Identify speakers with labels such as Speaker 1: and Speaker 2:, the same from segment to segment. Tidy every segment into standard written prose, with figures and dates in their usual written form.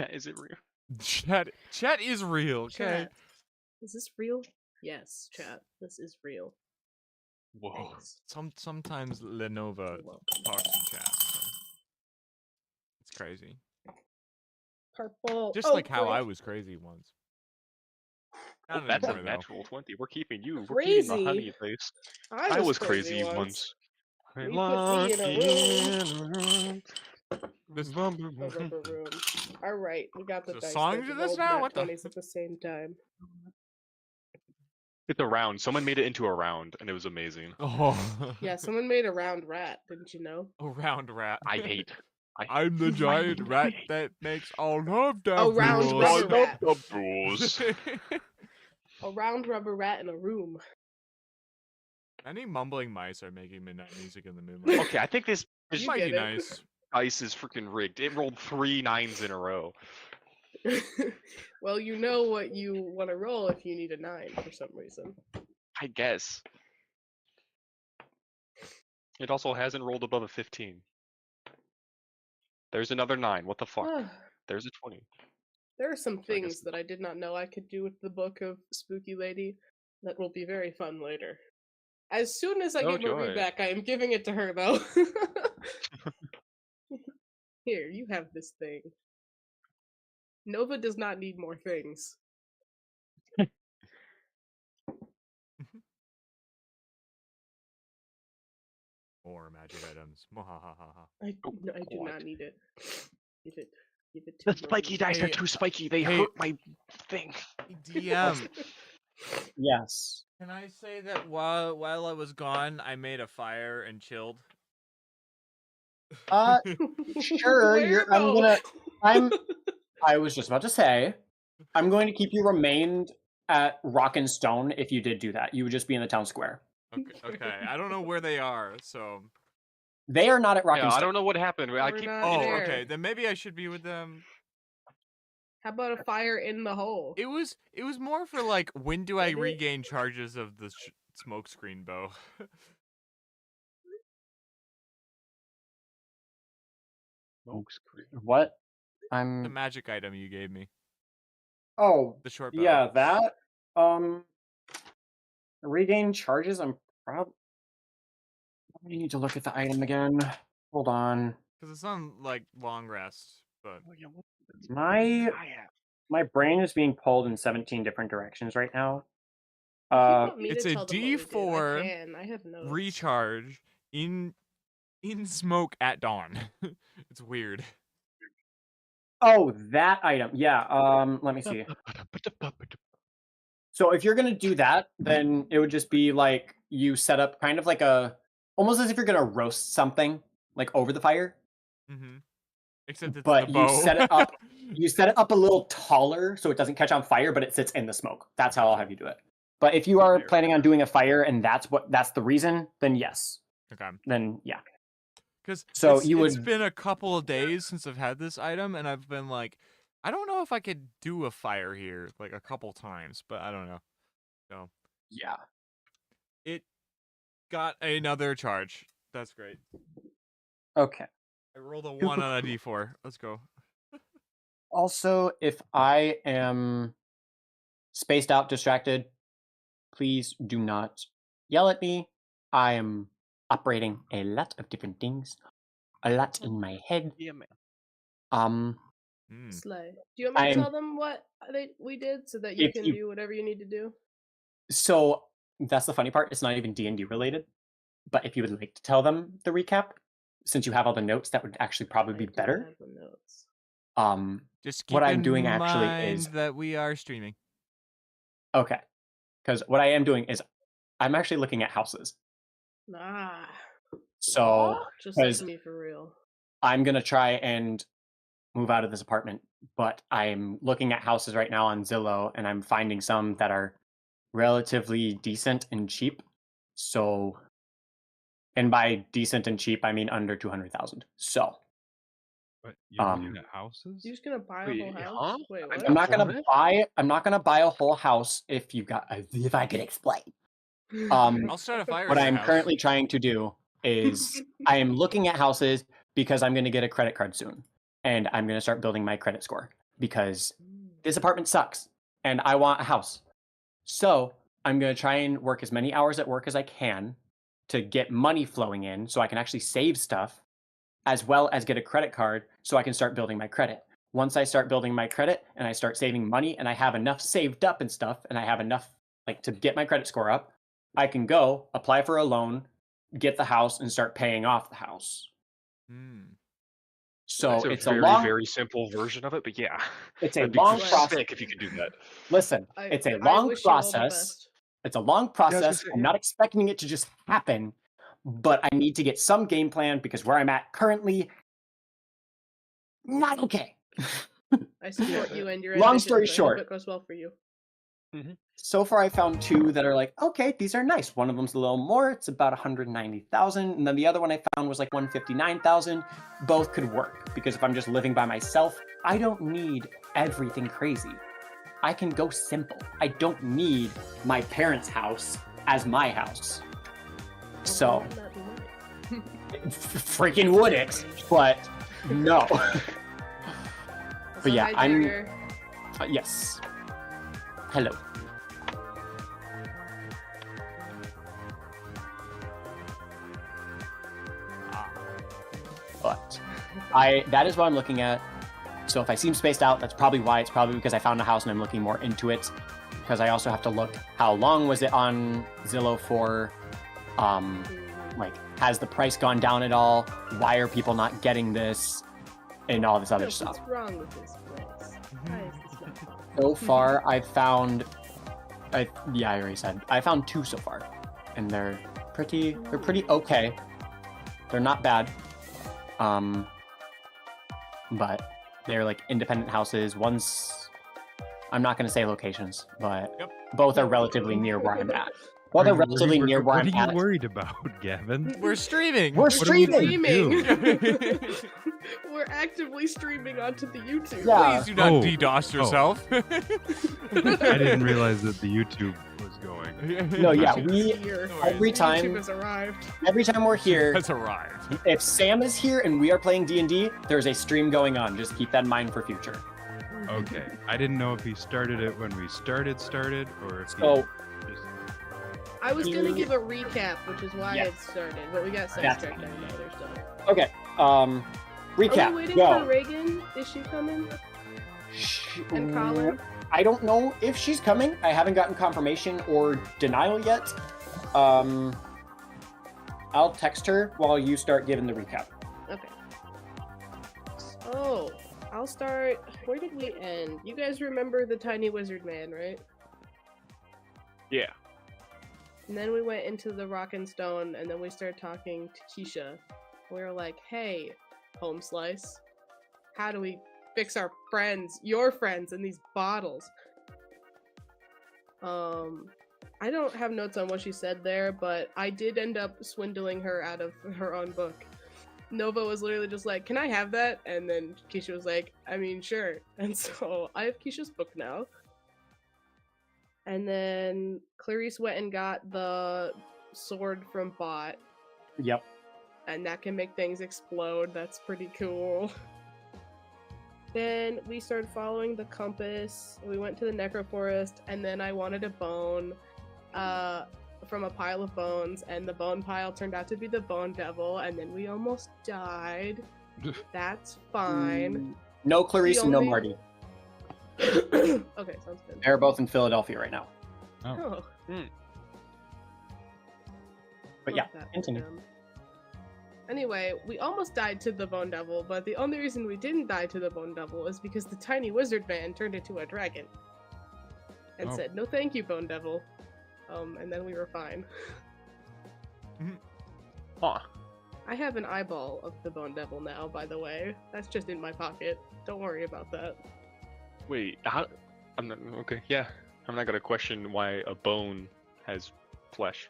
Speaker 1: Chat, is it real?
Speaker 2: Chat is real. Okay.
Speaker 3: Chat. Is this real? Yes, chat. This is real.
Speaker 1: Whoa.
Speaker 3: Thanks.
Speaker 2: Sometimes Lenovo
Speaker 3: You're welcome.
Speaker 2: talks to chat. So. It's crazy.
Speaker 3: Purple.
Speaker 2: Just like how I was crazy once.
Speaker 1: Oh, that's a natural 20. We're keeping you. We're
Speaker 3: Crazy.
Speaker 1: keeping the honey place.
Speaker 3: I
Speaker 1: was crazy once.
Speaker 3: We put me in a room.
Speaker 2: This
Speaker 3: A rubber room. All right, we got the
Speaker 2: There's a
Speaker 3: dice.
Speaker 2: song
Speaker 3: They
Speaker 2: to
Speaker 3: can
Speaker 2: this
Speaker 3: roll
Speaker 2: now?
Speaker 3: nat
Speaker 2: What the-
Speaker 3: 20s at the same time.
Speaker 1: It's a round. Someone made it into a round, and it was amazing.
Speaker 2: Oh.
Speaker 3: Yeah, someone made a round rat. Didn't you know?
Speaker 2: A round rat.
Speaker 1: I hate.
Speaker 2: I'm the giant rat that makes all of the
Speaker 3: A round
Speaker 2: rules.
Speaker 3: rubber rat.
Speaker 1: The rules.
Speaker 3: A round rubber rat in a room.
Speaker 2: Any mumbling mice are making midnight music in the moonlight.
Speaker 1: Okay, I think this
Speaker 2: This
Speaker 3: You
Speaker 2: might be
Speaker 3: get it.
Speaker 2: nice.
Speaker 1: dice is freaking rigged. It rolled 3 9s in a row.
Speaker 3: Well, you know what you want to roll if you need a 9 for some reason.
Speaker 1: I guess. It also hasn't rolled above a 15. There's another 9. What the fuck? There's a 20.
Speaker 3: There are some
Speaker 1: So I guess-
Speaker 3: things that I did not know I could do with the book of Spooky Lady that will be very fun later. As soon as I
Speaker 1: Oh,
Speaker 3: get Marie
Speaker 1: joy.
Speaker 3: back, I am giving it to her, though. Here, you have this thing. Nova does not need more things.
Speaker 2: More magic items. Mwahahaha.
Speaker 3: I do
Speaker 1: what?
Speaker 3: not need it. Give it to
Speaker 1: The
Speaker 3: Marie.
Speaker 1: spiky dice are
Speaker 2: Hey,
Speaker 1: too spiky. They
Speaker 2: hey.
Speaker 1: hurt my thing.
Speaker 2: DM.
Speaker 4: Yes.
Speaker 2: Can I say that while I was gone, I made a fire and chilled?
Speaker 4: Sure.
Speaker 3: Where,
Speaker 4: I'm
Speaker 3: though?
Speaker 4: gonna. I was just about to say, I'm going to keep you remained at Rock and Stone. If you did do that, you would just be in the town square.
Speaker 2: Okay. I don't know where they are, so.
Speaker 4: They are not at Rock
Speaker 1: Yeah,
Speaker 4: and
Speaker 1: I
Speaker 4: Stone.
Speaker 1: don't know what happened. I
Speaker 3: We're
Speaker 1: keep.
Speaker 3: not
Speaker 2: Oh,
Speaker 3: there.
Speaker 2: okay. Then maybe I should be with them.
Speaker 3: How about a fire in the hole?
Speaker 2: It was more for like, when do I
Speaker 3: Did it?
Speaker 2: regain charges of the smoke screen bow?
Speaker 4: What?
Speaker 2: The magic item you gave me.
Speaker 4: Oh,
Speaker 2: The short bow.
Speaker 4: yeah, that. Regain charges. I'm probably. I need to look at the item again. Hold on.
Speaker 2: Because it's on like long rest, but
Speaker 4: My brain is being pulled in 17 different directions right now.
Speaker 3: If you want me
Speaker 2: it's
Speaker 3: to
Speaker 2: a
Speaker 3: tell them what we did,
Speaker 2: D4
Speaker 3: I can. I have notes.
Speaker 2: recharge in smoke at dawn. It's weird.
Speaker 4: Oh, that item. Yeah. Let me see. So if you're gonna do that, then it would just be like you set up kind of like almost as if you're gonna roast something like over the fire.
Speaker 2: Mm-hmm. Except it's
Speaker 4: But
Speaker 2: the bow.
Speaker 4: you set it up. You set it up a little taller so it doesn't catch on fire, but it sits in the smoke. That's how I'll have you do it. But if you are planning on doing a fire and that's the reason, then yes.
Speaker 2: Okay.
Speaker 4: Then yeah.
Speaker 2: Because
Speaker 4: So
Speaker 2: it's been a couple of days since I've had this item, and I've been like, I don't know if I could do a fire here, like a couple times, but I don't know. So
Speaker 4: Yeah.
Speaker 2: it got another charge. That's great.
Speaker 4: Okay.
Speaker 2: I rolled a 1 on a D4. Let's go.
Speaker 4: Also, if I am spaced out, distracted, please do not yell at me. I am operating a lot of different things, a lot in my head.
Speaker 1: Yeah, man.
Speaker 3: Slay. Do you want me to tell them what we did so that you can do whatever you need to do?
Speaker 4: So that's the funny part. It's not even D&D related. But if you would like to tell them the recap, since you have all the notes, that would actually probably be better.
Speaker 3: Have the notes.
Speaker 2: Just keep
Speaker 4: what I'm
Speaker 2: in
Speaker 4: doing
Speaker 2: mind
Speaker 4: actually is
Speaker 2: that we are streaming.
Speaker 4: Okay. Because what I am doing is I'm actually looking at houses.
Speaker 3: Ah.
Speaker 4: So
Speaker 3: Just like me for real.
Speaker 4: I'm gonna try and move out of this apartment, but I'm looking at houses right now on Zillow, and I'm finding some that are relatively decent and cheap. So, and by decent and cheap, I mean under 200,000. So,
Speaker 5: But you're looking at houses?
Speaker 3: You're just gonna buy a whole house?
Speaker 1: Huh?
Speaker 3: Wait, what?
Speaker 4: I'm not gonna buy a whole house if I could explain.
Speaker 2: I'll start a fire.
Speaker 4: What
Speaker 2: in your
Speaker 4: I'm
Speaker 2: house.
Speaker 4: currently trying to do is I am looking at houses because I'm going to get a credit card soon, and I'm going to start building my credit score. because this apartment sucks and I want a house. So I'm going to try and work as many hours at work as I can to get money flowing in so I can actually save stuff, as well as get a credit card so I can start building my credit. Once I start building my credit and I start saving money and I have enough saved up and stuff and I have enough like to get my credit score up, I can go apply for a loan, get the house, and start paying off the house. So
Speaker 1: That's
Speaker 4: it's
Speaker 1: a
Speaker 4: a long,
Speaker 1: very simple version of it, but yeah,
Speaker 4: it's a
Speaker 1: that'd be
Speaker 4: long
Speaker 1: pretty
Speaker 4: process.
Speaker 1: sick if you could do that.
Speaker 4: Listen, it's a long
Speaker 3: wish you all the
Speaker 4: process.
Speaker 3: best.
Speaker 4: It's a long process.
Speaker 1: say,
Speaker 4: I'm not expecting it to just happen, but I need to get some game plan because where I'm at currently, not okay.
Speaker 3: I support you and your
Speaker 4: Long
Speaker 3: ambitions.
Speaker 4: story
Speaker 3: I hope
Speaker 4: short.
Speaker 3: it goes well for you.
Speaker 4: So far, I found 2 that are like, okay, these are nice. One of them's a little more. It's about 190,000. And then the other one I found was like 159,000. Both could work because if I'm just living by myself, I don't need everything crazy. I can go simple. I don't need my parents' house as my house. So, freaking would it, but no. But yeah, I'm... yes. Hello. But that is what I'm looking at. So if I seem spaced out, that's probably why. It's probably because I found a house and I'm looking more into it. Because I also have to look how long was it on Zillow for. Like, has the price gone down at all? Why are people not getting this? And all this other stuff.
Speaker 3: What's wrong with this place? Why is this not fun?
Speaker 4: So far, I've found. I already said. I found 2 so far, and they're pretty okay. They're not bad. But they're like independent houses. One's, I'm not going to say locations, but both are relatively near where I'm at. Well, they're relatively near where I'm at.
Speaker 5: What are you worried about, Gavin?
Speaker 2: We're streaming.
Speaker 4: We're streaming.
Speaker 3: We're actively streaming onto the YouTube.
Speaker 4: Yeah.
Speaker 2: Please do not DDoS yourself.
Speaker 5: I didn't realize that the YouTube was going.
Speaker 4: No, yeah,
Speaker 3: YouTube
Speaker 4: every time
Speaker 3: has arrived.
Speaker 4: every time we're here,
Speaker 2: has arrived.
Speaker 4: if Sam is here and we are playing D&D, there's a stream going on. Just keep that in mind for future.
Speaker 5: Okay, I didn't know if he started it when we started, or if he
Speaker 4: So
Speaker 5: just...
Speaker 3: I was gonna give a recap, which is why
Speaker 4: Yeah.
Speaker 3: it started, but we got
Speaker 4: That's
Speaker 3: sidetracked on the other stuff.
Speaker 4: okay, recap.
Speaker 3: Are we waiting
Speaker 4: Go.
Speaker 3: for Reagan? Is she coming? And Colin?
Speaker 4: I don't know if she's coming. I haven't gotten confirmation or denial yet. I'll text her while you start giving the recap.
Speaker 3: Okay. Oh, I'll start. Where did we end? You guys remember the tiny wizard man, right?
Speaker 1: Yeah.
Speaker 3: And then we went into the rock and stone, and then we started talking to Keisha. We were like, hey, Home Slice, how do we fix our friends, your friends, in these bottles? I don't have notes on what she said there, but I did end up swindling her out of her own book. Nova was literally just like, can I have that? And then Keisha was like, I mean, sure. And so I have Keisha's book now. And then Clarice went and got the sword from Bot.
Speaker 4: Yep.
Speaker 3: And that can make things explode. That's pretty cool. Then we started following the compass. We went to the necroforest, and then I wanted a bone from a pile of bones, and the bone pile turned out to be the bone devil, and then we almost died. That's fine.
Speaker 4: No Clarice and no Marty.
Speaker 3: Okay, sounds good.
Speaker 4: They're both in Philadelphia right now.
Speaker 3: Oh.
Speaker 4: But yeah, continue.
Speaker 3: Anyway, we almost died to the Bone Devil, but the only reason we didn't die to the Bone Devil is because the tiny wizard man turned into a dragon. And said, no thank you, Bone Devil. And then we were fine.
Speaker 1: Huh.
Speaker 3: I have an eyeball of the Bone Devil now, by the way. That's just in my pocket. Don't worry about that.
Speaker 1: Wait, how? I'm not okay. Yeah, I'm not gonna question why a bone has flesh.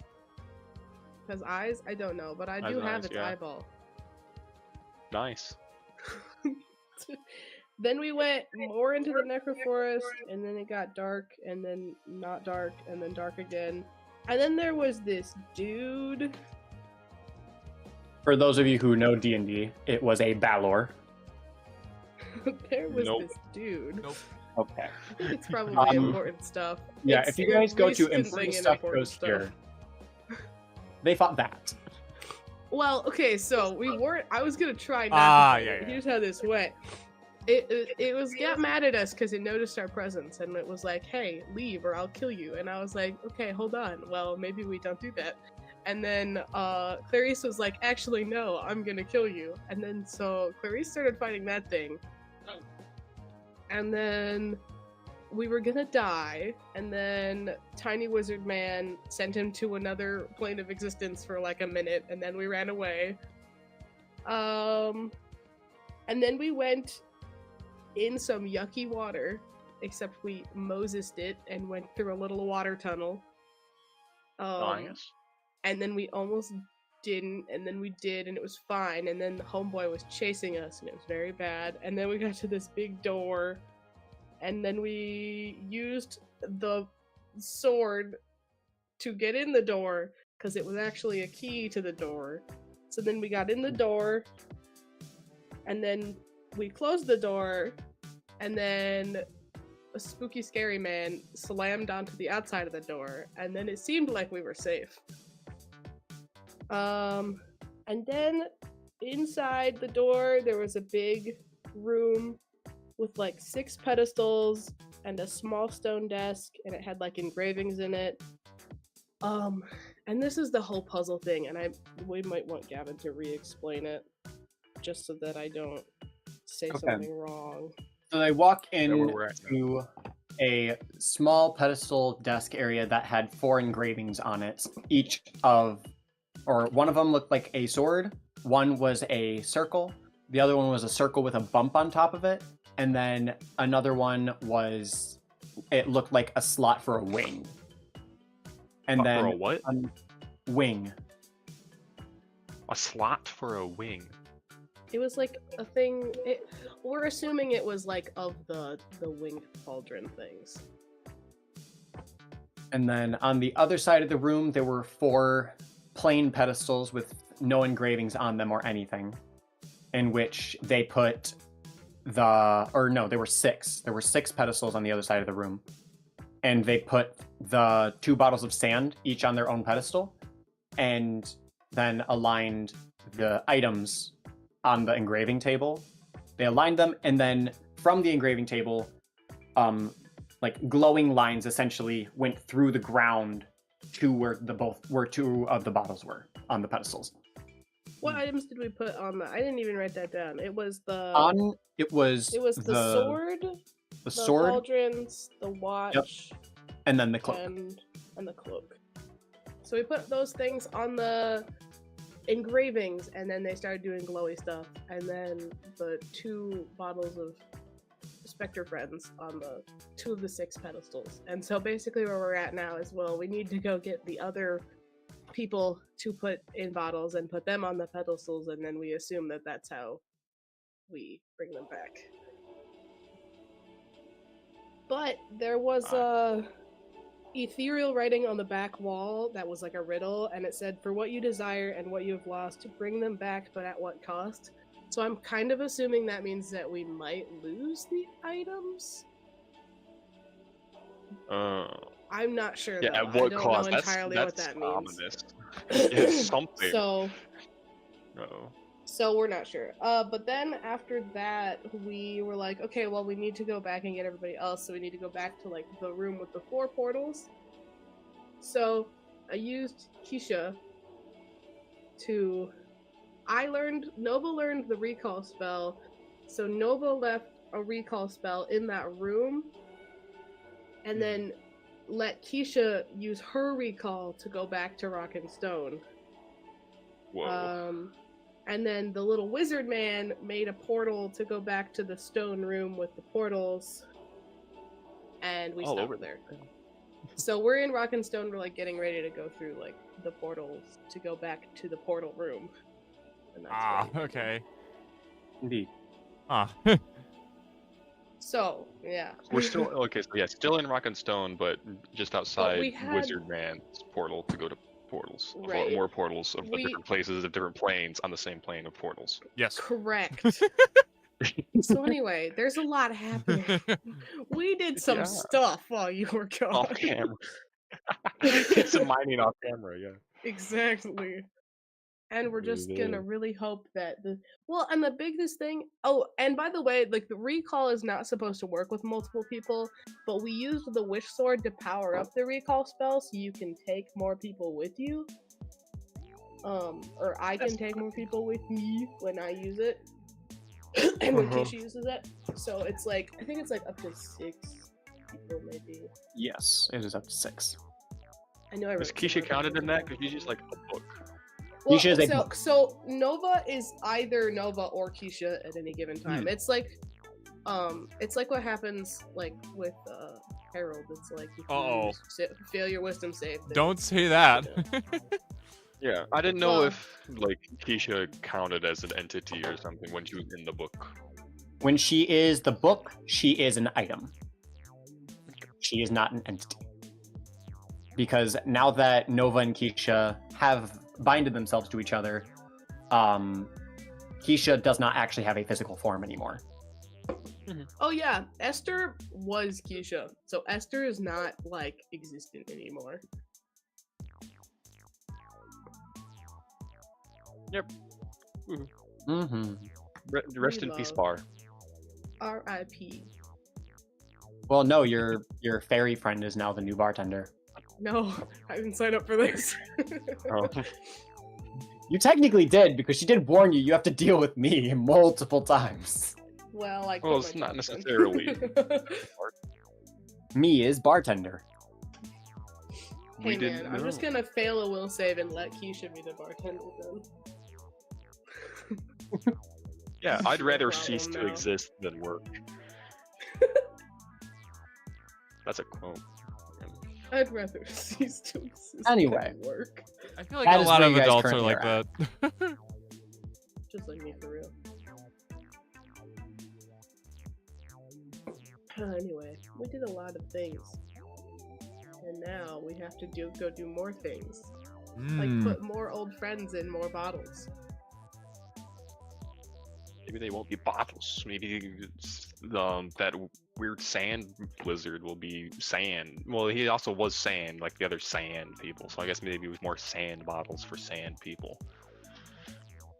Speaker 3: Because eyes? I don't know, but I
Speaker 1: Eyes
Speaker 3: do
Speaker 1: and
Speaker 3: have
Speaker 1: eyes,
Speaker 3: its
Speaker 1: yeah.
Speaker 3: eyeball.
Speaker 1: Nice.
Speaker 3: Then we went more into the necroforest, and then it got dark, and then not dark, and then dark again. And then there was this dude.
Speaker 4: For those of you who know D&D, it was a Balor.
Speaker 3: there was
Speaker 1: Nope.
Speaker 3: this dude.
Speaker 2: Nope.
Speaker 4: Okay.
Speaker 3: It's probably
Speaker 4: Um,
Speaker 3: important stuff.
Speaker 4: Yeah,
Speaker 3: It's
Speaker 4: if you guys go
Speaker 3: least
Speaker 4: to
Speaker 3: concerning
Speaker 4: important
Speaker 3: and
Speaker 4: stuff
Speaker 3: important
Speaker 4: goes here. They fought that.
Speaker 3: Well, okay, so we weren't. I was gonna try not
Speaker 2: Ah,
Speaker 3: to.
Speaker 2: yeah, yeah.
Speaker 3: Here's how this went. It got mad at us because it noticed our presence and it was like, "Hey, leave or I'll kill you." And I was like, "Okay, hold on. Well, maybe we don't do that." And then Clarice was like, "Actually, no, I'm gonna kill you." And then so Clarice started fighting that thing. And then we were gonna die, and then Tiny Wizard Man sent him to another plane of existence for like a minute, and then we ran away. And then we went in some yucky water, except we Mosesed it and went through a little water tunnel.
Speaker 1: Nice.
Speaker 3: And then we almost didn't, and then we did, and it was fine. And then the homeboy was chasing us, and it was very bad. And then we got to this big door, and then we used the sword to get in the door, because it was actually a key to the door. So then we got in the door, and then we closed the door, and then a spooky, scary man slammed onto the outside of the door, and then it seemed like we were safe. And then inside the door, there was a big room with like 6 pedestals and a small stone desk, and it had like engravings in it. And this is the whole puzzle thing, and we might want Gavin to re-explain it, just so that I don't say something wrong.
Speaker 4: So they walk in
Speaker 1: where we're at
Speaker 4: to a small pedestal desk area that had 4 engravings on it. One of them looked like a sword, one was a circle, the other one was a circle with a bump on top of it, and then another one it looked like a slot for a wing. And then
Speaker 1: For a what?
Speaker 4: Wing.
Speaker 1: A slot for a wing.
Speaker 3: It was like a thing. We're assuming it was like of the winged cauldron things.
Speaker 4: And then on the other side of the room, there were 4 plain pedestals with no engravings on them or anything, in which they put there were 6. There were 6 pedestals on the other side of the room, and they put the 2 bottles of sand each on their own pedestal, and then aligned the items on the engraving table. They aligned them, and then from the engraving table, like glowing lines essentially went through the ground to where 2 of the bottles were on the pedestals.
Speaker 3: What items did we put on the? I didn't even write that down. It was the
Speaker 4: It was
Speaker 3: the sword,
Speaker 4: the sword,
Speaker 3: cauldrons, the watch,
Speaker 4: and then the cloak.
Speaker 3: and the cloak. So we put those things on the engravings, and then they started doing glowy stuff, and then the 2 bottles of Spectre Friends on the 2 of the 6 pedestals. And so basically where we're at now is, well, we need to go get the other people to put in bottles and put them on the pedestals, and then we assume that that's how we bring them back. But there was a ethereal writing on the back wall that was like a riddle, and it said, "For what you desire and what you have lost, bring them back, but at what cost?" So I'm kind of assuming that means that we might lose the items. I'm not sure.
Speaker 1: Yeah,
Speaker 3: though.
Speaker 1: at what
Speaker 3: I don't
Speaker 1: cost?
Speaker 3: know entirely what
Speaker 1: That's
Speaker 3: that means.
Speaker 1: ominous. It's something.
Speaker 3: So
Speaker 1: Uh-oh.
Speaker 3: So we're not sure. But then after that, we were like, okay, well, we need to go back and get everybody else. So we need to go back to like the room with the 4 portals. So I used Keisha Nova learned the recall spell. So Nova left a recall spell in that room. And then let Keisha use her recall to go back to Rock and Stone.
Speaker 1: Whoa.
Speaker 3: And then the little wizard man made a portal to go back to the stone room with the portals. And we
Speaker 1: All
Speaker 3: stopped
Speaker 1: over
Speaker 3: there. So we're in Rock and Stone, we're like getting ready to go through like the portals to go back to the portal room. And that's what
Speaker 2: okay.
Speaker 4: Indeed.
Speaker 3: So, yeah.
Speaker 1: We're still okay. So yeah, still in Rock and Stone, but just outside
Speaker 3: we had-
Speaker 1: Wizard Man's portal to go to portals.
Speaker 3: Right.
Speaker 1: More portals of the different places of different planes on the same plane of portals.
Speaker 2: Yes.
Speaker 3: Correct. So anyway, there's a lot happening. We did some
Speaker 1: Yeah.
Speaker 3: stuff while you were gone.
Speaker 1: Off camera. Did some mining off camera, yeah.
Speaker 3: Exactly. And we're just
Speaker 1: Really?
Speaker 3: gonna really hope that and the biggest thing. Oh, and by the way, like the recall is not supposed to work with multiple people, but we used the wish sword to power up the recall spell, so you can take more people with you. Or I can take more people with me when I use it, and when Keisha uses it. So it's like I think it's like up to 6 people, maybe.
Speaker 4: Yes, it is up to 6.
Speaker 3: I know I wrote
Speaker 1: Is Keisha
Speaker 3: somewhere
Speaker 1: counted in
Speaker 3: down.
Speaker 1: that? Because she's just like a book.
Speaker 3: Well,
Speaker 4: Keisha is a
Speaker 3: so,
Speaker 4: book.
Speaker 3: so Nova is either Nova or Keisha at any given time.
Speaker 5: Hmm.
Speaker 3: It's like what happens like with Harold. It's like if
Speaker 2: Uh-oh.
Speaker 3: you fail your wisdom save. then
Speaker 2: Don't
Speaker 3: it's
Speaker 2: say that.
Speaker 1: Yeah, I didn't know
Speaker 3: Well-
Speaker 1: if like Keisha counted as an entity or something when she was in the book.
Speaker 4: When she is the book, she is an item. She is not an entity. Because now that Nova and Keisha have binded themselves to each other, Keisha does not actually have a physical form anymore.
Speaker 3: Oh yeah, Esther was Keisha, so Esther is not like existent anymore.
Speaker 4: Mm-hmm.
Speaker 1: Rest in peace,
Speaker 3: love-
Speaker 1: Bar.
Speaker 3: R.I.P.
Speaker 4: Well, no, your fairy friend is now the new bartender.
Speaker 3: No, I didn't sign up for this.
Speaker 1: Oh.
Speaker 4: You technically did, because she did warn you. You have to deal with me multiple times.
Speaker 3: Well, I
Speaker 1: Well,
Speaker 3: quit
Speaker 1: it's
Speaker 3: my
Speaker 1: not
Speaker 3: job then.
Speaker 1: necessarily.
Speaker 4: Me is bartender.
Speaker 1: We
Speaker 3: Hey
Speaker 1: didn't
Speaker 3: man, I'm just
Speaker 1: know.
Speaker 3: gonna fail a will save and let Keisha be the bartender then.
Speaker 1: Yeah, I'd
Speaker 3: Your
Speaker 1: rather
Speaker 3: problem
Speaker 1: cease to
Speaker 3: now.
Speaker 1: exist than work. That's a quote.
Speaker 3: I'd rather cease to exist
Speaker 4: Anyway.
Speaker 3: than work.
Speaker 2: I feel like
Speaker 4: That
Speaker 2: a
Speaker 4: is
Speaker 2: lot
Speaker 4: where
Speaker 2: of
Speaker 4: you guys
Speaker 2: adults are
Speaker 4: currently
Speaker 2: like
Speaker 4: are
Speaker 2: that.
Speaker 3: Just like me for real. Anyway, we did a lot of things. And now we have to go do more things. Like
Speaker 2: Mm.
Speaker 3: put more old friends in more bottles.
Speaker 1: Maybe they won't be bottles. Maybe that weird sand blizzard will be sand. Well, he also was sand, like the other sand people. So I guess maybe it was more sand bottles for sand people.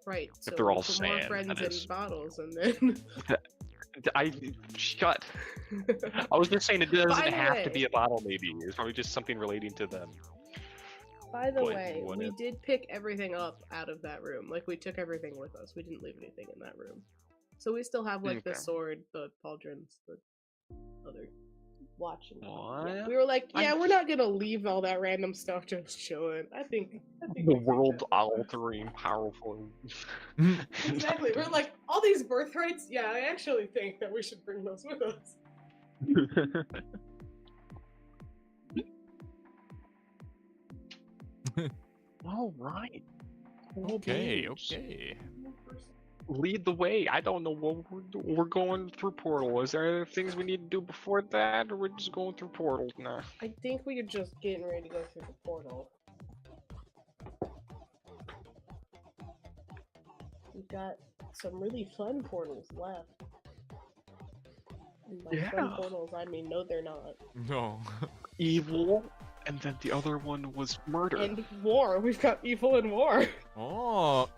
Speaker 3: Right. So
Speaker 1: they're
Speaker 3: we
Speaker 1: all
Speaker 3: put more
Speaker 1: sand,
Speaker 3: friends
Speaker 1: that
Speaker 3: in
Speaker 1: is.
Speaker 3: bottles and then
Speaker 1: I shut. I was just saying it doesn't
Speaker 3: By the
Speaker 1: have to
Speaker 3: way-
Speaker 1: be a bottle. Maybe it's probably just something relating to them.
Speaker 3: By the
Speaker 1: But
Speaker 3: way,
Speaker 1: what
Speaker 3: we
Speaker 1: if-
Speaker 3: did pick everything up out of that room. Like we took everything with us. We didn't leave anything in that room. So we still have like the
Speaker 1: Okay.
Speaker 3: sword, the pauldrons, the other watch. And
Speaker 1: What?
Speaker 3: We were like, yeah,
Speaker 1: I'm-
Speaker 3: we're not gonna leave all that random stuff just chilling. I think
Speaker 1: The
Speaker 3: we think
Speaker 1: world
Speaker 3: that's fine.
Speaker 1: altering, powerful.
Speaker 3: Exactly. We're like all these birthrights. Yeah, I actually think that we should bring those with us.
Speaker 1: All right.
Speaker 2: Okay,
Speaker 1: Games.
Speaker 2: okay.
Speaker 1: Lead the way. I don't know what we're going through portal. Is there other things we need to do before that, or we're just going through portal now?
Speaker 3: I think we are just getting ready to go through the portal. We've got some really fun portals left. And by fun
Speaker 1: Yeah.
Speaker 3: portals, I mean, no, they're not.
Speaker 2: No.
Speaker 1: Evil, and then the other one was murder.
Speaker 3: And war. We've got evil and war.
Speaker 2: Oh.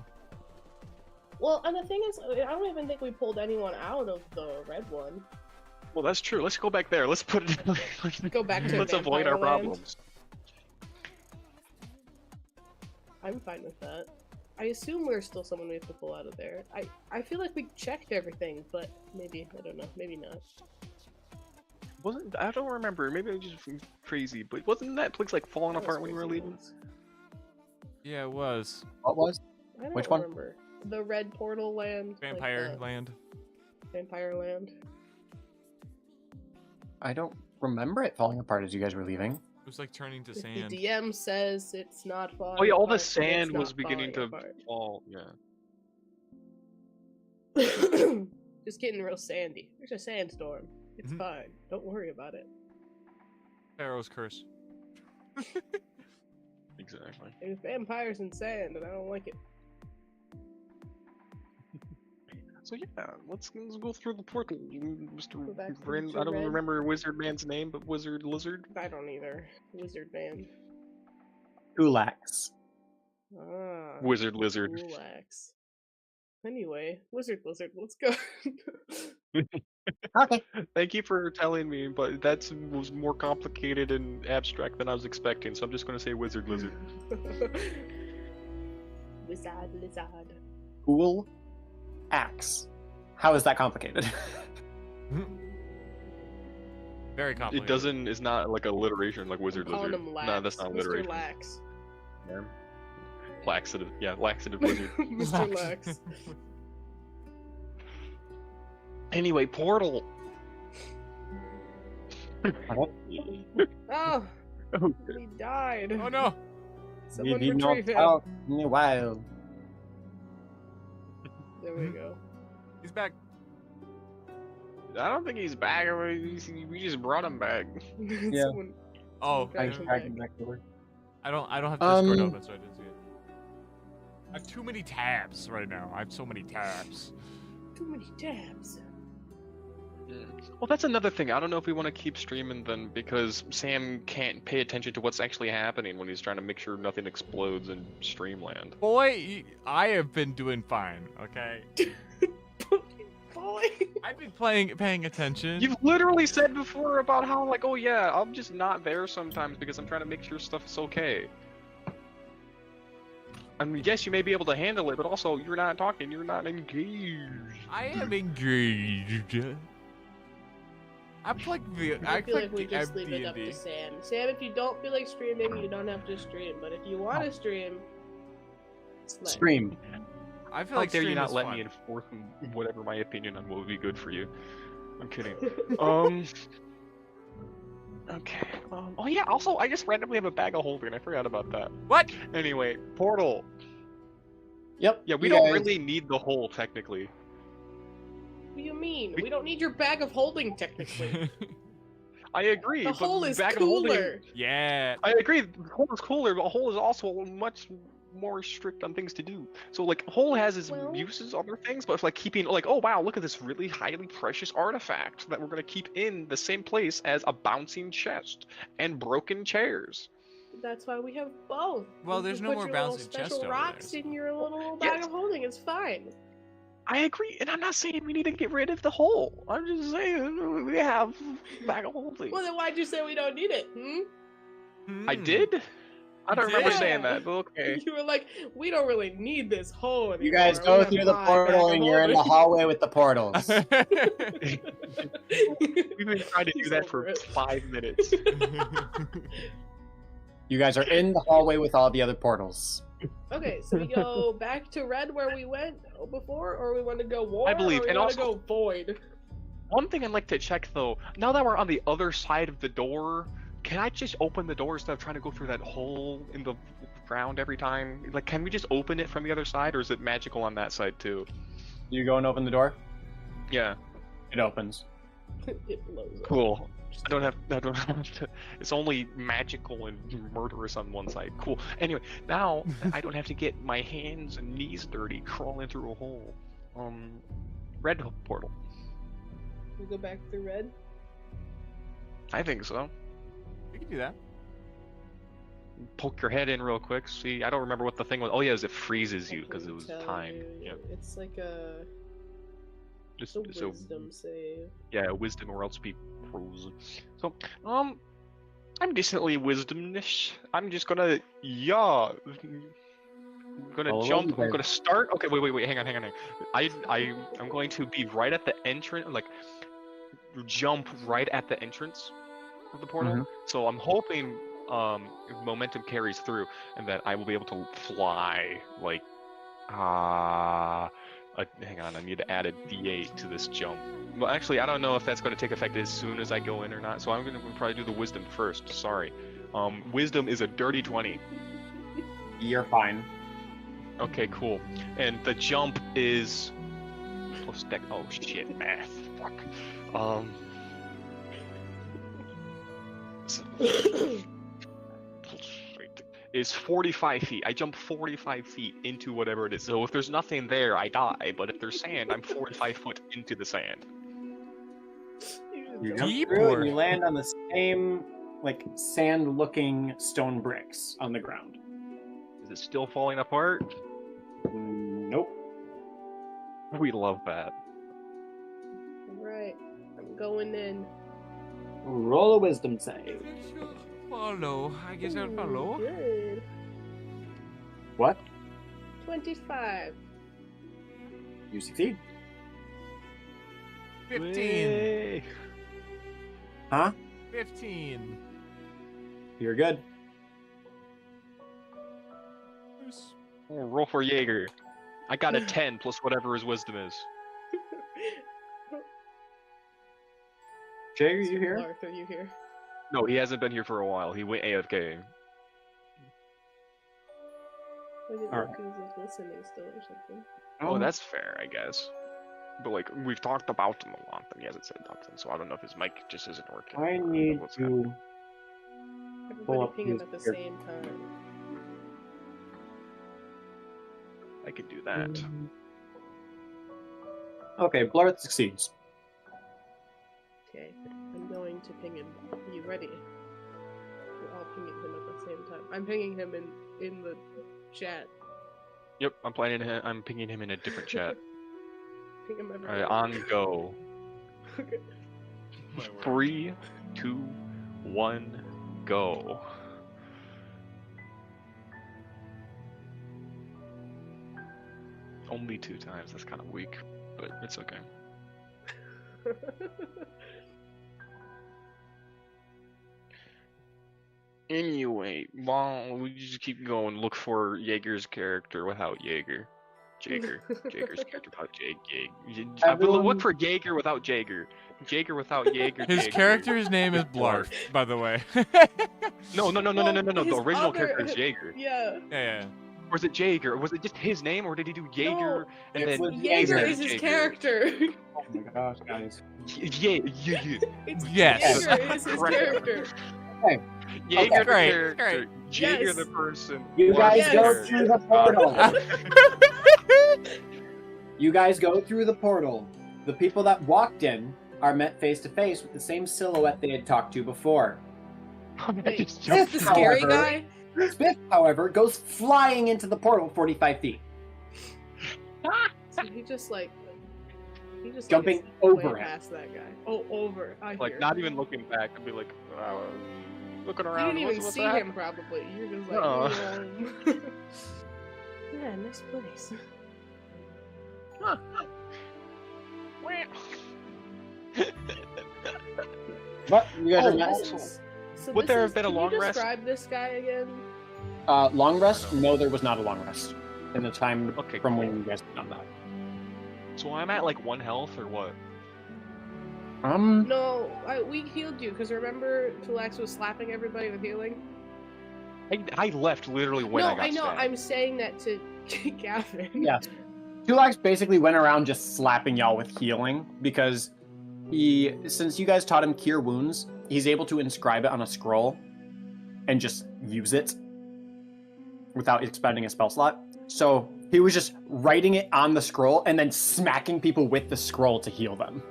Speaker 3: Well, and the thing is, I don't even think we pulled anyone out of the red one.
Speaker 1: Well, that's true. Let's go back there. Let's put it.
Speaker 3: Go back to
Speaker 1: Let's avoid our
Speaker 3: Vampire Land.
Speaker 1: problems.
Speaker 3: I'm fine with that. I assume there's still someone we have to pull out of there. I feel like we checked everything, but maybe, I don't know, maybe not.
Speaker 1: Wasn't I don't remember. Maybe I'm just crazy, but wasn't that place like falling
Speaker 3: That was
Speaker 1: apart when you were
Speaker 3: crazy
Speaker 1: leaving?
Speaker 3: ones.
Speaker 2: Yeah, it was.
Speaker 4: What was?
Speaker 3: I don't
Speaker 4: Which one?
Speaker 3: remember. The red portal land.
Speaker 2: Vampire
Speaker 3: like the
Speaker 2: Land.
Speaker 3: Vampire land.
Speaker 4: I don't remember it falling apart as you guys were leaving.
Speaker 2: It was like turning to
Speaker 3: If
Speaker 2: sand.
Speaker 3: the DM says it's not falling
Speaker 1: Oh yeah, all the
Speaker 3: apart, then it's
Speaker 1: sand was
Speaker 3: not
Speaker 1: beginning to
Speaker 3: falling
Speaker 1: fall. Yeah.
Speaker 3: apart. Just getting real sandy. There's a sandstorm. It's
Speaker 2: Mhm.
Speaker 3: fine. Don't worry about it.
Speaker 2: Pharaoh's curse.
Speaker 1: Exactly.
Speaker 3: There's vampires and sand, and I don't like it.
Speaker 1: So yeah, let's go through the portal, Mr.
Speaker 3: Go back to
Speaker 1: Ren.
Speaker 3: Mr.
Speaker 1: I don't
Speaker 3: Red.
Speaker 1: remember Wizard Man's name, but Wizard Lizard.
Speaker 3: I don't either. Wizard man.
Speaker 4: Ulax.
Speaker 3: Ah.
Speaker 1: Wizard Lizard.
Speaker 3: Relax. Anyway, Wizard Lizard, let's go.
Speaker 4: Okay.
Speaker 1: Thank you for telling me, but that was more complicated and abstract than I was expecting, so I'm just going to say Wizard Lizard.
Speaker 3: Lizard.
Speaker 4: Ulax. How is that complicated?
Speaker 2: Very complicated.
Speaker 1: It doesn't. It's not like alliteration like Wizard
Speaker 3: I'm calling
Speaker 1: Lizard.
Speaker 3: him Lax.
Speaker 1: No, that's not
Speaker 3: Mr.
Speaker 1: alliteration.
Speaker 3: Lax.
Speaker 1: Yeah. Laxative. Yeah, laxative wizard.
Speaker 3: Mr. Lax.
Speaker 1: Anyway, portal.
Speaker 3: Oh,
Speaker 1: Oh,
Speaker 3: he died.
Speaker 2: Oh no!
Speaker 3: Someone
Speaker 4: Maybe
Speaker 3: retrieve
Speaker 4: not
Speaker 3: him.
Speaker 4: out in a while.
Speaker 3: There we go.
Speaker 2: He's back.
Speaker 1: I don't think he's back. We just brought him back.
Speaker 4: Yeah.
Speaker 3: Someone
Speaker 2: Oh,
Speaker 3: Back
Speaker 4: I
Speaker 3: to
Speaker 4: dragged
Speaker 3: back.
Speaker 4: him back over.
Speaker 2: I don't have Discord
Speaker 4: Um,
Speaker 2: open, so I didn't see it. I have too many tabs right now. I have so many tabs.
Speaker 3: Too many tabs.
Speaker 1: Well, that's another thing. I don't know if we want to keep streaming then, because Sam can't pay attention to what's actually happening when he's trying to make sure nothing explodes in Streamland.
Speaker 2: Boy, I have been doing fine. Okay,
Speaker 3: Boy.
Speaker 2: I've been paying attention.
Speaker 1: You've literally said before about how, like, oh yeah, I'm just not there sometimes because I'm trying to make sure stuff is okay. I mean, yes, you may be able to handle it, but also you're not talking, you're not engaged.
Speaker 2: I am engaged. I play
Speaker 3: I feel like we
Speaker 2: the
Speaker 3: just leave it up to
Speaker 2: DnD.
Speaker 3: Sam. Sam, if you don't feel like streaming, you don't have to stream. But if you want to stream, slay.
Speaker 4: Stream.
Speaker 2: I feel
Speaker 1: How
Speaker 2: like
Speaker 1: dare you
Speaker 2: stream
Speaker 1: not
Speaker 2: is
Speaker 1: let
Speaker 2: fun.
Speaker 1: me enforce whatever my opinion on what would be good for you? I'm kidding. Okay. Oh yeah. Also, I just randomly have a bag of holding. I forgot about that.
Speaker 2: What?
Speaker 1: Anyway, portal.
Speaker 4: Yep.
Speaker 1: Yeah, we
Speaker 4: you
Speaker 1: don't
Speaker 4: guys-
Speaker 1: really need the hole technically.
Speaker 3: What do you mean? We don't need your bag of holding, technically.
Speaker 1: I agree.
Speaker 3: The
Speaker 1: but
Speaker 3: hole is
Speaker 1: bag of holding-
Speaker 3: cooler.
Speaker 2: Yeah.
Speaker 1: I agree. The hole is cooler, but a hole is also much more strict on things to do. So like, hole has its
Speaker 3: Well-
Speaker 1: uses, other things, but it's like keeping like, oh wow, look at this really highly precious artifact that we're gonna keep in the same place as a bouncing chest and broken chairs.
Speaker 3: That's why we have both.
Speaker 2: Well,
Speaker 3: You
Speaker 2: there's
Speaker 3: can
Speaker 2: no
Speaker 3: put
Speaker 2: more
Speaker 3: your little
Speaker 2: bouncing chest
Speaker 3: special
Speaker 2: over there,
Speaker 3: rocks
Speaker 2: so-
Speaker 3: in your little bag
Speaker 1: Yes.
Speaker 3: of holding. It's fine.
Speaker 1: I agree, and I'm not saying we need to get rid of the hole. I'm just saying we have bag of holding.
Speaker 3: Well, then why'd you say we don't need it?
Speaker 1: I did. I don't remember
Speaker 3: did.
Speaker 1: saying that, but okay.
Speaker 3: You were like, we don't really need this hole anymore.
Speaker 4: You guys
Speaker 3: We
Speaker 4: go
Speaker 3: have
Speaker 4: through the
Speaker 3: my
Speaker 4: portal
Speaker 3: bag
Speaker 4: and
Speaker 3: of
Speaker 4: you're in the
Speaker 3: holding."
Speaker 4: hallway with the portals.
Speaker 1: We've been trying to do
Speaker 3: He's
Speaker 1: that
Speaker 3: over
Speaker 1: for
Speaker 3: it.
Speaker 1: 5 minutes.
Speaker 4: You guys are in the hallway with all the other portals.
Speaker 3: Okay, so we go back to red where we went before, or we want to go war,
Speaker 1: believe,
Speaker 3: or we
Speaker 1: and
Speaker 3: want to
Speaker 1: also-
Speaker 3: go void.
Speaker 1: One thing I'd like to check though, now that we're on the other side of the door, can I just open the door instead of trying to go through that hole in the ground every time? Like, can we just open it from the other side, or is it magical on that side too?
Speaker 4: You go and open the door.
Speaker 1: Yeah,
Speaker 4: It opens.
Speaker 3: It blows up.
Speaker 1: cool. I don't have to. It's only magical and murderous on one side. Cool. Anyway, now I don't have to get my hands and knees dirty crawling through a hole. Red portal.
Speaker 3: We go back through red.
Speaker 1: I think so.
Speaker 2: We can do that.
Speaker 1: Poke your head in real quick. See, I don't remember what the thing was. Oh yeah, it freezes
Speaker 3: I
Speaker 1: you because it
Speaker 3: can
Speaker 1: was
Speaker 3: tell
Speaker 1: time.
Speaker 3: you.
Speaker 1: Yeah.
Speaker 3: It's like a
Speaker 1: Just
Speaker 3: it's a wisdom save.
Speaker 1: Yeah, wisdom or else be frozen. So, I'm decently wisdomnish. I'm just gonna, I'm gonna
Speaker 4: Oh,
Speaker 1: jump. I'm
Speaker 4: okay.
Speaker 1: gonna start. Okay, wait, hang on. I'm going to be right at the entrance, like, jump right at the entrance of the portal.
Speaker 4: Mhm.
Speaker 1: So I'm hoping, if momentum carries through, and that I will be able to fly, like, hang on, I need to add a D8 to this jump. Well, actually, I don't know if that's going to take effect as soon as I go in or not, so I'm going to probably do the wisdom first. Sorry. Wisdom is a dirty 20.
Speaker 4: You're fine.
Speaker 1: Okay, cool. And the jump is plus deck. Oh shit, math. Fuck. is 45 feet. I jump 45 feet into whatever it is. So if there's nothing there, I die. But if there's sand, I'm 45 foot into the sand.
Speaker 4: You jump
Speaker 2: Deep
Speaker 4: through
Speaker 2: or-
Speaker 4: and you land on the same, like, sand-looking stone bricks on the ground.
Speaker 1: Is it still falling apart?
Speaker 4: Nope.
Speaker 1: We love that.
Speaker 3: Right. I'm going in.
Speaker 4: Roll a wisdom save.
Speaker 2: Follow. I guess I'll follow.
Speaker 3: Good.
Speaker 4: What?
Speaker 3: 25.
Speaker 4: You succeed.
Speaker 2: 15.
Speaker 1: Yay.
Speaker 4: Huh?
Speaker 2: 15.
Speaker 4: You're good.
Speaker 1: Oh, roll for Jaeger. I got a 10 plus whatever his wisdom is.
Speaker 4: Jay, are you here?
Speaker 3: Larth, are you here?
Speaker 1: No, he hasn't been here for a while. He went AFK.
Speaker 3: I didn't know
Speaker 4: Alright.
Speaker 3: if he was like, listening still or something.
Speaker 1: Oh, that's fair, I guess. But like, we've talked about him a lot, but he hasn't said nothing, so I don't know if his mic just isn't working.
Speaker 4: I
Speaker 1: or
Speaker 4: need
Speaker 1: what's happening.
Speaker 4: to
Speaker 3: Everybody
Speaker 4: Pull up
Speaker 3: ping him
Speaker 4: his
Speaker 3: at the
Speaker 4: character.
Speaker 3: same time.
Speaker 1: I can do that.
Speaker 4: Okay, Blarth succeeds.
Speaker 3: Okay, I'm going to ping him. Are you ready? We're all pinging him at the same time. I'm pinging him in the chat.
Speaker 1: Yep, I'm pinging him in a different chat.
Speaker 3: Ping him everywhere.
Speaker 1: Alright, on go.
Speaker 3: Okay.
Speaker 1: 3, 2, 1, go. Only 2 times, that's kind of weak, but it's okay. Anyway, well, we just keep going. Look for Jaeger's character without Jaeger. Jaeger's character without Jaeger. I will look for Jaeger without Jaeger. Jaeger without Jaeger.
Speaker 2: His
Speaker 1: Jaeger.
Speaker 2: character's name is Blarth, by the way.
Speaker 1: No.
Speaker 3: Well,
Speaker 1: The
Speaker 3: his
Speaker 1: original
Speaker 3: other-
Speaker 1: character is Jaeger.
Speaker 3: Yeah.
Speaker 2: Yeah.
Speaker 1: Or is it Jaeger? Was it just his name, or did he do Jaeger and
Speaker 4: it
Speaker 1: then
Speaker 4: was
Speaker 3: Jaeger
Speaker 4: Jaeger.
Speaker 3: is his character.
Speaker 4: Oh my gosh, guys.
Speaker 1: Yeah.
Speaker 3: It's
Speaker 2: Yes.
Speaker 3: Jaeger is his character.
Speaker 1: Jaeger the
Speaker 2: Great,
Speaker 1: character.
Speaker 2: great.
Speaker 1: Jaeger
Speaker 3: Yes.
Speaker 1: the person.
Speaker 4: You guys
Speaker 3: Yes.
Speaker 4: go through the portal. You guys go through the portal. The people that walked in are met face to face with the same silhouette they had talked to before.
Speaker 1: I
Speaker 3: Wait,
Speaker 1: just
Speaker 3: is
Speaker 1: jumped.
Speaker 3: the scary
Speaker 4: However-
Speaker 3: guy?
Speaker 4: Smith, however, goes flying into the portal 45 feet,
Speaker 3: So he just
Speaker 4: jumping
Speaker 3: is way
Speaker 4: over him.
Speaker 3: past that guy. Oh, over. I
Speaker 1: Like
Speaker 3: hear.
Speaker 1: not even looking back. I'd be like, looking
Speaker 3: You
Speaker 1: around.
Speaker 3: didn't even
Speaker 1: what's
Speaker 3: see
Speaker 1: that?
Speaker 3: him probably. You're just like,
Speaker 1: No.
Speaker 3: yeah, nice place.
Speaker 4: But you guys
Speaker 1: Oh,
Speaker 4: are met.
Speaker 1: also-
Speaker 3: So
Speaker 1: Would
Speaker 3: this
Speaker 1: there have
Speaker 3: is-
Speaker 1: been a
Speaker 3: can
Speaker 1: long
Speaker 3: you
Speaker 1: rest?
Speaker 3: describe this guy again?
Speaker 4: Long rest? No, there was not a long rest in the time
Speaker 1: Okay,
Speaker 4: from
Speaker 1: cool.
Speaker 4: when you guys done that.
Speaker 1: So I'm at like 1 health or what?
Speaker 3: No, we healed you because remember Tulax was slapping everybody with healing.
Speaker 1: I left literally when
Speaker 3: no,
Speaker 1: I got
Speaker 3: I know.
Speaker 1: stabbed.
Speaker 3: I'm saying that to Gavin.
Speaker 4: Yeah. Tulax basically went around just slapping y'all with healing because since you guys taught him cure wounds, he's able to inscribe it on a scroll and just use it without expending a spell slot. So he was just writing it on the scroll and then smacking people with the scroll to heal them.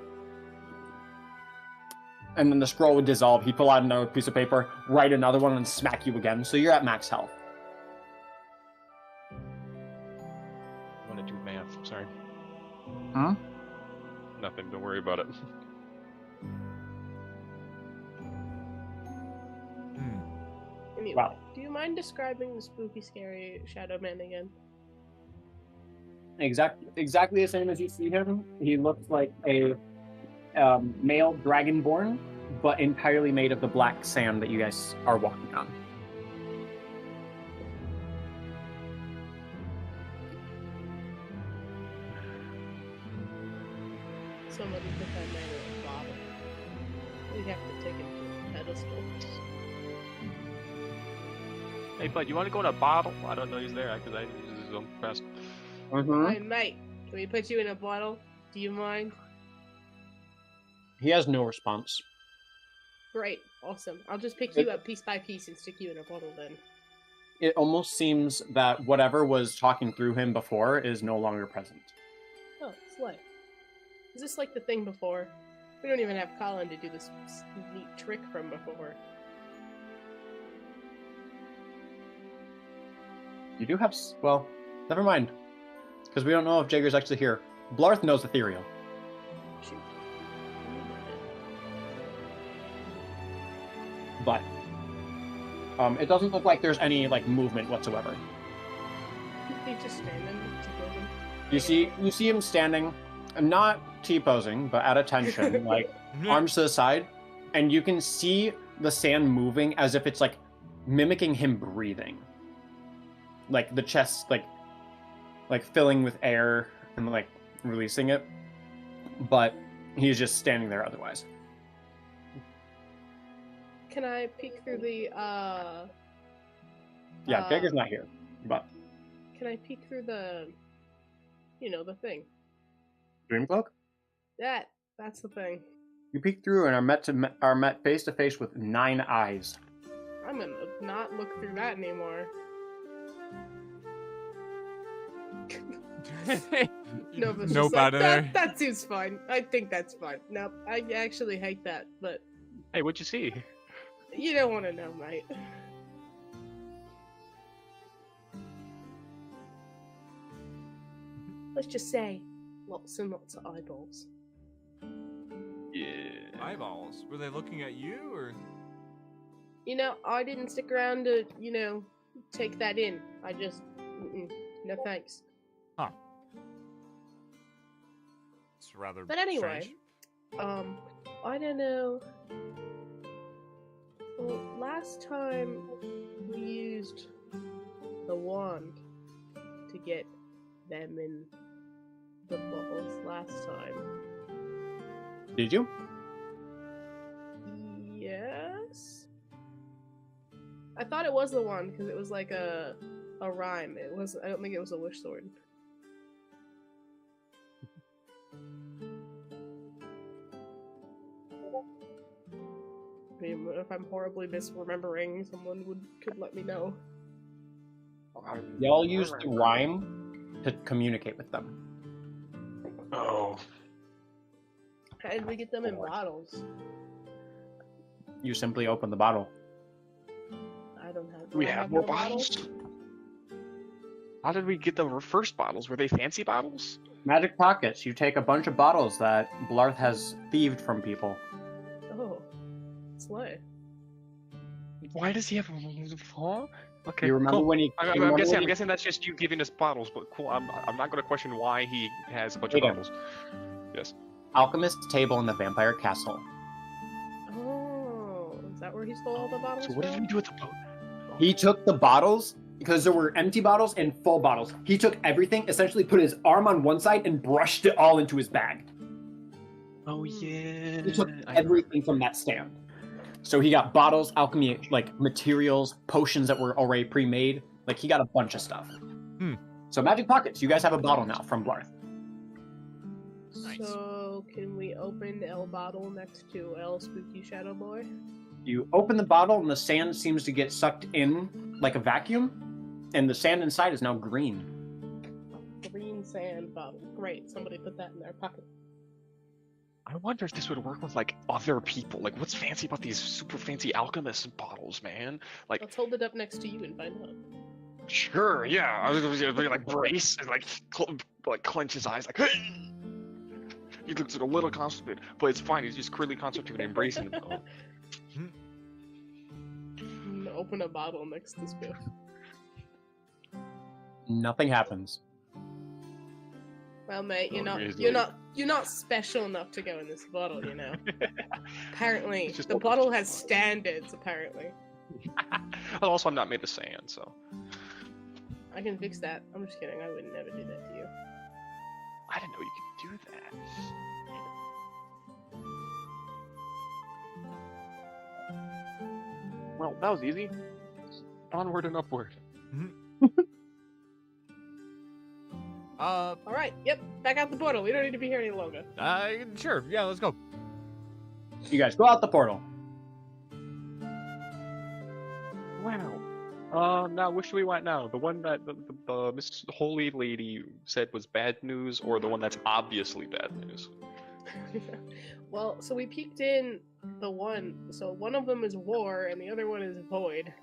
Speaker 4: And then the scroll would dissolve. He'd pull out another piece of paper, write another one, and smack you again. So you're at max health.
Speaker 1: I want to do math. I'm sorry.
Speaker 4: Huh?
Speaker 1: Nothing. Don't worry about it.
Speaker 3: Anyway,
Speaker 4: Wow.
Speaker 3: do you mind describing the spooky, scary Shadow Man again?
Speaker 4: Exactly the same as you see him. He looks like a male dragonborn, but entirely made of the black sand that you guys are walking on.
Speaker 3: Somebody put that man in a bottle. We have to take him to a pedestal.
Speaker 1: Hey, bud, you want to go in a bottle? I don't know he's there because I just don't press.
Speaker 3: Hi, mate. Can we put you in a bottle? Do you mind?
Speaker 4: He has no response.
Speaker 3: Great. Awesome. I'll just pick you up piece by piece and stick you in a bottle then.
Speaker 4: it almost seems that whatever was talking through him before is no longer present.
Speaker 3: Oh, slay. Is this like the thing before? We don't even have Colin to do this neat trick from before.
Speaker 4: You do have... Well, never mind. Because we don't know if Jager's actually here. Blarth knows Ethereal.
Speaker 3: Shoot.
Speaker 4: But it doesn't look like there's any like movement whatsoever.
Speaker 3: He's just standing. T-posing.
Speaker 4: You see him standing, not T-posing, but at attention, like arms to the side, and you can see the sand moving as if it's like mimicking him breathing. Like the chest like filling with air and like releasing it. But he's just standing there otherwise.
Speaker 3: Can I peek through the
Speaker 4: Yeah, Jager's not here, but
Speaker 3: Can I peek through the the thing?
Speaker 4: Dreamcloak?
Speaker 3: That's the thing.
Speaker 4: You peek through and are met face to face with 9 eyes.
Speaker 3: I'm gonna not look through that anymore. No, but
Speaker 2: Nope, out of there.
Speaker 3: That seems fine. I think that's fine. Nope, I actually hate that, but
Speaker 1: Hey, what'd you see?
Speaker 3: you don't want to know, mate. Let's just say, lots and lots of eyeballs.
Speaker 1: Yeah.
Speaker 2: Eyeballs. Were they looking at you or?
Speaker 3: I didn't stick around to, take that in. I just, no thanks.
Speaker 2: Huh. It's rather.
Speaker 3: But anyway,
Speaker 2: strange.
Speaker 3: I don't know. Well, last time we used the wand to get them in the bottles last time.
Speaker 4: Did you?
Speaker 3: Yes? I thought it was the wand because it was like a rhyme. I don't think it was a wish sword. I mean, if I'm horribly misremembering, someone could let me know.
Speaker 4: They all use the rhyme to communicate with them.
Speaker 1: Oh.
Speaker 3: How did we get them in bottles?
Speaker 4: You simply open the bottle.
Speaker 3: I don't have.
Speaker 1: Do we
Speaker 3: I
Speaker 1: have more bottles? How did we get the first bottles? Were they fancy bottles?
Speaker 4: Magic pockets. You take a bunch of bottles that Blarth has thieved from people.
Speaker 3: Oh, slay.
Speaker 1: Why does he have? Huh? Okay.
Speaker 4: You remember
Speaker 1: cool.
Speaker 4: when he?
Speaker 1: I'm guessing that's just you giving us bottles, but cool. I'm not going to question why he has a bunch of
Speaker 4: Aiden.
Speaker 1: bottles. Yes.
Speaker 4: Alchemist's table in the vampire castle.
Speaker 3: Oh, is that where he stole all the bottles
Speaker 1: So what did
Speaker 3: from?
Speaker 1: we do with the boat?
Speaker 4: He took the bottles because there were empty bottles and full bottles. He took everything, essentially put his arm on one side and brushed it all into his bag.
Speaker 1: Oh yeah.
Speaker 4: He took everything from that stand. So he got bottles, alchemy, like materials, potions that were already pre-made. Like he got a bunch of stuff. So magic pockets. You guys have a bottle now from Blarth.
Speaker 2: Nice.
Speaker 3: So can we open L bottle next to L Spooky Shadow Boy?
Speaker 4: You open the bottle and the sand seems to get sucked in like a vacuum, and the sand inside is now green.
Speaker 3: Green sand bottle. Great. Somebody put that in their pocket.
Speaker 1: I wonder if this would work with like other people. Like, what's fancy about these super fancy alchemist bottles, man? Like,
Speaker 3: Let's hold it up next to you and find out.
Speaker 1: sure, yeah. I was gonna like brace and like clench his eyes, like. He looks a little constipated, but it's fine. He's just clearly constipated, embracing himself.
Speaker 3: Open a bottle next to Spiff.
Speaker 4: Nothing happens.
Speaker 3: Well, mate, you're
Speaker 1: Obviously.
Speaker 3: not special enough to go in this bottle, you know. Apparently,
Speaker 1: It's just
Speaker 3: the
Speaker 1: open
Speaker 3: bottle
Speaker 1: to
Speaker 3: has
Speaker 1: the bottle.
Speaker 3: standards. Apparently,
Speaker 1: Also, I'm not made of sand, so
Speaker 3: I can fix that. I'm just kidding. I would never do that to you.
Speaker 1: I didn't know you could do that. Well, that was easy. Onward and upward.
Speaker 3: All right. Yep. Back out the portal. We don't need to be here any longer.
Speaker 2: Sure. Yeah, let's go.
Speaker 4: You guys go out the portal.
Speaker 1: Wow. Now, which do we want now? The one that the Miss Holy Lady said was bad news, or the one that's obviously bad news?
Speaker 3: Well, so we peeked in the one. So one of them is war, and the other one is void.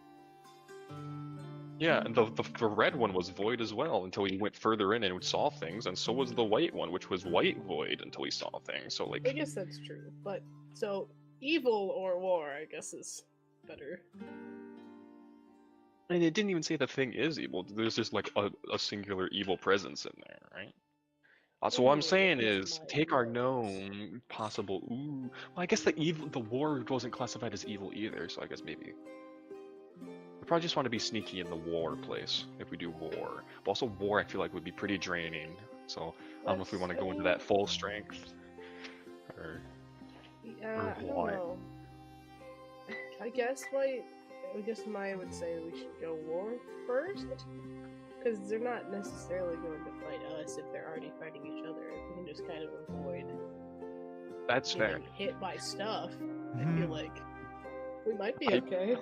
Speaker 1: Yeah, and the red one was void as well until we went further in and we saw things, and so was the white one, which was white void until we saw things. So
Speaker 3: I
Speaker 1: like,
Speaker 3: guess that's true, but so evil or war, I guess, is better.
Speaker 1: and it didn't even say the thing is evil. There's just like a singular evil presence in there, right? So what I'm
Speaker 3: Ooh,
Speaker 1: saying
Speaker 3: that's
Speaker 1: is,
Speaker 3: my
Speaker 1: take our
Speaker 3: nose.
Speaker 1: known possible. Ooh, well, I guess the war wasn't classified as evil either, so I guess maybe. We probably just want to be sneaky in the war place if we do war. But also war, I feel like would be pretty draining. So I don't know if we want to go into that full strength or
Speaker 3: Yeah, I don't
Speaker 1: what?
Speaker 3: know. I guess Maya would say we should go war first, because they're not necessarily going to fight us if they're already fighting each other. We can just kind of avoid
Speaker 1: That's fair.
Speaker 3: getting hit by stuff. I
Speaker 2: Mhm.
Speaker 3: feel like we might be
Speaker 1: I-
Speaker 3: okay.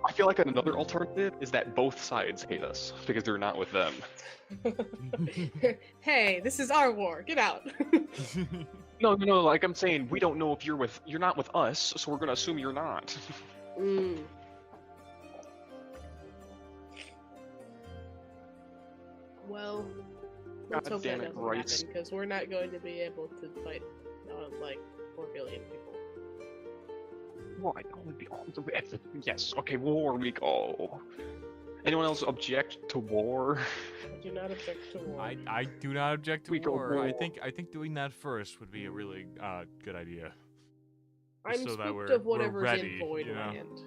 Speaker 1: I feel like another alternative is that both sides hate us because they're not with them.
Speaker 3: Hey, this is our war. Get out.
Speaker 1: No, like I'm saying, we don't know if you're not with us, so we're gonna assume you're not.
Speaker 3: Mm. Well, let's
Speaker 1: God
Speaker 3: hope that
Speaker 1: damn it,
Speaker 3: doesn't
Speaker 1: Bryce.
Speaker 3: happen, because we're not going to be able to fight like 4 billion people.
Speaker 1: Why? That would be all the way. Yes, okay, war we go. Anyone else object to war?
Speaker 3: I do not object to war.
Speaker 2: I do not object to
Speaker 1: We go
Speaker 2: war. I
Speaker 1: war.
Speaker 2: think doing that first would be a really good idea.
Speaker 3: I'm
Speaker 2: so that
Speaker 3: spooked
Speaker 2: we're-
Speaker 3: of
Speaker 2: we're
Speaker 3: whatever's
Speaker 2: ready,
Speaker 3: in Void
Speaker 2: you know?
Speaker 3: Land.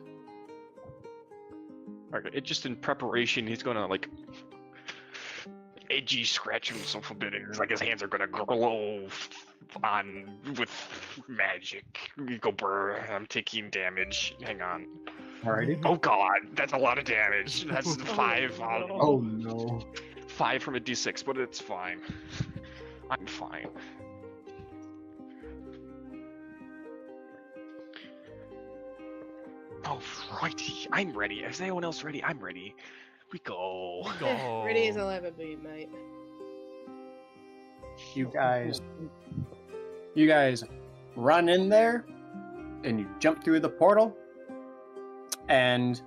Speaker 1: Okay, it just in preparation, he's gonna like edgy scratch himself a bit, and it's like his hands are gonna glow on with magic. You go brr, I'm taking damage. Hang on.
Speaker 4: Alrighty.
Speaker 1: Oh god, that's a lot of damage. That's
Speaker 3: Oh,
Speaker 1: 5
Speaker 3: no.
Speaker 4: Oh no.
Speaker 1: 5 from a d6, but it's fine. I'm fine. Alrighty, I'm ready. Is anyone else ready? I'm ready. We go.
Speaker 2: Go.
Speaker 3: Ready as I'll ever be, mate.
Speaker 4: You guys run in there and you jump through the portal, and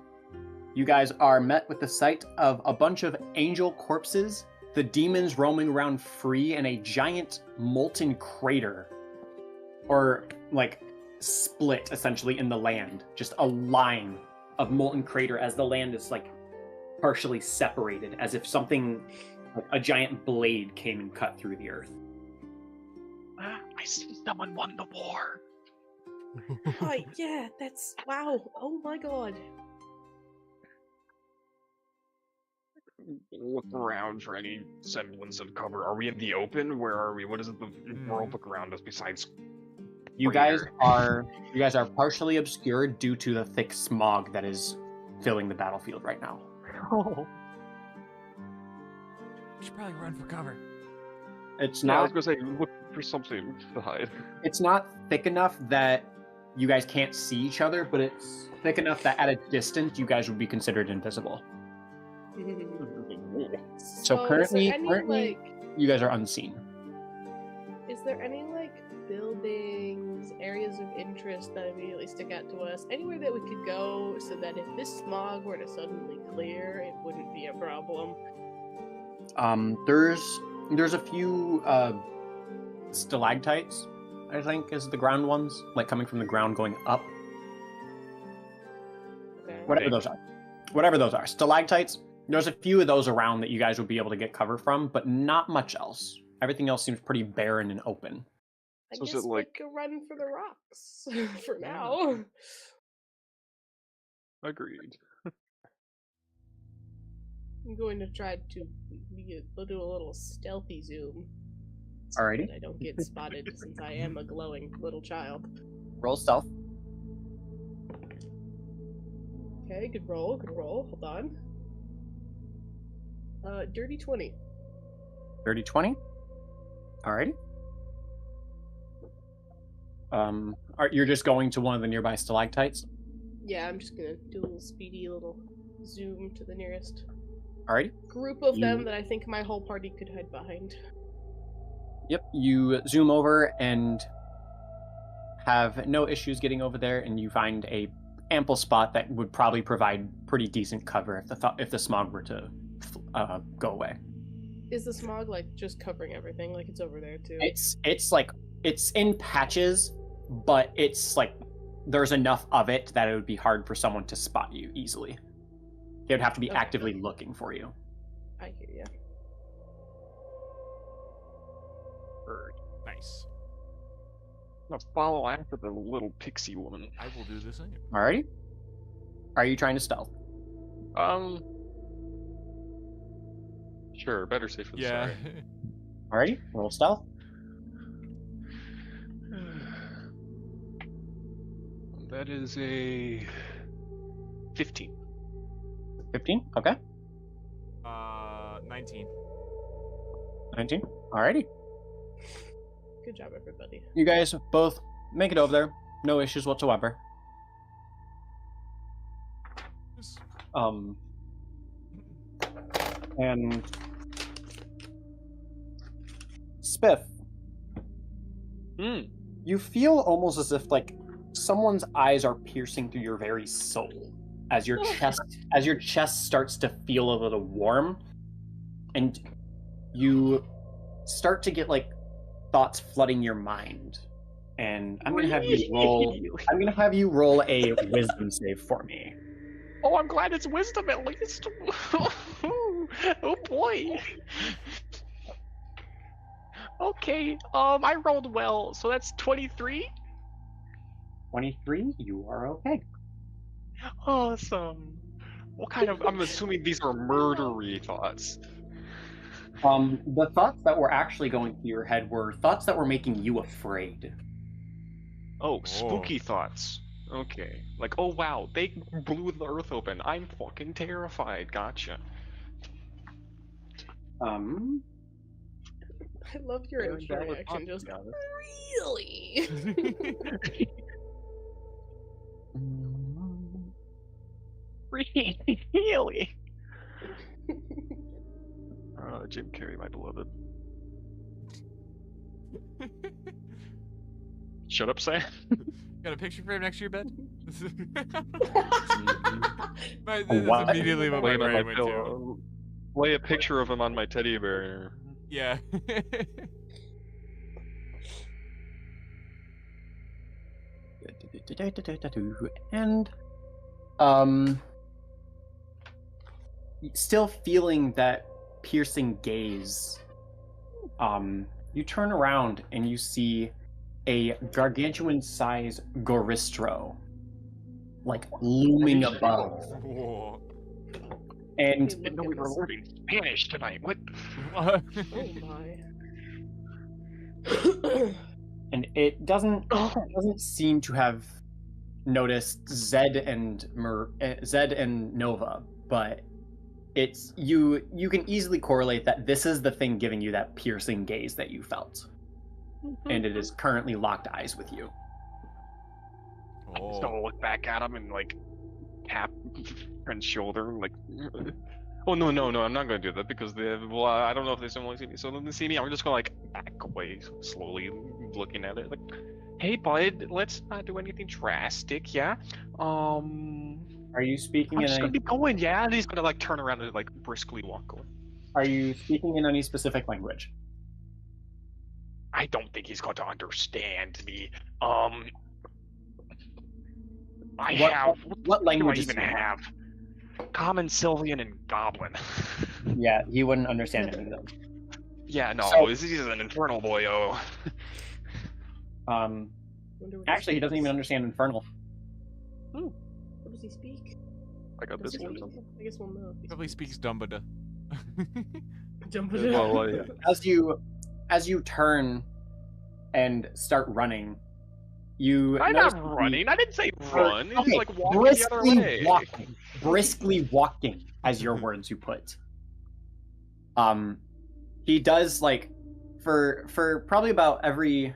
Speaker 4: you guys are met with the sight of a bunch of angel corpses, the demons roaming around free, and a giant molten crater, or like split essentially in the land. Just a line of molten crater as the land is like partially separated, as if something, like a giant blade, came and cut through the earth.
Speaker 1: I see someone won the war.
Speaker 3: Oh, yeah, that's... Wow. Oh my god.
Speaker 1: Look around for any semblance of cover. Are we in the open? Where are we? What is the world look around us besides?
Speaker 4: You
Speaker 1: Crater.
Speaker 4: guys are partially obscured due to the thick smog that is filling the battlefield right now.
Speaker 1: Oh.
Speaker 2: We should probably run for cover.
Speaker 4: It's
Speaker 1: No, I was
Speaker 4: not
Speaker 1: gonna say look for something to hide.
Speaker 4: it's not thick enough that you guys can't see each other, but it's thick enough that at a distance you guys would be considered invisible. So currently, you guys are unseen.
Speaker 3: Is there any like buildings, areas of interest that immediately stick out to us? Anywhere that we could go so that if this smog were to suddenly clear, it wouldn't be a problem?
Speaker 4: There's a few stalactites, I think, is the ground ones, like coming from the ground going up.
Speaker 3: Okay.
Speaker 4: Whatever those are. Stalactites. There's a few of those around that you guys would be able to get cover from, but not much else. Everything else seems pretty barren and open.
Speaker 3: I
Speaker 1: So is
Speaker 3: guess
Speaker 1: it like-
Speaker 3: we could run for the rocks for now.
Speaker 1: Agreed.
Speaker 3: I'm going to try to do a little stealthy zoom. So
Speaker 4: Alrighty.
Speaker 3: that I don't get spotted since I am a glowing little child.
Speaker 4: Roll stealth.
Speaker 3: Okay, good roll, good roll. Hold on. Dirty 20.
Speaker 4: Dirty 20. Alrighty. You're just going to one of the nearby stalactites?
Speaker 3: Yeah, I'm just gonna do a little speedy little zoom to the nearest
Speaker 4: Alrighty.
Speaker 3: group of them
Speaker 4: You-
Speaker 3: that I think my whole party could hide behind.
Speaker 4: Yep, you zoom over and have no issues getting over there, and you find a ample spot that would probably provide pretty decent cover if the smog were to go away.
Speaker 3: Is the smog like just covering everything? Like it's over there too?
Speaker 4: It's like it's in patches, but it's like there's enough of it that it would be hard for someone to spot you easily. They would have to be
Speaker 3: Okay.
Speaker 4: actively looking for you.
Speaker 3: I hear ya.
Speaker 2: Nice.
Speaker 1: I'm gonna follow after the little pixie woman.
Speaker 2: I will do the same.
Speaker 4: Alrighty. Are you trying to stealth?
Speaker 1: Sure, better safe than
Speaker 2: Yeah.
Speaker 1: sorry.
Speaker 4: Alrighty, roll stealth.
Speaker 1: That is a 15.
Speaker 4: 15. Okay.
Speaker 2: 19.
Speaker 4: 19. Alrighty.
Speaker 3: Good job, everybody.
Speaker 4: You guys both make it over there. No issues whatsoever.
Speaker 2: Yes.
Speaker 4: And Spiff, you feel almost as if like someone's eyes are piercing through your very soul as your chest starts to feel a little warm, and you start to get like thoughts flooding your mind. And I'm gonna have you roll a wisdom save for me.
Speaker 1: Oh, I'm glad it's wisdom at least. Oh boy. Okay, I rolled well, so that's 23.
Speaker 4: 23, you are okay.
Speaker 1: Awesome. What kind of? I'm assuming these are murdery thoughts.
Speaker 4: The thoughts that were actually going through your head were thoughts that were making you afraid.
Speaker 1: Oh, spooky thoughts. Okay. Like, oh wow, they blew the earth open. I'm fucking terrified. Gotcha.
Speaker 3: I love your
Speaker 1: Very
Speaker 3: initial
Speaker 1: valid
Speaker 3: reaction.
Speaker 1: thought,
Speaker 3: Just
Speaker 1: to be honest.
Speaker 3: really.
Speaker 1: Really? Jim Carrey, my beloved. Shut up, Sam.
Speaker 2: Got a picture frame next to your bed? This is
Speaker 4: What?
Speaker 2: immediately what
Speaker 1: Lay
Speaker 2: my
Speaker 1: him on my
Speaker 2: brain went to.
Speaker 1: pillow. Lay a picture of him on my teddy bear.
Speaker 2: Yeah.
Speaker 4: And still feeling that piercing gaze, you turn around and you see a gargantuan size Goristro like looming above.
Speaker 2: Whoa.
Speaker 4: And
Speaker 3: Look
Speaker 1: Didn't know
Speaker 3: at
Speaker 1: we were
Speaker 3: this.
Speaker 1: learning Spanish tonight. What?
Speaker 2: What?
Speaker 3: Oh my.
Speaker 4: and it doesn't seem to have noticed Zed and Nova, but it's you can easily correlate that this is the thing giving you that piercing gaze that you felt, and it is currently locked eyes with you.
Speaker 1: I just
Speaker 2: Oh.
Speaker 1: don't look back at him and like tap friend's shoulder, like. Oh no, I'm not gonna do that because I don't know if they still want to see me. So when they see me, I'm just gonna like back away slowly, looking at it. Like, hey bud, let's not do anything drastic, yeah.
Speaker 4: Are you speaking
Speaker 1: I'm
Speaker 4: in
Speaker 1: just
Speaker 4: any,
Speaker 1: gonna be going, yeah. And he's gonna like turn around and like briskly walk away.
Speaker 4: Are you speaking in any specific language?
Speaker 1: I don't think he's going to understand me.
Speaker 4: What
Speaker 1: Do I
Speaker 4: language is
Speaker 1: even
Speaker 4: he?
Speaker 1: have? Common, Sylvian, and Goblin.
Speaker 4: Yeah, he wouldn't understand any of them.
Speaker 1: Yeah, no,
Speaker 4: So-
Speaker 1: he's an infernal boyo.
Speaker 3: Wonder what
Speaker 4: Actually, he doesn't even understand Infernal.
Speaker 3: What does he speak?
Speaker 1: Like a
Speaker 3: Does he
Speaker 1: biscuit or
Speaker 3: speak?
Speaker 1: something.
Speaker 3: I guess we'll know. if he
Speaker 2: Probably speaks Dumbledore.
Speaker 3: Jump
Speaker 1: Well, yeah.
Speaker 4: As you turn and start running, you
Speaker 1: I'm
Speaker 4: notice
Speaker 1: not
Speaker 4: the-
Speaker 1: running. I didn't say run. He's
Speaker 4: Okay,
Speaker 1: like walking the other way.
Speaker 4: briskly walking, as your words you put. He does like for probably about every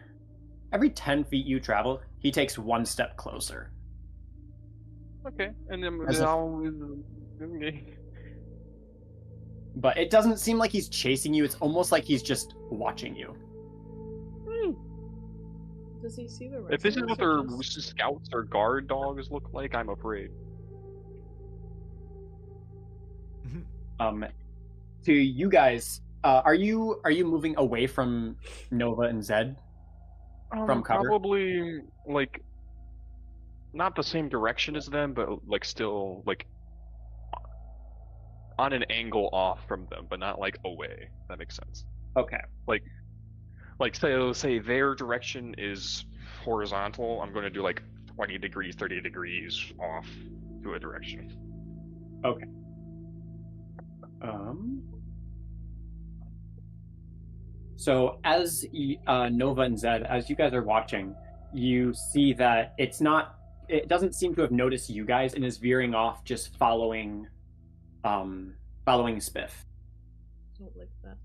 Speaker 4: 10 feet you travel, he takes one step closer.
Speaker 1: Okay, and then
Speaker 4: As a-
Speaker 1: I'll. Okay.
Speaker 4: But it doesn't seem like he's chasing you. It's almost like he's just watching you.
Speaker 3: Does he see the rest
Speaker 1: If this is
Speaker 3: of
Speaker 1: what
Speaker 3: us, or
Speaker 1: their
Speaker 3: just...
Speaker 1: scouts or guard dogs look like, I'm afraid.
Speaker 4: To you guys, are you moving away from Nova and Zed from cover?
Speaker 1: Probably like not the same direction as them, but like still like on an angle off from them, but not like away. That makes sense.
Speaker 4: Okay.
Speaker 1: Like say their direction is horizontal. I'm going to do like 20 degrees, 30 degrees off to a direction.
Speaker 4: Okay. So as Nova and Zed, as you guys are watching, you see that it doesn't seem to have noticed you guys and is veering off, just following Spiff.
Speaker 3: Don't like that.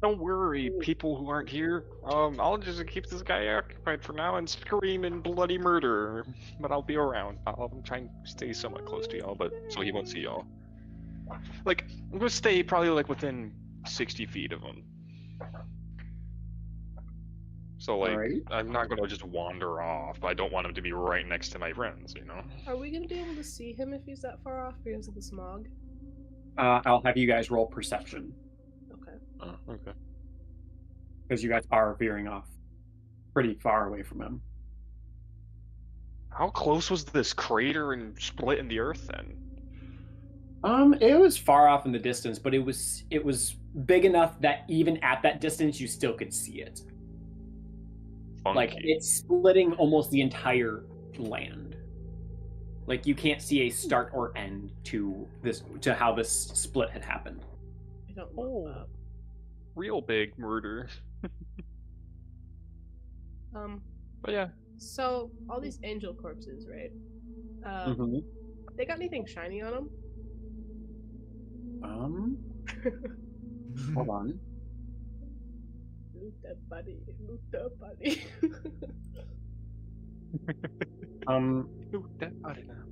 Speaker 1: Don't worry, people who aren't here. I'll just keep this guy occupied for now and scream in bloody murder. But I'll be around. I'll try and stay somewhat close to y'all, but so he won't see y'all. Like, I'm gonna stay probably like within 60 feet of him. So like,
Speaker 4: Alright.
Speaker 1: I'm not gonna just wander off. I don't want him to be right next to my friends, you know?
Speaker 3: Are we gonna be able to see him if he's that far off because of the smog?
Speaker 4: I'll have you guys roll perception,
Speaker 3: Okay.
Speaker 1: Okay.
Speaker 4: because you guys are veering off pretty far away from him.
Speaker 1: How close was this crater and split in the earth then?
Speaker 4: It was far off in the distance, but it was big enough that even at that distance you still could see it.
Speaker 1: Funky.
Speaker 4: Like it's splitting almost the entire land. Like you can't see a start or end to how this split had happened.
Speaker 3: I don't know that.
Speaker 1: Real big murder. But yeah.
Speaker 3: So all these angel corpses, right? They got anything shiny on them?
Speaker 4: Hold on.
Speaker 3: Loot that body. Loot that body.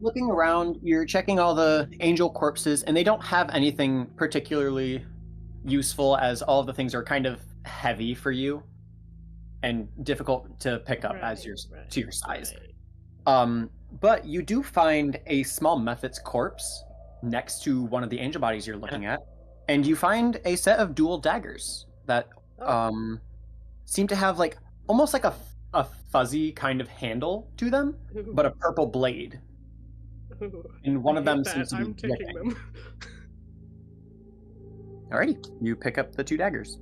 Speaker 4: Looking around, you're checking all the angel corpses, and they don't have anything particularly useful, as all of the things are kind of heavy for you and difficult to pick up as to your size.
Speaker 3: Right.
Speaker 4: But you do find a small Mephit's corpse next to one of the angel bodies you're looking at, and you find a set of dual daggers that seem to have like almost like a fuzzy kind of handle to them, but a purple blade. And one of them seems to be
Speaker 3: I'm taking
Speaker 4: dripping.
Speaker 3: them.
Speaker 4: Alrighty, you pick up the two daggers.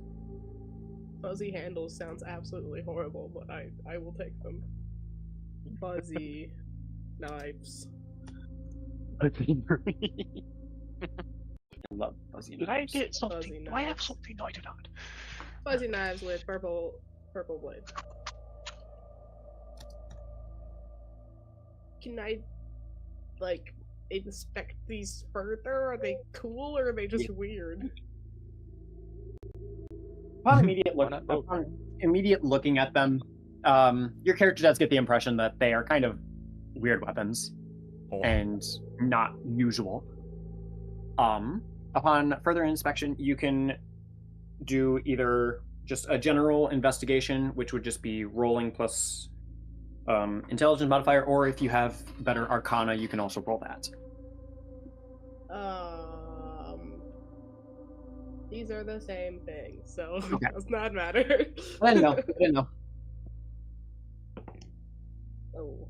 Speaker 3: Fuzzy handles sounds absolutely horrible, but I will take them. Fuzzy knives.
Speaker 4: I love fuzzy
Speaker 1: Did I
Speaker 4: knives.
Speaker 1: get something?
Speaker 3: Fuzzy
Speaker 1: Do I have
Speaker 3: knives.
Speaker 1: something? No, I do not.
Speaker 3: Fuzzy knives with purple blades. Can I, like, inspect these further? Are they cool or are they just weird?
Speaker 4: Upon immediate
Speaker 1: Why not both?
Speaker 4: looking at them, your character does get the impression that they are kind of weird weapons and not usual. Upon further inspection, you can do either just a general investigation, which would just be rolling plus intelligence modifier, or if you have better arcana, you can also roll that.
Speaker 3: These are the same thing, so
Speaker 4: Okay.
Speaker 3: it does not matter.
Speaker 4: I didn't know.
Speaker 3: Oh,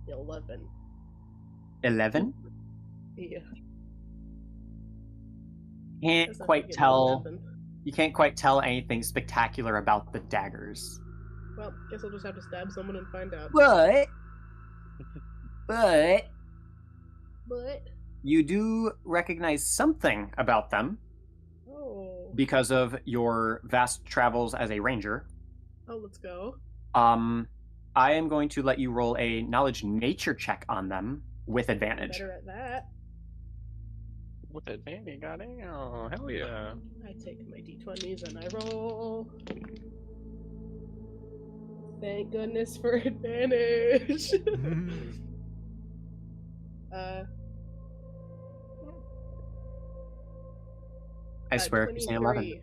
Speaker 3: 11.
Speaker 4: 11?
Speaker 3: Yeah.
Speaker 4: Can't
Speaker 3: Guess I
Speaker 4: quite
Speaker 3: forget
Speaker 4: tell.
Speaker 3: what happened.
Speaker 4: You can't quite tell anything spectacular about the daggers.
Speaker 3: Well, guess I'll just have to stab someone and find out.
Speaker 4: But
Speaker 3: But
Speaker 4: you do recognize something about them
Speaker 3: oh,
Speaker 4: because of your vast travels as a ranger.
Speaker 3: let's go.
Speaker 4: I am going to let you roll a knowledge nature check on them with advantage.
Speaker 3: Better at that.
Speaker 1: With advantage, goddamn. Oh, hell yeah.
Speaker 3: I take my d20s and I roll. Thank goodness for advantage.
Speaker 4: I swear if you say 11.
Speaker 3: 23.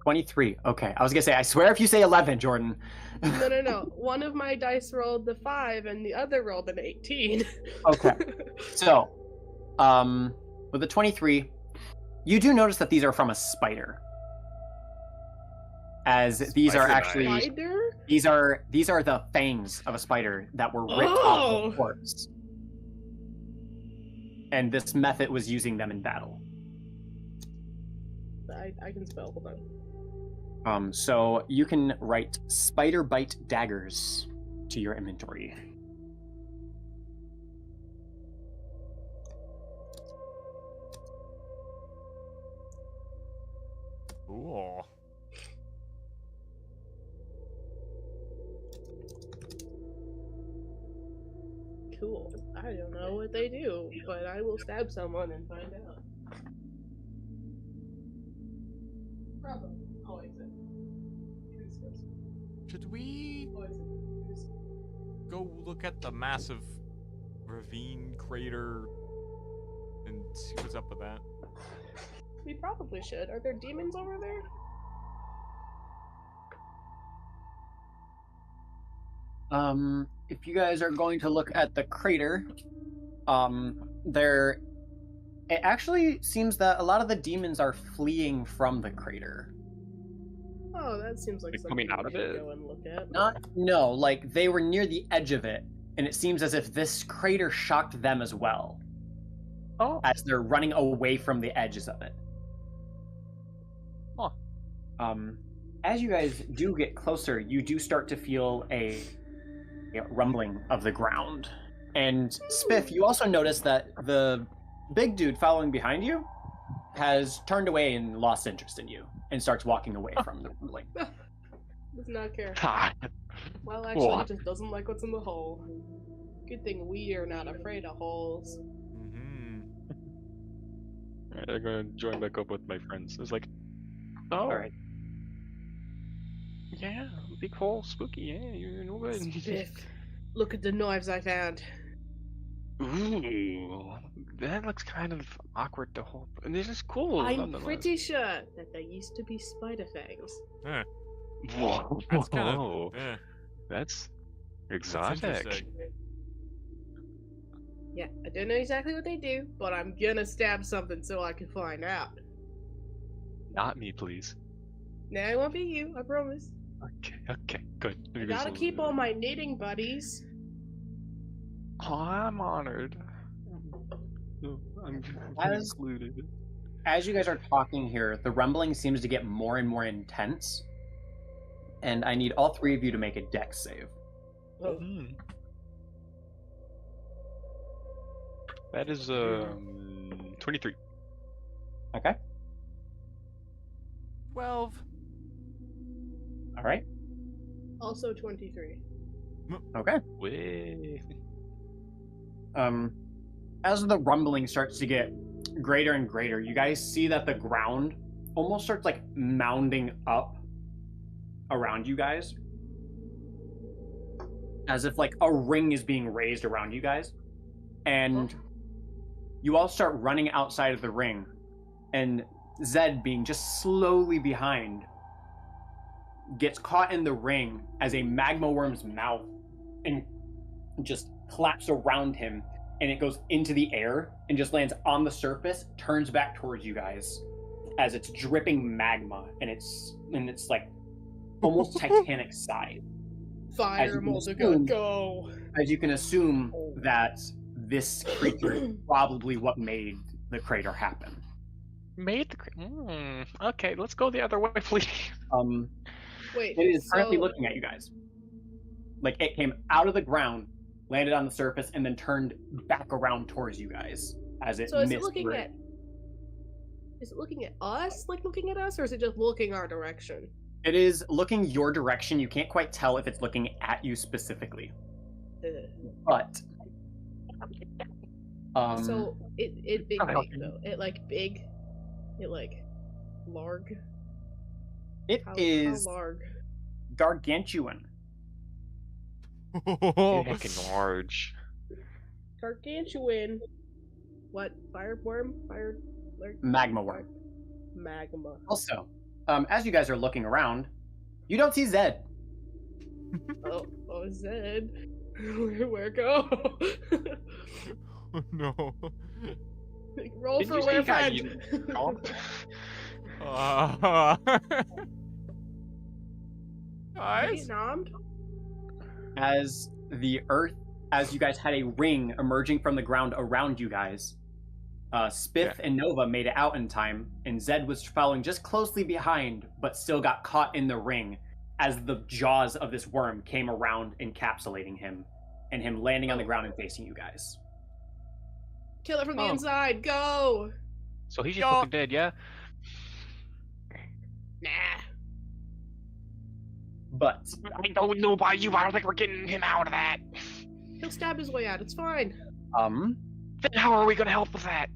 Speaker 4: 23. Okay. I was going to say, I swear if you say 11, Jordan.
Speaker 3: No. One of my dice rolled the 5 and the other rolled an 18.
Speaker 4: Okay. So, with the 23, you do notice that these are from a spider. As these are
Speaker 1: Spider
Speaker 4: actually
Speaker 3: Spider?
Speaker 4: these are the fangs of a spider that were ripped off the corpse. And this method was using them in battle.
Speaker 3: I can spell, hold on.
Speaker 4: So you can write spider bite daggers to your inventory.
Speaker 2: Cool.
Speaker 3: Cool. I don't know what they do, but I will stab someone and find out. Probably. Oh, exit.
Speaker 2: Should we go look at the massive ravine crater and see what's up with that?
Speaker 3: We probably should. Are there demons over there?
Speaker 4: If you guys are going to look at the crater, it actually seems that a lot of the demons are fleeing from the crater.
Speaker 3: Oh, that seems like
Speaker 1: Like
Speaker 3: something
Speaker 1: coming out
Speaker 3: we
Speaker 1: of
Speaker 3: should
Speaker 1: it?
Speaker 3: go and look at.
Speaker 4: No, like they were near the edge of it, and it seems as if this crater shocked them as well,
Speaker 1: Oh.
Speaker 4: as they're running away from the edges of it.
Speaker 1: Huh.
Speaker 4: As you guys do get closer, you do start to feel a rumbling of the ground. And Spiff, you also notice that the big dude following behind you has turned away and lost interest in you and starts walking away from the rumbling.
Speaker 3: Does not care.
Speaker 1: Ha.
Speaker 3: Well, actually,
Speaker 1: What?
Speaker 3: he just doesn't like what's in the hole. Good thing we are not afraid of holes.
Speaker 2: Mm-hmm.
Speaker 1: Alright, I'm gonna join back up with my friends. It's like, oh,
Speaker 4: Alright.
Speaker 1: yeah, big hole, spooky, yeah, you're no good.
Speaker 3: Spiff, look at the knives I found.
Speaker 1: Ooh, that looks kind of awkward to hold. And this is cool.
Speaker 3: I'm
Speaker 1: nonetheless.
Speaker 3: pretty sure that there used to be spider fangs.
Speaker 2: Yeah,
Speaker 1: Whoa,
Speaker 2: that's kind
Speaker 1: whoa,
Speaker 2: of yeah.
Speaker 1: that's
Speaker 2: That's
Speaker 1: exotic.
Speaker 2: interesting.
Speaker 3: Yeah, I don't know exactly what they do, but I'm gonna stab something so I can find out.
Speaker 1: Not me, please.
Speaker 3: Nah, it won't be you, I promise.
Speaker 1: Okay, good.
Speaker 3: I gotta keep all my knitting buddies.
Speaker 1: Oh, I'm honored. I'm
Speaker 4: As-
Speaker 1: included.
Speaker 4: As you guys are talking here, the rumbling seems to get more and more intense. And I need all three of you to make a dex save.
Speaker 3: Oh,
Speaker 1: Mm. That is 23.
Speaker 4: Okay?
Speaker 2: 12.
Speaker 4: All right.
Speaker 3: also 23.
Speaker 4: Okay.
Speaker 1: Way.
Speaker 4: As the rumbling starts to get greater and greater, you guys see that the ground almost starts like mounding up around you guys, as if like a ring is being raised around you guys, and you all start running outside of the ring, and Zed, being just slowly behind, gets caught in the ring as a magma worm's mouth and just claps around him, and it goes into the air and just lands on the surface, turns back towards you guys as it's dripping magma, and it's like almost Titanic size.
Speaker 3: Fire
Speaker 4: you can
Speaker 3: Multigun,
Speaker 4: assume-
Speaker 3: go!
Speaker 4: As you can assume that this creature is probably what made the crater happen.
Speaker 1: Made the. Okay, let's go the other way, please.
Speaker 3: Wait,
Speaker 4: It is currently
Speaker 3: so-
Speaker 4: looking at you guys. Like it came out of the ground, landed on the surface, and then turned back around towards you guys as it
Speaker 3: So is it
Speaker 4: missed
Speaker 3: looking
Speaker 4: through.
Speaker 3: at... Is it looking at us, like looking at us, or is it just looking our direction?
Speaker 4: It is looking your direction. You can't quite tell if it's looking at you specifically, but
Speaker 3: So it big
Speaker 1: not
Speaker 3: big
Speaker 1: helping.
Speaker 3: though. It like big. It like larg.
Speaker 4: it
Speaker 3: How
Speaker 4: is
Speaker 3: larg?
Speaker 4: gargantuan.
Speaker 1: Big and large.
Speaker 3: Gargantuan. What? Fireworm? Fire?
Speaker 4: Magma worm.
Speaker 3: Magma.
Speaker 4: Also, as you guys are looking around, you don't see Zed.
Speaker 3: Oh, Zed. Where go?
Speaker 2: Oh, no.
Speaker 3: Roll
Speaker 1: Didn't
Speaker 3: for
Speaker 1: you say
Speaker 3: where
Speaker 1: you got
Speaker 3: friend.
Speaker 1: Comped?
Speaker 2: Guys?
Speaker 3: Vietnam?
Speaker 4: As you guys had a ring emerging from the ground around you guys, Spiff and Nova made it out in time, and Zed was following just closely behind, but still got caught in the ring as the jaws of this worm came around, encapsulating him, and him landing on the ground and facing you guys.
Speaker 3: Kill it from the
Speaker 1: Oh.
Speaker 3: inside. Go.
Speaker 1: So he's just
Speaker 2: Yup.
Speaker 1: fucking dead, yeah?
Speaker 3: Nah.
Speaker 4: But
Speaker 1: I don't know about you, but I don't think we're getting him out of that.
Speaker 3: He'll stab his way out. It's fine.
Speaker 1: Then how are we gonna help with that?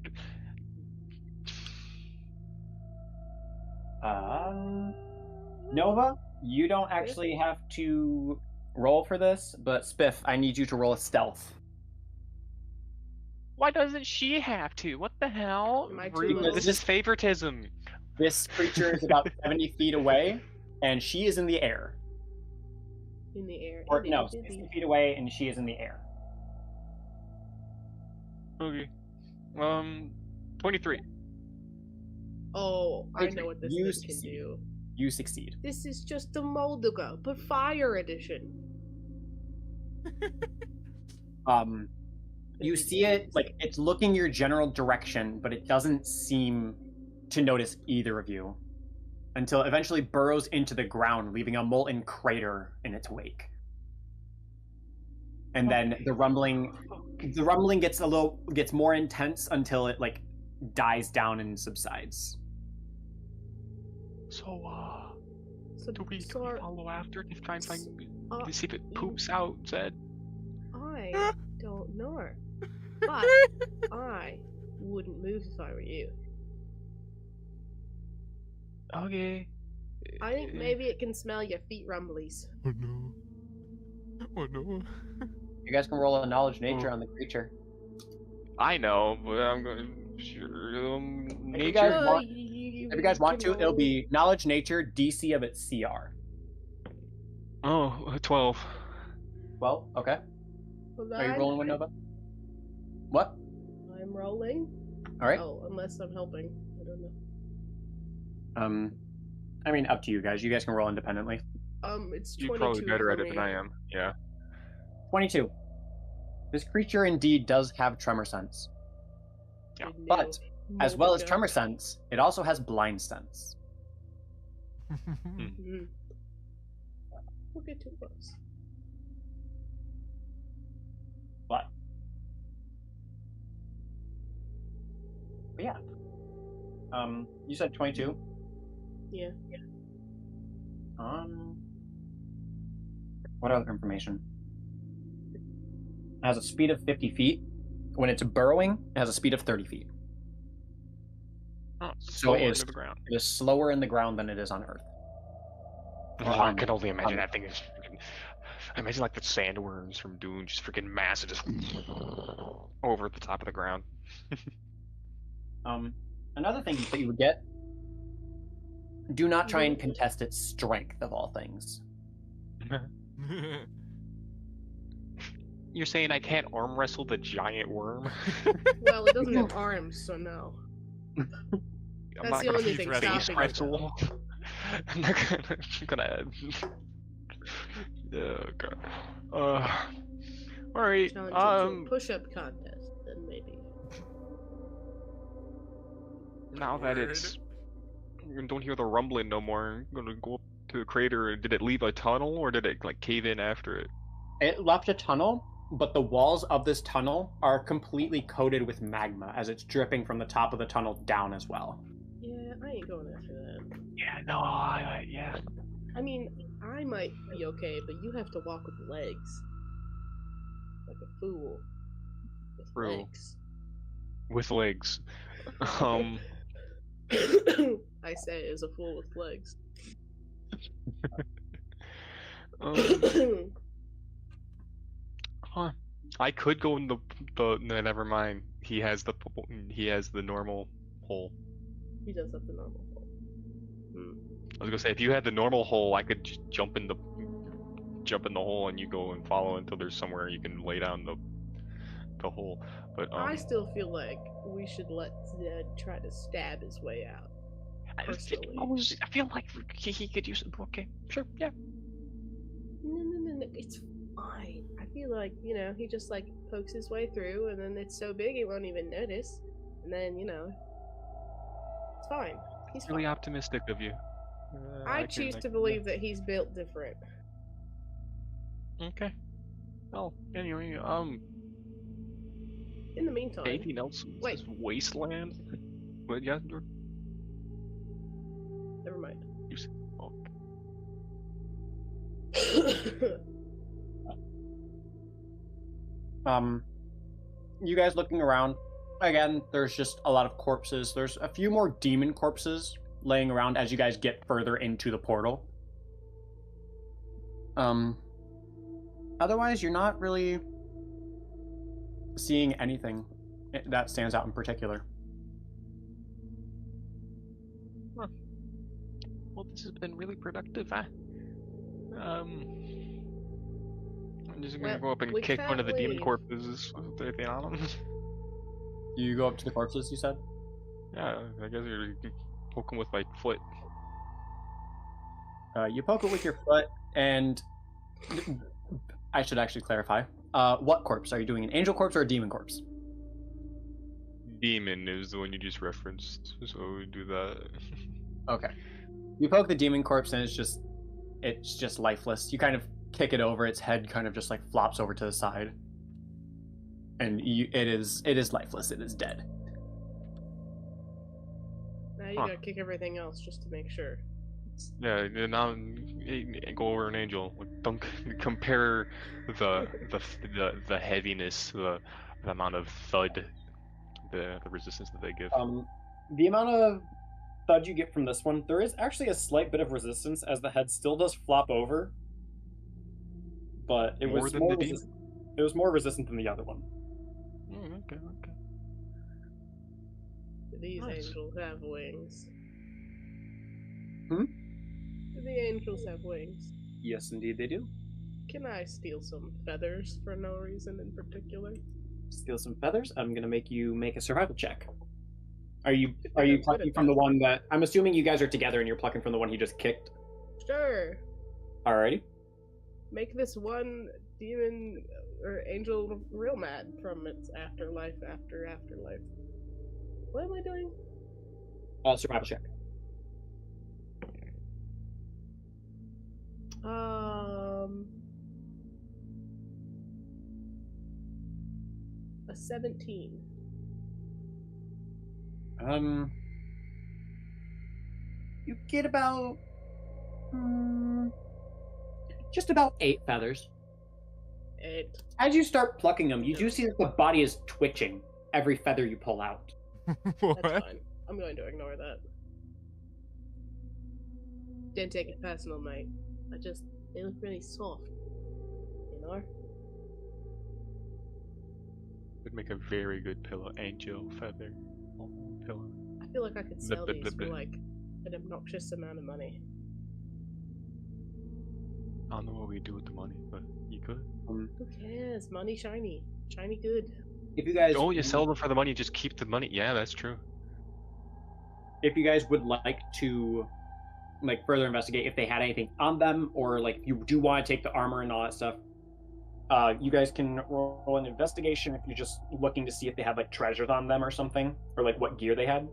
Speaker 4: Nova, you don't actually have to roll for this, but Spiff, I need you to roll a stealth.
Speaker 1: Why doesn't she have to? What the hell?
Speaker 3: Am I too
Speaker 1: Rude.
Speaker 3: little?
Speaker 1: This is favoritism.
Speaker 4: This creature is about 70 feet away, and she is in the air.
Speaker 3: In the air.
Speaker 4: Or
Speaker 3: in the-
Speaker 4: no,
Speaker 3: in
Speaker 4: 60
Speaker 3: the-
Speaker 4: feet away, and she is in the air.
Speaker 1: Okay. 23.
Speaker 3: Oh, I
Speaker 4: Okay,
Speaker 3: know what this
Speaker 4: you
Speaker 3: thing can
Speaker 4: succeed.
Speaker 3: do.
Speaker 4: You succeed.
Speaker 3: This is just a Molduga, but fire edition.
Speaker 4: You see it, like, it's looking your general direction, but it doesn't seem to notice either of you until it eventually burrows into the ground, leaving a molten crater in its wake. And then the rumbling gets more intense until it, like, dies down and subsides.
Speaker 1: So,
Speaker 3: So,
Speaker 1: do we
Speaker 3: so our-
Speaker 1: follow after it to try and find,
Speaker 3: uh,
Speaker 1: to see if it poops out, Zed?
Speaker 3: I don't know. But I wouldn't move if I were you.
Speaker 1: Okay.
Speaker 3: I think maybe it can smell your feet rumblies.
Speaker 2: Oh no. Oh no.
Speaker 4: You guys can roll a knowledge nature on the creature.
Speaker 1: I know, but I'm going sure.
Speaker 4: If you
Speaker 1: Nature.
Speaker 4: guys want-
Speaker 3: you
Speaker 4: If you guys want
Speaker 3: can
Speaker 4: to, it'll
Speaker 3: roll.
Speaker 4: be knowledge nature, DC of its CR.
Speaker 1: Oh, 12.
Speaker 4: Well, okay.
Speaker 3: Hold
Speaker 4: Are you
Speaker 3: on.
Speaker 4: rolling with Nova? What?
Speaker 3: I'm rolling.
Speaker 4: All right.
Speaker 3: Oh, unless I'm helping. I don't know.
Speaker 4: I mean, up to you guys. You guys can roll independently.
Speaker 3: It's 22
Speaker 1: You're probably better
Speaker 3: for
Speaker 1: at it
Speaker 3: me.
Speaker 1: than I am. Yeah.
Speaker 4: 22. This creature indeed does have tremor sense.
Speaker 1: Yeah.
Speaker 3: Good
Speaker 4: But,
Speaker 3: new
Speaker 4: as well as
Speaker 3: Molduga.
Speaker 4: tremor sense, it also has blind sense.
Speaker 3: Mhm. We'll get too close.
Speaker 4: But yeah. You said 22.
Speaker 3: Yeah.
Speaker 4: What other information? It has a speed of 50 feet. When it's burrowing, it has a speed of 30 feet.
Speaker 1: Oh,
Speaker 4: So it
Speaker 1: slower
Speaker 4: is-
Speaker 1: into the ground.
Speaker 4: It is slower in the ground than it is on Earth.
Speaker 1: I can only imagine that thing is freaking. I imagine like the sandworms from Dune, just freaking massive, just over the top of the ground.
Speaker 4: Another thing that you would get: do not try and contest its strength of all things.
Speaker 1: You're saying I can't arm wrestle the giant worm?
Speaker 3: Well, it doesn't have arms, so no.
Speaker 1: I'm
Speaker 3: That's
Speaker 1: not
Speaker 3: the
Speaker 1: gonna
Speaker 3: only
Speaker 2: thing
Speaker 1: face
Speaker 3: stopping it,
Speaker 1: wrestle. I'm not gonna. I'm gonna. Oh god. All right.
Speaker 3: Challenge it to a push-up contest, then maybe.
Speaker 1: Now that
Speaker 2: Word.
Speaker 1: it's. You don't hear the rumbling no more. I'm gonna go up to the crater. Did it leave a tunnel or did it like cave in after it?
Speaker 4: It left a tunnel, but the walls of this tunnel are completely coated with magma as it's dripping from the top of the tunnel down as well.
Speaker 3: Yeah, I ain't going after that.
Speaker 1: Yeah. No. Yeah.
Speaker 3: I mean, I might be okay, but you have to walk with legs. Like a fool. With
Speaker 1: True.
Speaker 3: legs.
Speaker 1: With legs.
Speaker 3: I say as a fool with legs.
Speaker 1: um, Huh. I could go in the no, never mind. He has the normal hole.
Speaker 3: He does have the normal hole.
Speaker 1: I was gonna say if you had the normal hole, I could just jump in the hole and you go and follow until there's somewhere you can lay down the hole. But
Speaker 3: I still feel like we should let Zed try to stab his way out. Personally.
Speaker 1: I feel like he could use it. Okay, sure, yeah.
Speaker 3: No, it's fine. I feel like, he just like pokes his way through and then it's so big it won't even notice. And then, it's fine. He's
Speaker 1: Really
Speaker 3: fine.
Speaker 1: optimistic of you.
Speaker 3: I choose to believe that he's built different.
Speaker 1: Okay. Well, anyway,
Speaker 3: In the meantime,
Speaker 1: anything else?
Speaker 3: Wait.
Speaker 1: This wasteland? What? Yeah.
Speaker 3: never mind.
Speaker 1: Oh,
Speaker 4: You guys looking around. Again, there's just a lot of corpses. There's a few more demon corpses laying around as you guys get further into the portal. Otherwise, you're not really seeing anything that stands out in particular.
Speaker 1: well, this has been really productive, huh? I'm just gonna
Speaker 3: Well,
Speaker 1: go up and
Speaker 3: we
Speaker 1: kick one of the
Speaker 3: can't
Speaker 1: demon
Speaker 3: leave.
Speaker 1: corpses with anything on them.
Speaker 4: You go up to the corpses, you said?
Speaker 1: Yeah, I guess you're poking with my foot.
Speaker 4: You poke it with your foot, and I should actually clarify. What corpse? Are you doing an angel corpse or a demon corpse?
Speaker 1: Demon is the one you just referenced, so we do that.
Speaker 4: Okay. You poke the demon corpse, and it's just lifeless. You kind of kick it over, its head kind of just like flops over to the side. And it is lifeless, it is dead.
Speaker 3: Now you gotta kick everything else just to make sure.
Speaker 1: Yeah, and now go over an angel. Don't compare the heaviness, the amount of thud, the resistance that they give.
Speaker 4: The amount of thud you get from this one, there is actually a slight bit of resistance as the head still does flop over. But it
Speaker 1: More
Speaker 4: was
Speaker 1: than
Speaker 4: more
Speaker 1: the demon?
Speaker 4: it was more resistant than the other one.
Speaker 1: Okay.
Speaker 3: Do these
Speaker 1: Nice.
Speaker 3: angels have wings?
Speaker 4: Hmm?
Speaker 3: Do the angels have wings?
Speaker 4: Yes, indeed they do.
Speaker 3: Can I steal some feathers for no reason in particular?
Speaker 4: Steal some feathers. I'm gonna make you make a survival check. Are you
Speaker 3: I'm good
Speaker 4: plucking
Speaker 3: at
Speaker 4: from the
Speaker 3: that.
Speaker 4: one that I'm assuming you guys are together and you're plucking from the one he just kicked?
Speaker 3: Sure.
Speaker 4: Alrighty.
Speaker 3: Make this one demon or angel real mad from its afterlife after afterlife. What am I doing?
Speaker 4: Survival check.
Speaker 3: A 17.
Speaker 4: You get about just about 8 feathers.
Speaker 3: 8.
Speaker 4: As you start plucking them, you do see that the body is twitching every feather you pull out.
Speaker 2: What?
Speaker 3: That's fine. I'm going to ignore that. Didn't take it personal, mate. They look really soft. You know?
Speaker 1: Would make a very good pillow, angel feather pillow.
Speaker 3: I feel like I could sell
Speaker 1: Blip, blip,
Speaker 3: these for
Speaker 1: blip, blip.
Speaker 3: like an obnoxious amount of money.
Speaker 1: I don't know what we do with the money, but you could.
Speaker 3: Who cares? Money shiny. Shiny good.
Speaker 4: If you guys
Speaker 1: Oh, you sell them for the money, just keep the money. Yeah, that's true.
Speaker 4: if you guys would like to like further investigate if they had anything on them, or like you do want to take the armor and all that stuff, you guys can roll an investigation if you're just looking to see if they had like treasures on them or something, or like what gear they had.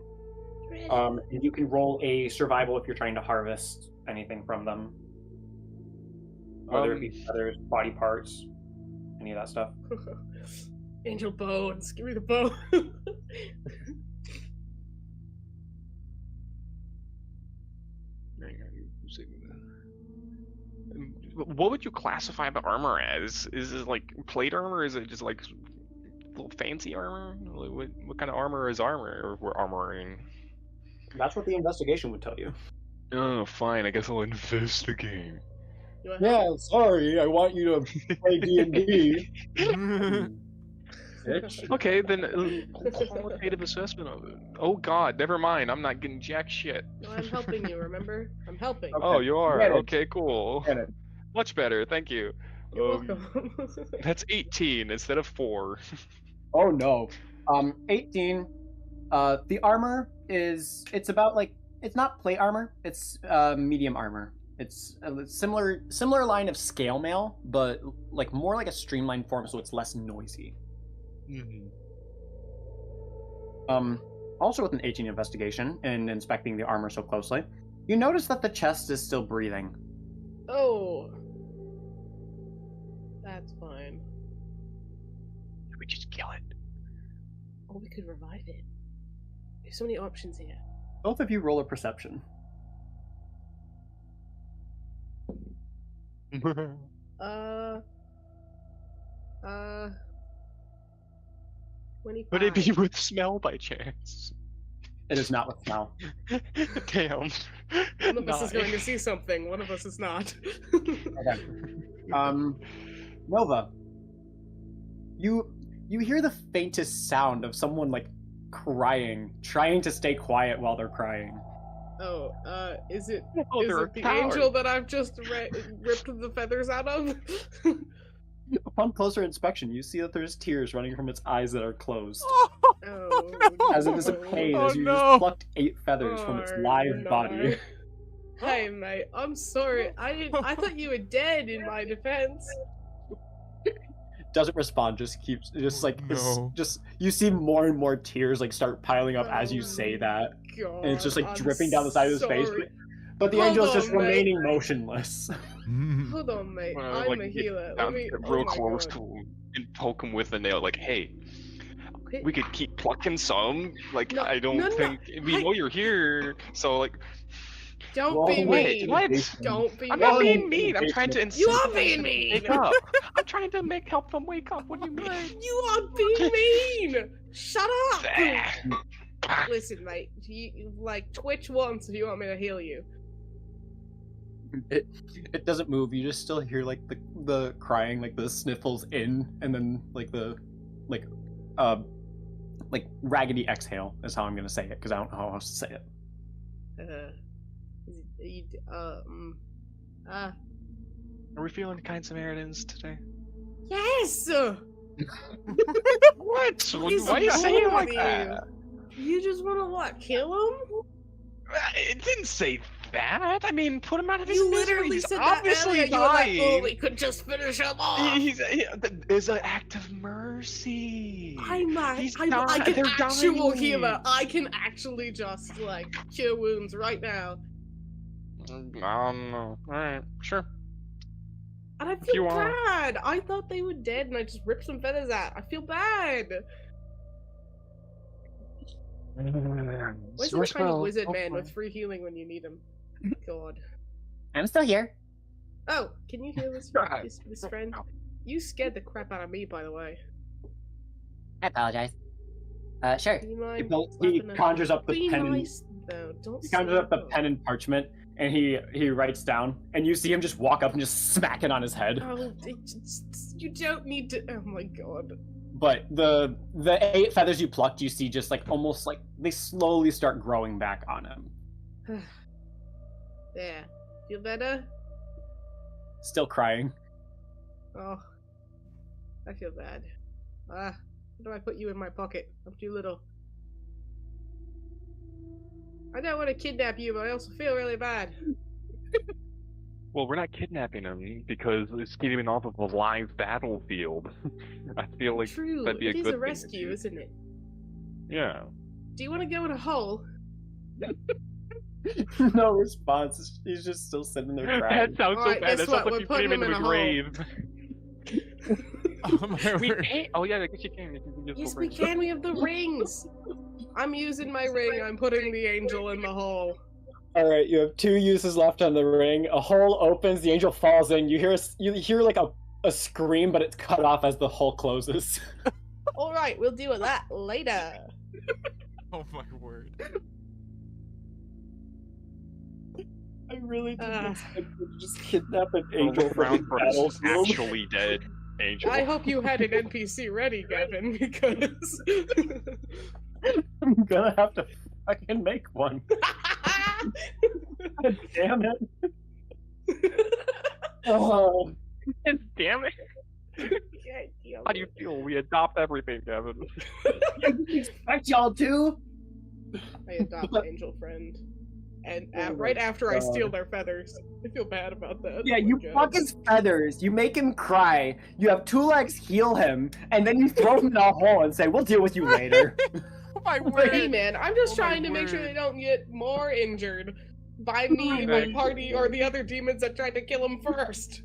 Speaker 4: And you can roll a survival if you're trying to harvest anything from them, whether it be feathers, body parts, any of that stuff.
Speaker 3: Angel bones. Give me the bone.
Speaker 1: What would you classify the armor as? Is it like plate armor? Is it just like little fancy armor? What kind of armor is armor? Or we're armoring?
Speaker 4: That's what the investigation would tell you.
Speaker 1: Oh, fine. I guess I'll investigate.
Speaker 3: You want help?
Speaker 4: Yeah, sorry. I want you to play D&D. Bitch.
Speaker 1: Okay, then qualitative assessment of it. Oh god, never mind. I'm not getting jack shit.
Speaker 3: No, I'm helping you, remember? I'm helping.
Speaker 4: Okay.
Speaker 1: Oh, you are?
Speaker 4: Get it.
Speaker 1: Okay, cool.
Speaker 4: Get it.
Speaker 1: Much better, thank you.
Speaker 3: You're
Speaker 1: Um,
Speaker 3: welcome.
Speaker 1: That's 18 instead of 4.
Speaker 4: Oh no. 18. The armor is, it's about like, it's not plate armor, it's medium armor. It's a similar line of scale mail, but like more like a streamlined form, so it's less noisy. Also with an 18 investigation and inspecting the armor so closely, you notice that the chest is still breathing.
Speaker 3: Oh. That's fine.
Speaker 1: We just kill it.
Speaker 3: Or we could revive it. There's so many options here.
Speaker 4: Both of you roll a perception.
Speaker 3: Uh 25.
Speaker 1: Would it be with smell by chance?
Speaker 4: It is not with smell.
Speaker 1: Damn.
Speaker 3: One of us is going to
Speaker 1: 9.
Speaker 3: see something, one of us is not.
Speaker 4: Okay. Nova, you hear the faintest sound of someone like crying, trying to stay quiet while they're crying.
Speaker 3: Oh, is it
Speaker 1: Oh,
Speaker 3: is
Speaker 1: they're
Speaker 3: it the
Speaker 1: coward.
Speaker 3: angel that I've just ripped the feathers out of?
Speaker 4: Upon closer inspection, you see that there's tears running from its eyes that are closed,
Speaker 3: Oh,
Speaker 4: as if it's a
Speaker 3: no.
Speaker 4: pain
Speaker 2: Oh,
Speaker 4: as you
Speaker 2: no.
Speaker 4: just plucked 8 feathers from its
Speaker 3: Oh,
Speaker 4: live
Speaker 3: no.
Speaker 4: body.
Speaker 3: Hey mate, I'm sorry. I thought you were dead in my defense.
Speaker 4: Doesn't respond, just keeps
Speaker 2: No.
Speaker 4: just you see more and more tears like start piling up as you say that,
Speaker 3: God,
Speaker 4: and it's just like
Speaker 3: I'm
Speaker 4: dripping down the side of his face.
Speaker 3: sorry.
Speaker 4: But the
Speaker 3: Hold
Speaker 4: angel is just
Speaker 3: on, mate.
Speaker 4: remaining motionless.
Speaker 3: Hold on, mate.
Speaker 1: Well,
Speaker 3: I'm
Speaker 1: like,
Speaker 3: a
Speaker 1: get
Speaker 3: healer.
Speaker 1: down
Speaker 3: Let me.
Speaker 1: real
Speaker 3: Oh my
Speaker 1: close
Speaker 3: God.
Speaker 1: to him and poke him with a nail. Like, hey,
Speaker 3: Okay.
Speaker 1: we could keep plucking some. Like,
Speaker 3: No,
Speaker 1: I don't
Speaker 3: no, no.
Speaker 1: think we
Speaker 3: I-
Speaker 1: know you're here. So, like,
Speaker 3: Don't
Speaker 4: Roll
Speaker 3: be
Speaker 1: wait,
Speaker 3: mean.
Speaker 1: what?
Speaker 3: Don't be
Speaker 1: I'm
Speaker 3: mean.
Speaker 1: not being mean. I'm trying to
Speaker 3: You
Speaker 1: incite
Speaker 3: are
Speaker 1: them
Speaker 3: being
Speaker 1: to
Speaker 3: mean.
Speaker 1: Wake up. I'm trying to help them wake up. What do you mean?
Speaker 3: You are being mean. Shut up.
Speaker 1: Ah.
Speaker 3: Listen, mate. You like twitch once if you want me to heal you.
Speaker 4: It doesn't move. You just still hear like the crying, like the sniffles in, and then like the like raggedy exhale is how I'm gonna say it, because I don't know how else to say it.
Speaker 1: Are we feeling kind Samaritans today?
Speaker 3: Yes.
Speaker 1: What?
Speaker 3: What is
Speaker 1: Why are you
Speaker 3: wrong
Speaker 1: saying it like
Speaker 3: with
Speaker 1: that?
Speaker 3: You just want to what? Kill him?
Speaker 1: It didn't say that. I mean, put him out of his
Speaker 3: You
Speaker 1: misery.
Speaker 3: literally
Speaker 1: He's
Speaker 3: said that
Speaker 1: obviously
Speaker 3: earlier. You were like, "Oh,
Speaker 1: dying.
Speaker 3: we could just finish him off."
Speaker 1: It's an act of mercy.
Speaker 3: I'm
Speaker 1: He's
Speaker 3: an
Speaker 1: they're
Speaker 3: actual
Speaker 1: dying.
Speaker 3: healer. I can actually just like cure wounds right now,
Speaker 1: Alright, sure.
Speaker 3: and I
Speaker 1: you
Speaker 3: feel
Speaker 1: want.
Speaker 3: bad. I thought they were dead, and I just ripped some feathers out. I feel bad. Where's the tiny wizard man with free healing when you need him? God.
Speaker 4: I'm still here.
Speaker 3: Oh, can you heal this
Speaker 1: God.
Speaker 3: this friend? You scared the crap out of me, by the way.
Speaker 4: I apologize. Sure.
Speaker 3: Do you mind
Speaker 4: He
Speaker 3: slapping
Speaker 4: conjures up the
Speaker 3: Be
Speaker 4: pen.
Speaker 3: nice, though. Don't
Speaker 4: He conjures up the
Speaker 3: slap
Speaker 4: pen
Speaker 3: him.
Speaker 4: and parchment, and he writes down, and you see him just walk up and just smack it on his head.
Speaker 3: Oh, you don't need to. Oh my god.
Speaker 4: But the 8 feathers you plucked, you see just like almost like they slowly start growing back on him.
Speaker 3: There. Feel better?
Speaker 4: Still crying.
Speaker 3: Oh. I feel bad. How do I put you in my pocket? I'm too little. I don't want to kidnap you, but I also feel really bad.
Speaker 1: Well, we're not kidnapping him because it's getting him off of a live battlefield. I feel like
Speaker 3: True,
Speaker 1: that'd be
Speaker 3: it
Speaker 1: a
Speaker 3: is
Speaker 1: good
Speaker 3: a
Speaker 1: thing to
Speaker 3: rescue,
Speaker 1: do.
Speaker 3: isn't it?
Speaker 1: Yeah.
Speaker 3: Do you want to go in a hole?
Speaker 4: No response. He's just still sitting there crying.
Speaker 1: That sounds so
Speaker 3: Alright,
Speaker 1: bad.
Speaker 3: guess
Speaker 1: That sounds
Speaker 3: what?
Speaker 1: like
Speaker 3: We're
Speaker 1: you put him
Speaker 3: putting
Speaker 1: into
Speaker 3: him
Speaker 1: a
Speaker 3: in a hole.
Speaker 1: grave.
Speaker 2: Oh my
Speaker 1: We
Speaker 2: word.
Speaker 1: can't. Oh yeah, I guess you can. You can just
Speaker 3: Yes,
Speaker 1: go
Speaker 3: we
Speaker 1: first.
Speaker 3: can. We have the rings. I'm using my ring. I'm putting the angel in the hole.
Speaker 4: All right, you have 2 uses left on the ring. A hole opens. The angel falls in. You hear like a scream, but it's cut off as the hole closes.
Speaker 3: All right, we'll deal with that later.
Speaker 2: Oh my word.
Speaker 4: I really did
Speaker 3: Ah.
Speaker 4: expect you to just kidnap an
Speaker 1: The
Speaker 4: angel from
Speaker 1: round
Speaker 4: the
Speaker 1: for his
Speaker 4: battlefield.
Speaker 1: actually dead angel.
Speaker 3: I hope you had an NPC ready, Gavin, because.
Speaker 4: I'm gonna have to fucking make one. God damn it. Oh,
Speaker 1: Damn it! How do you feel? We adopt everything, Gavin.
Speaker 4: I didn't expect y'all to.
Speaker 3: I adopt an angel friend. And right after I steal their feathers. I feel bad about that.
Speaker 4: Yeah,
Speaker 3: Oh my
Speaker 4: you
Speaker 3: God.
Speaker 4: fuck his feathers, you make him cry, you have 2 legs heal him, and then you throw him in a hole and say, we'll deal with you later.
Speaker 2: Oh my
Speaker 3: Hey
Speaker 2: word!
Speaker 3: man, I'm just
Speaker 2: Oh my
Speaker 3: trying to make sure
Speaker 2: word.
Speaker 3: they don't get more injured by me, my party, or the other demons that tried to kill him first.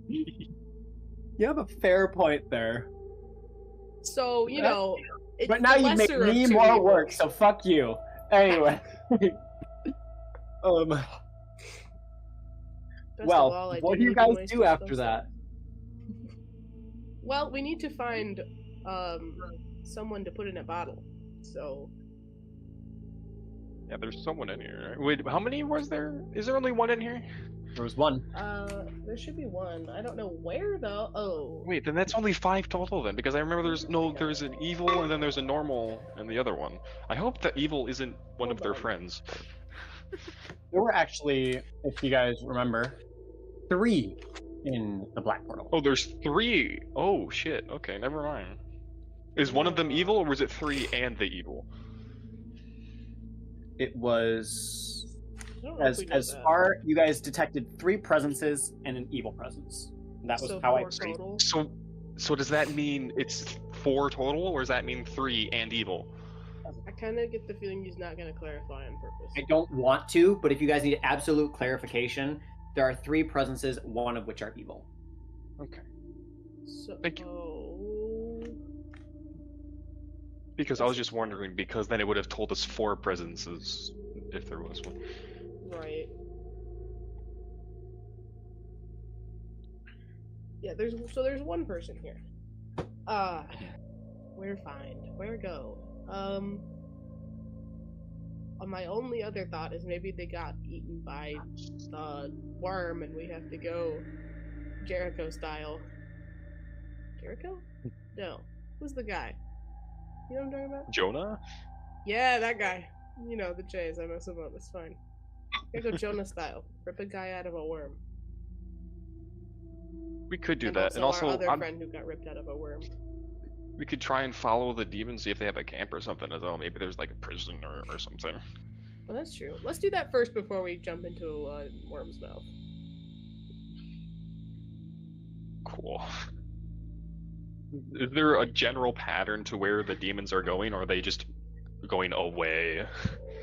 Speaker 4: You have a fair point there.
Speaker 3: So, you know, it's
Speaker 4: But now
Speaker 3: the
Speaker 4: you make
Speaker 3: lesser of
Speaker 4: me
Speaker 3: two
Speaker 4: more
Speaker 3: evils.
Speaker 4: work, so fuck you. Anyway.
Speaker 3: Best of
Speaker 4: Well,
Speaker 3: all, I
Speaker 4: what do you
Speaker 3: really
Speaker 4: guys
Speaker 3: waste
Speaker 4: do
Speaker 3: your
Speaker 4: after
Speaker 3: spell
Speaker 4: that?
Speaker 3: Well, we need to find someone to put in a bottle. So
Speaker 1: Yeah, there's someone in here. Wait, how many was there? Is there only one in here?
Speaker 4: There was one.
Speaker 3: there should be one. I don't know where though. Oh.
Speaker 1: Wait, then that's only 5 total then, because I remember there's an evil and then there's a normal and the other one. I hope the evil isn't one of their friends.
Speaker 4: There were actually, if you guys remember, 3 in the Black Portal.
Speaker 1: Oh, there's 3. Oh shit. Okay, never mind. Is one of them evil, or was it 3 and the evil?
Speaker 4: It was
Speaker 3: I don't know if we know
Speaker 4: as
Speaker 3: that.
Speaker 4: far you guys detected 3 presences and an evil presence. That was
Speaker 3: So
Speaker 4: how I
Speaker 3: 4 total.
Speaker 1: So does that mean it's 4 total, or does that mean 3 and evil?
Speaker 3: I kind of get the feeling he's not going to clarify on purpose.
Speaker 4: I don't want to, but if you guys need absolute clarification, there are 3 presences, one of which are evil.
Speaker 1: Okay.
Speaker 3: So,
Speaker 1: Thank you.
Speaker 3: oh,
Speaker 1: Because I was just wondering, because then it would have told us 4 presences if there was one.
Speaker 3: right. Yeah, there's one person here. Where go? My only other thought is maybe they got eaten by the worm and we have to go Jericho style. Jericho? No. Who's the guy? You know what I'm talking about?
Speaker 1: Jonah?
Speaker 3: Yeah, that guy. You know, the J's, I mess him up, it's fine. Gotta go Jonah style. Rip a guy out of a worm.
Speaker 1: We could do
Speaker 3: and
Speaker 1: that, and also
Speaker 3: our other
Speaker 1: I'm-
Speaker 3: friend who got ripped out of a worm.
Speaker 1: we could try and follow the demons, see if they have a camp or something as well. Maybe there's like a prison or something.
Speaker 3: Well, that's true. Let's do that first before we jump into worm's mouth.
Speaker 1: Cool. Is there a general pattern to where the demons are going, or are they just going away?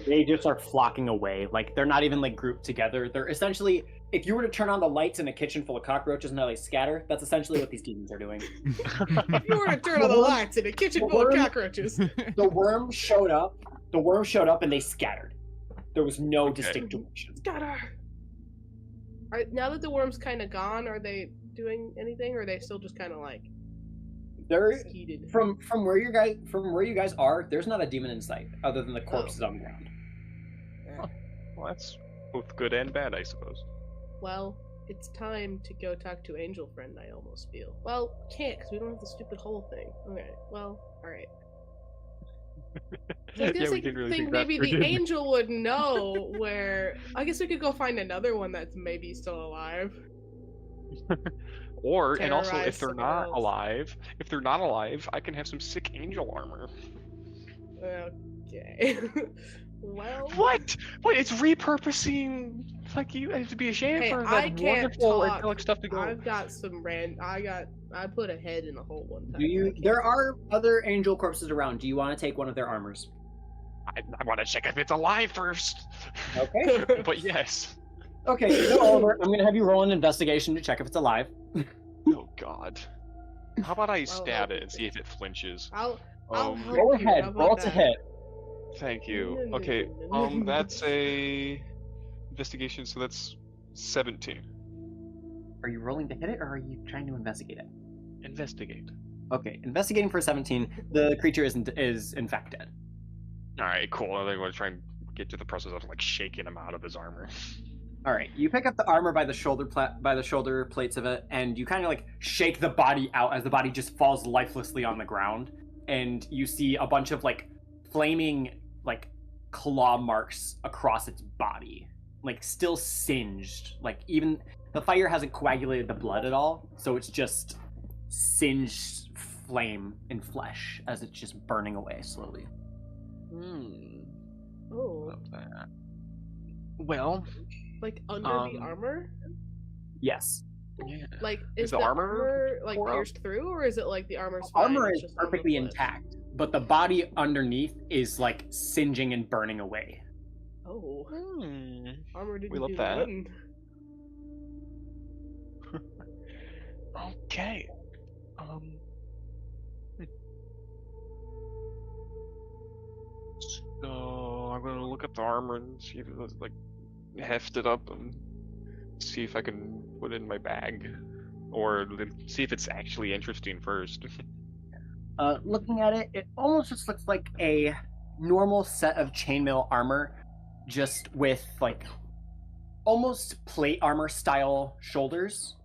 Speaker 4: They just are flocking away. Like, they're not even, like, grouped together. They're essentially, if you were to turn on the lights in a kitchen full of cockroaches and how they scatter, that's essentially what these demons are doing.
Speaker 3: If you were to turn on the lights in a kitchen full of cockroaches.
Speaker 4: The worm showed up and they scattered. There was no distinct direction.
Speaker 3: Scatter! Now that the worm's kind of gone, are they doing anything, or are they still just kind of like
Speaker 4: They're
Speaker 3: skeeted?
Speaker 4: from where you guys are, there's not a demon in sight other than the corpses on the ground.
Speaker 1: Well, that's both good and bad, I suppose.
Speaker 3: Well, it's time to go talk to Angel Friend, I almost feel. Well, can't, because we don't have the stupid whole thing. Okay, well, alright. So I was
Speaker 1: Yeah, we
Speaker 3: gonna
Speaker 1: didn't really
Speaker 3: think
Speaker 1: think that
Speaker 3: maybe
Speaker 1: through,
Speaker 3: the
Speaker 1: did we?
Speaker 3: angel would know where. I guess we could go find another one that's maybe still alive.
Speaker 1: Or, and also,
Speaker 3: Terrorize
Speaker 1: if they're
Speaker 3: someone
Speaker 1: not
Speaker 3: else.
Speaker 1: alive, I can have some sick angel armor.
Speaker 3: Okay. Well.
Speaker 1: What? What? It's repurposing. Like, you have to be ashamed
Speaker 3: Hey,
Speaker 1: for
Speaker 3: I
Speaker 1: that
Speaker 3: can't
Speaker 1: wonderful
Speaker 3: talk.
Speaker 1: angelic stuff to go.
Speaker 3: I've got some I put a head in a hole one time.
Speaker 4: Do
Speaker 3: I
Speaker 4: you?
Speaker 3: can't
Speaker 4: There
Speaker 3: talk.
Speaker 4: are other angel corpses around. Do you want to take one of their armors?
Speaker 1: I want to check if it's alive first.
Speaker 4: Okay.
Speaker 1: But yes.
Speaker 4: Okay, go over. I'm gonna have you roll an investigation to check if it's alive.
Speaker 1: Oh God. How about I stab it and see if it flinches?
Speaker 3: I'll
Speaker 1: Um,
Speaker 3: help
Speaker 4: Go
Speaker 3: you.
Speaker 4: ahead.
Speaker 3: How about
Speaker 4: Roll to
Speaker 3: that?
Speaker 4: hit.
Speaker 1: Thank you.
Speaker 3: No, no,
Speaker 1: Okay.
Speaker 3: no, no, no.
Speaker 1: That's a investigation. So that's 17.
Speaker 4: Are you rolling to hit it, or are you trying to investigate it?
Speaker 1: Investigate.
Speaker 4: Okay, investigating for 17. The creature is in fact dead.
Speaker 1: All right. Cool. I think I'm gonna try and get to the process of like shaking him out of his armor.
Speaker 4: All right, you pick up the armor by the shoulder plates of it, and you kind of like shake the body out as the body just falls lifelessly on the ground, and you see a bunch of like flaming like claw marks across its body, like still singed. Like even the fire hasn't coagulated the blood at all, so it's just singed flame and flesh as it's just burning away slowly.
Speaker 3: Oh,
Speaker 1: Love that. Well,
Speaker 3: like under the armor?
Speaker 4: Yes.
Speaker 1: yeah.
Speaker 3: Like,
Speaker 1: Is
Speaker 3: is
Speaker 1: the
Speaker 3: the
Speaker 1: armor
Speaker 3: armor like
Speaker 1: tore up?
Speaker 3: pierced through, or is it like the armor's
Speaker 4: The
Speaker 3: fine?
Speaker 4: armor
Speaker 3: it's
Speaker 4: is
Speaker 3: just on the
Speaker 4: perfectly
Speaker 3: flesh?
Speaker 4: intact, but the body underneath is like singeing and burning away.
Speaker 3: Oh,
Speaker 1: Hmm.
Speaker 3: armor didn't
Speaker 1: We love
Speaker 3: do
Speaker 1: that.
Speaker 3: nothing.
Speaker 1: Okay. So I'm gonna look at the armor and see if it's like heft it up and see if I can put it in my bag, or see if it's actually interesting first.
Speaker 4: Looking at it, it almost just looks like a normal set of chainmail armor, just with like almost plate armor style shoulders,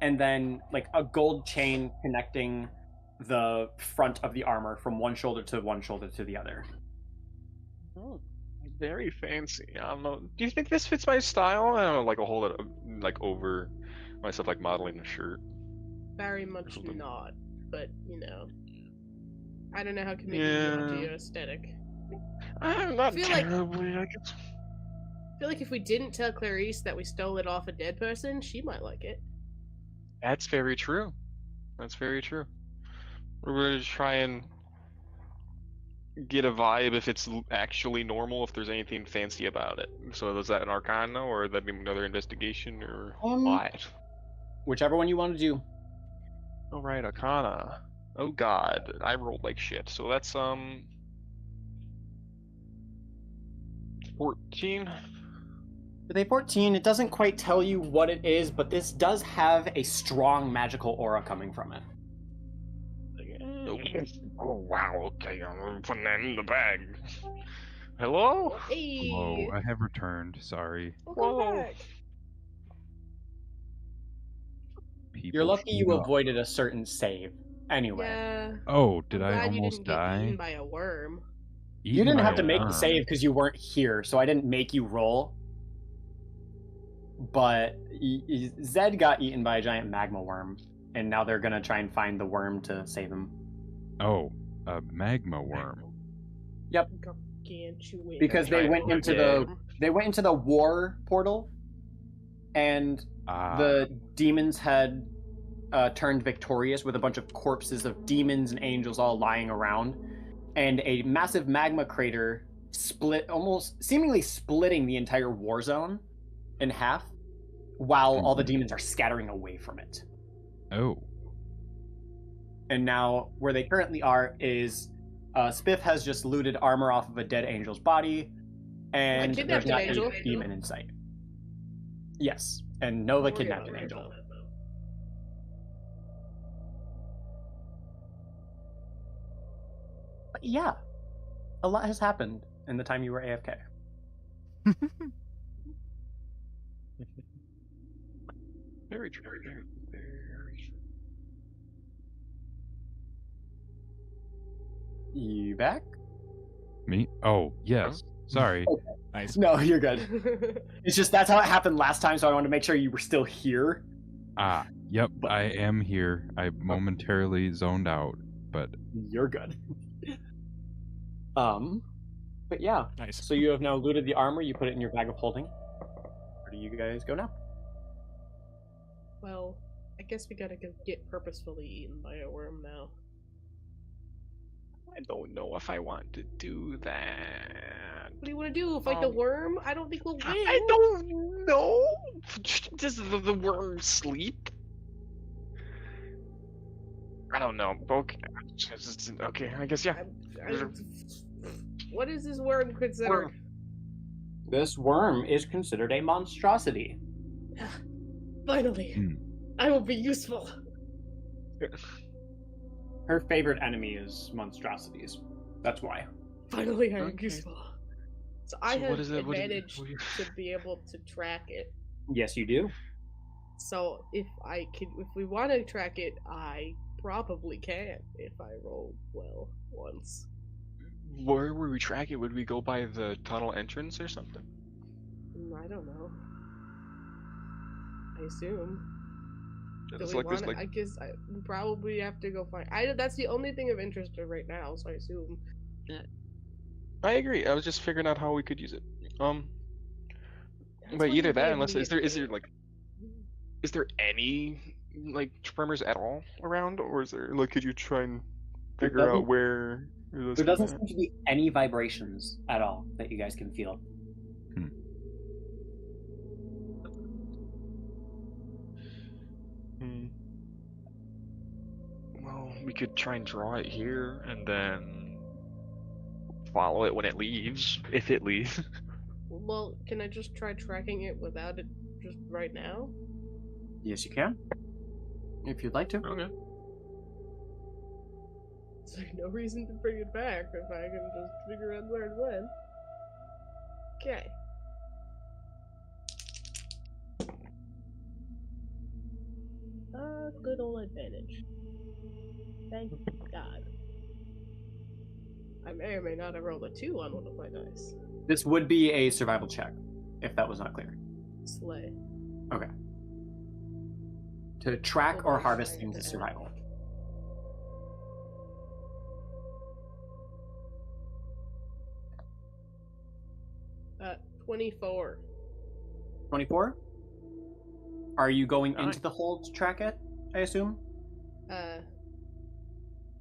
Speaker 4: and then like a gold chain connecting the front of the armor from one shoulder to the other.
Speaker 1: Oh, very fancy. I don't know. Do you think this fits my style? I don't know, like a whole lot of, like over myself, like modeling a shirt.
Speaker 3: Very much
Speaker 1: something.
Speaker 3: not, but you know, I don't know how can make
Speaker 1: Yeah.
Speaker 3: it onto your aesthetic.
Speaker 1: I'm not
Speaker 3: feel like-
Speaker 1: terribly. I guess.
Speaker 3: I feel like if we didn't tell Clarice that we stole it off a dead person, she might like it.
Speaker 1: That's very true. That's very true. We're gonna try and get a vibe if it's actually normal, if there's anything fancy about it. So is that an arcana, or that be another investigation, or what?
Speaker 4: Whichever one you want to do.
Speaker 1: All right, arcana. Oh god, I rolled like shit. So that's 14.
Speaker 4: With a 14, it doesn't quite tell you what it is, but this does have a strong magical aura coming from it.
Speaker 1: Oh wow, okay, I'm putting that in the bag. Hello?
Speaker 3: Hey,
Speaker 5: Hello, I have returned. Sorry.
Speaker 3: welcome
Speaker 1: Whoa.
Speaker 3: back.
Speaker 5: People
Speaker 4: You're lucky you
Speaker 5: showed up.
Speaker 4: avoided a certain save. Anyway.
Speaker 3: Yeah.
Speaker 5: Oh, did
Speaker 3: I'm
Speaker 5: I
Speaker 3: glad you
Speaker 5: almost
Speaker 3: didn't get
Speaker 5: die?
Speaker 3: eaten by a worm.
Speaker 4: You
Speaker 5: Eaten
Speaker 4: didn't
Speaker 5: by
Speaker 4: have
Speaker 5: a
Speaker 4: to make the
Speaker 5: worm.
Speaker 4: save because you weren't here, so I didn't make you roll. But Zed got eaten by a giant magma worm, and now they're gonna try and find the worm to save him.
Speaker 5: Oh, a magma worm.
Speaker 3: Gargantuan.
Speaker 4: Because they
Speaker 1: Giant
Speaker 4: went into
Speaker 1: worm.
Speaker 4: they went into the war portal, and the demons had turned victorious with a bunch of corpses of demons and angels all lying around, and a massive magma crater split, almost seemingly splitting the entire war zone in half, while all the demons are scattering away from it.
Speaker 5: Oh.
Speaker 4: And now, where they currently are is Spiff has just looted armor off of a dead angel's body, and
Speaker 3: kidnapped
Speaker 4: there's not
Speaker 3: an angel.
Speaker 4: any demon in sight. Yes, and Nova
Speaker 3: Don't worry
Speaker 4: kidnapped
Speaker 3: about
Speaker 4: an
Speaker 3: it,
Speaker 4: angel.
Speaker 3: though.
Speaker 4: But yeah, a lot has happened in the time you were AFK.
Speaker 1: Very true. Very true.
Speaker 4: You back?
Speaker 5: Me? Oh, yes. Sorry.
Speaker 2: Nice.
Speaker 4: No, you're good. It's just that's how it happened last time, so I wanted to make sure you were still here.
Speaker 5: Ah, yep, I am here. I momentarily zoned out, but
Speaker 4: You're good. But yeah,
Speaker 2: Nice.
Speaker 4: so you have now looted the armor, you put it in your bag of holding. Where do you guys go now?
Speaker 3: Well, I guess we gotta go get purposefully eaten by a worm now.
Speaker 1: I don't know if I want to do that.
Speaker 3: What do you want to do? Fight the worm? I don't think we'll win.
Speaker 1: I don't know. Does the worm sleep? I don't know. Okay. Okay, I guess yeah.
Speaker 3: What is this worm considered?
Speaker 4: This worm is considered a monstrosity.
Speaker 3: Finally, I will be useful.
Speaker 4: Her favorite enemy is monstrosities. That's why.
Speaker 3: Finally, I am
Speaker 1: Okay.
Speaker 3: useful. So I
Speaker 1: So
Speaker 3: have
Speaker 1: what is it? What do you-
Speaker 3: advantage
Speaker 1: what do you-
Speaker 3: to be able to track it.
Speaker 4: Yes, you do.
Speaker 3: So if we want to track it, I probably can if I roll well once.
Speaker 1: Where would we track it? Would we go by the tunnel entrance or something?
Speaker 3: I don't know. I assume. Do
Speaker 1: It's
Speaker 3: we
Speaker 1: like there's
Speaker 3: wanna-
Speaker 1: like
Speaker 3: I guess we probably have to go find. That's the only thing of interest right now, so I assume.
Speaker 1: I agree. I was just figuring out how we could use it.
Speaker 3: That's
Speaker 1: But
Speaker 3: why
Speaker 1: either
Speaker 3: you
Speaker 1: that,
Speaker 3: gave
Speaker 1: unless
Speaker 3: me
Speaker 1: is there
Speaker 3: advantage.
Speaker 1: like is there any like tremors at all around, or is there like could you try and
Speaker 4: There
Speaker 1: figure out
Speaker 4: doesn't-
Speaker 1: where those
Speaker 4: There
Speaker 1: come
Speaker 4: doesn't
Speaker 1: at?
Speaker 4: seem to be any vibrations at all that you guys can feel.
Speaker 1: Hmm. Well, we could try and draw it here and then follow it when it leaves, if it leaves.
Speaker 3: Well, can I just try tracking it without it just right now?
Speaker 4: Yes, you can. If you'd like to.
Speaker 1: Okay.
Speaker 3: There's like no reason to bring it back if I can just figure out where it went. Okay. Good old advantage. Thank God. I may or may not have rolled a 2 on one of my dice.
Speaker 4: This would be a survival check, if that was not clear.
Speaker 3: Slay.
Speaker 4: Okay. To track
Speaker 3: Hold
Speaker 4: or
Speaker 3: on,
Speaker 4: harvest
Speaker 3: trying
Speaker 4: things
Speaker 3: to
Speaker 4: is
Speaker 3: add.
Speaker 4: survival.
Speaker 3: Uh, 24.
Speaker 4: 24? Are you going
Speaker 1: Nice.
Speaker 4: into the hole to track it, I assume?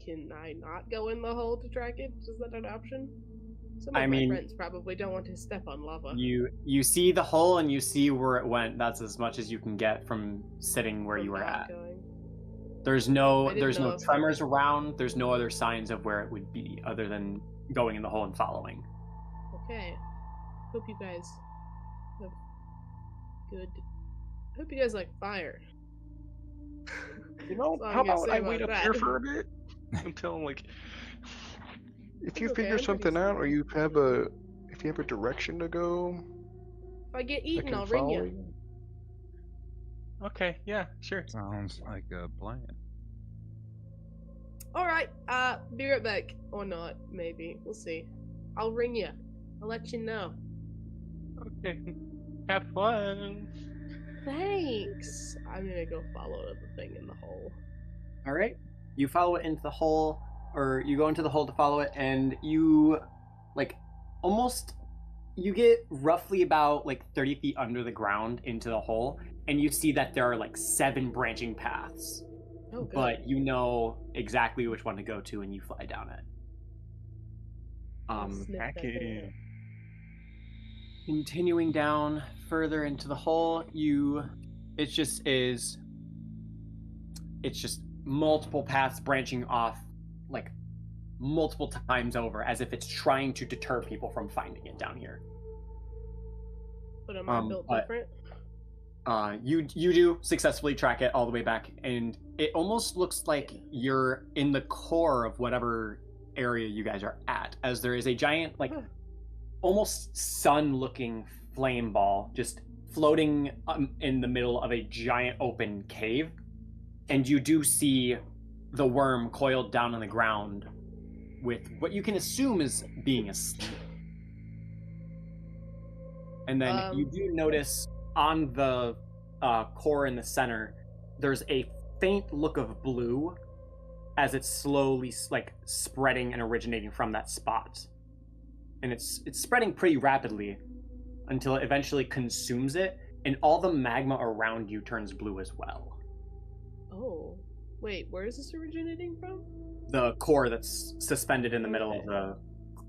Speaker 3: Can I not go in the hole to track it? Is that an option? Some of
Speaker 4: I
Speaker 3: my
Speaker 4: mean,
Speaker 3: friends probably don't want to step on lava.
Speaker 4: You see the hole and you see where it went. That's as much as you can get from sitting where
Speaker 3: From
Speaker 4: you were
Speaker 3: not
Speaker 4: at.
Speaker 3: going.
Speaker 4: There's
Speaker 3: I
Speaker 4: no
Speaker 3: didn't know if-
Speaker 4: tremors around. There's no other signs of where it would be other than going in the hole and following.
Speaker 3: Okay. Hope you guys have good. I hope you guys like fire.
Speaker 1: You know,
Speaker 3: That's all I'm
Speaker 1: how
Speaker 3: gonna
Speaker 1: about
Speaker 3: say
Speaker 1: I wait up
Speaker 3: about
Speaker 1: here
Speaker 3: that.
Speaker 1: for a bit until like
Speaker 6: If you
Speaker 3: It's okay,
Speaker 6: figure
Speaker 3: I'm pretty
Speaker 6: something out, or
Speaker 3: smart.
Speaker 6: if you have a direction to go,
Speaker 3: If I get
Speaker 6: I
Speaker 3: eaten,
Speaker 6: can
Speaker 3: I'll ring
Speaker 6: follow
Speaker 3: you.
Speaker 6: you.
Speaker 1: okay, yeah, sure.
Speaker 5: Sounds like a plan.
Speaker 3: Alright, be right back. Or not, maybe. We'll see. I'll ring you. I'll let you know.
Speaker 1: Okay, have fun.
Speaker 3: Thanks. I'm gonna go follow the thing in the hole.
Speaker 4: All right. You follow it into the hole, or you go into the hole to follow it, and you, like, almost, you get roughly about, like, 30 feet under the ground into the hole, and you see that there are, like, 7 branching paths.
Speaker 3: Oh, good.
Speaker 4: But you know exactly which one to go to, and you fly down it.
Speaker 3: I'll sniff that thing
Speaker 1: hacking.
Speaker 3: out.
Speaker 4: Continuing down further into the hole, it's just multiple paths branching off, like, multiple times over, as if it's trying to deter people from finding it down here.
Speaker 3: But am I built
Speaker 4: but-
Speaker 3: different?
Speaker 4: You do successfully track it all the way back, and it almost looks like you're in the core of whatever area you guys are at, as there is a giant, like,
Speaker 3: Huh.
Speaker 4: almost sun-looking flame ball just floating in the middle of a giant open cave, and you do see the worm coiled down on the ground with what you can assume is being asleep. And then you do notice on the core in the center, there's a faint look of blue as it's slowly, like, spreading and originating from that spot. And it's spreading pretty rapidly until it eventually consumes it, and all the magma around you turns blue as well.
Speaker 3: Oh. Wait, where is this originating from?
Speaker 4: The core that's suspended in the middle
Speaker 3: Okay.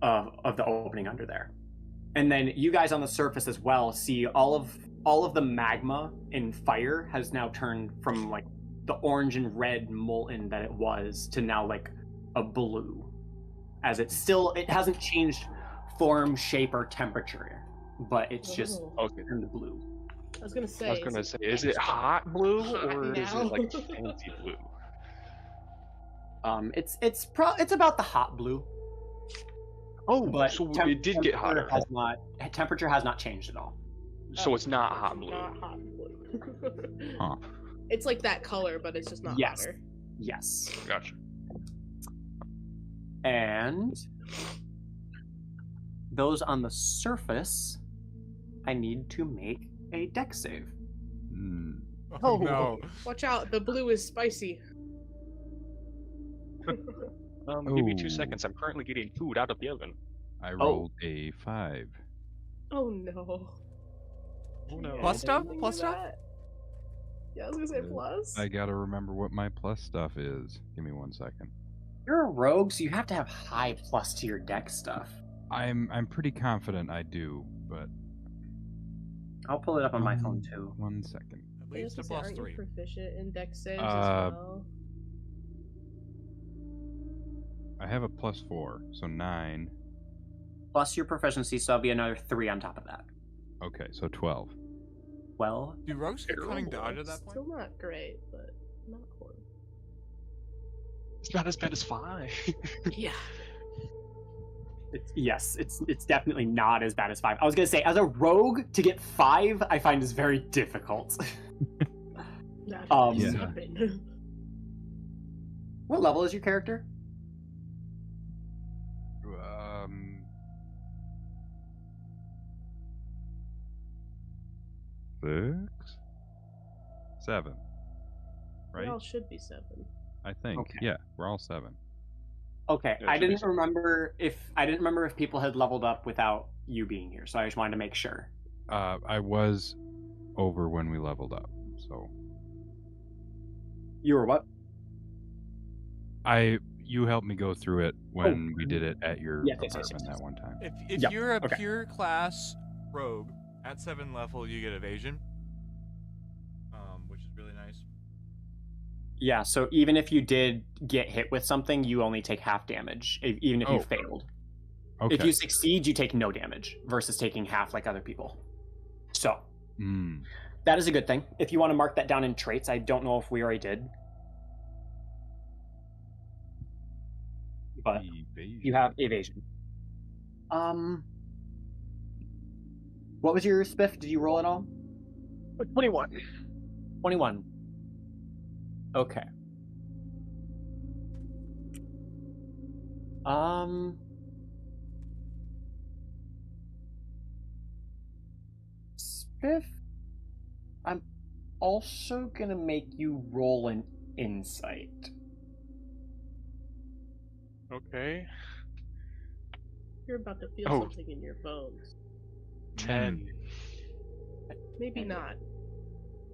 Speaker 4: of the opening under there. And then you guys on the surface as well see all of the magma in fire has now turned from, like, the orange and red molten that it was to now, like, a blue, as it hasn't changed form, shape, or temperature, but it's just
Speaker 3: Oh.
Speaker 1: Okay.
Speaker 4: turned blue.
Speaker 3: I was gonna say.
Speaker 1: I was gonna say, is it hot blue
Speaker 3: hot
Speaker 1: or is
Speaker 3: now?
Speaker 1: it like fancy blue?
Speaker 4: It's about the hot blue.
Speaker 1: Oh,
Speaker 4: but
Speaker 1: so it did get hotter.
Speaker 4: Temperature has not changed at all.
Speaker 1: So it's not hot
Speaker 3: It's
Speaker 1: blue.
Speaker 3: not hot blue.
Speaker 5: Huh.
Speaker 3: It's like that color, but it's just not
Speaker 4: Yes.
Speaker 3: hotter.
Speaker 4: Yes.
Speaker 1: Gotcha.
Speaker 4: And those on the surface, I need to make a dex save.
Speaker 5: Hmm.
Speaker 2: Oh no.
Speaker 3: Watch out, the blue is spicy.
Speaker 1: Give me 2
Speaker 5: Oh.
Speaker 1: seconds. I'm currently getting food out of the oven.
Speaker 5: I rolled a 5.
Speaker 3: Oh no.
Speaker 1: Oh no.
Speaker 2: Plus stuff?
Speaker 3: Anything
Speaker 2: Plus
Speaker 3: to
Speaker 2: stuff?
Speaker 3: that? Yeah, I was gonna say
Speaker 5: Uh,
Speaker 3: plus.
Speaker 5: I gotta remember what my plus stuff is. Give me 1 second.
Speaker 4: You're a rogue, so you have to have high plus to your dex stuff.
Speaker 5: I'm pretty confident I do, but
Speaker 4: I'll pull it up on my phone
Speaker 5: Um,
Speaker 4: too.
Speaker 5: 1 second.
Speaker 2: At
Speaker 3: I was
Speaker 2: least a
Speaker 3: gonna say,
Speaker 2: plus
Speaker 3: aren't
Speaker 2: 3.
Speaker 3: you proficient in dex saves
Speaker 5: Uh,
Speaker 3: as well?
Speaker 5: I have a plus 4, so 9.
Speaker 4: Plus your proficiency, so that'll be another 3 on top of that.
Speaker 5: Okay, so 12.
Speaker 4: Well,
Speaker 2: Do rogues get cunning
Speaker 1: Terrible.
Speaker 2: dodge at that point?
Speaker 3: Still not great, but not horrible.
Speaker 1: It's not as bad as 5.
Speaker 3: Yeah.
Speaker 4: it's definitely not as bad as 5. I was gonna say, as a rogue, to get 5, I find is very difficult.
Speaker 3: Not
Speaker 4: Yeah.
Speaker 3: seven.
Speaker 4: What level is your character?
Speaker 5: Six? 7.
Speaker 3: We
Speaker 5: Right?
Speaker 3: all should be 7.
Speaker 5: I think.
Speaker 4: Okay.
Speaker 5: Yeah, we're all 7.
Speaker 4: Okay,
Speaker 1: Yeah, it
Speaker 4: I
Speaker 1: should be
Speaker 4: didn't
Speaker 1: so.
Speaker 4: remember if people had leveled up without you being here, so I just wanted to make sure.
Speaker 5: I was over when we leveled up, so
Speaker 4: You were what?
Speaker 5: you helped me go through it when we did it at your
Speaker 4: Yes, yes,
Speaker 5: apartment
Speaker 4: yes, yes.
Speaker 5: that one time.
Speaker 2: If
Speaker 4: Yep,
Speaker 2: you're a
Speaker 4: okay.
Speaker 2: pure class rogue at 7 level, you get evasion, which is really nice.
Speaker 4: Yeah, so even if you did get hit with something, you only take half damage, even if you
Speaker 5: Oh.
Speaker 4: failed.
Speaker 5: Okay.
Speaker 4: If you succeed, you take no damage versus taking half like other people. So
Speaker 5: Hmm.
Speaker 4: that is a good thing. If you want to mark that down in traits, I don't know if we already did, but
Speaker 5: Evasion.
Speaker 4: you have evasion. What was your spiff? Did you roll it all?
Speaker 1: 21.
Speaker 4: 21. Okay. Spiff, I'm also gonna make you roll an insight.
Speaker 1: Okay.
Speaker 3: You're about to feel
Speaker 1: Oh.
Speaker 3: something in your bones.
Speaker 1: 10.
Speaker 3: Maybe not.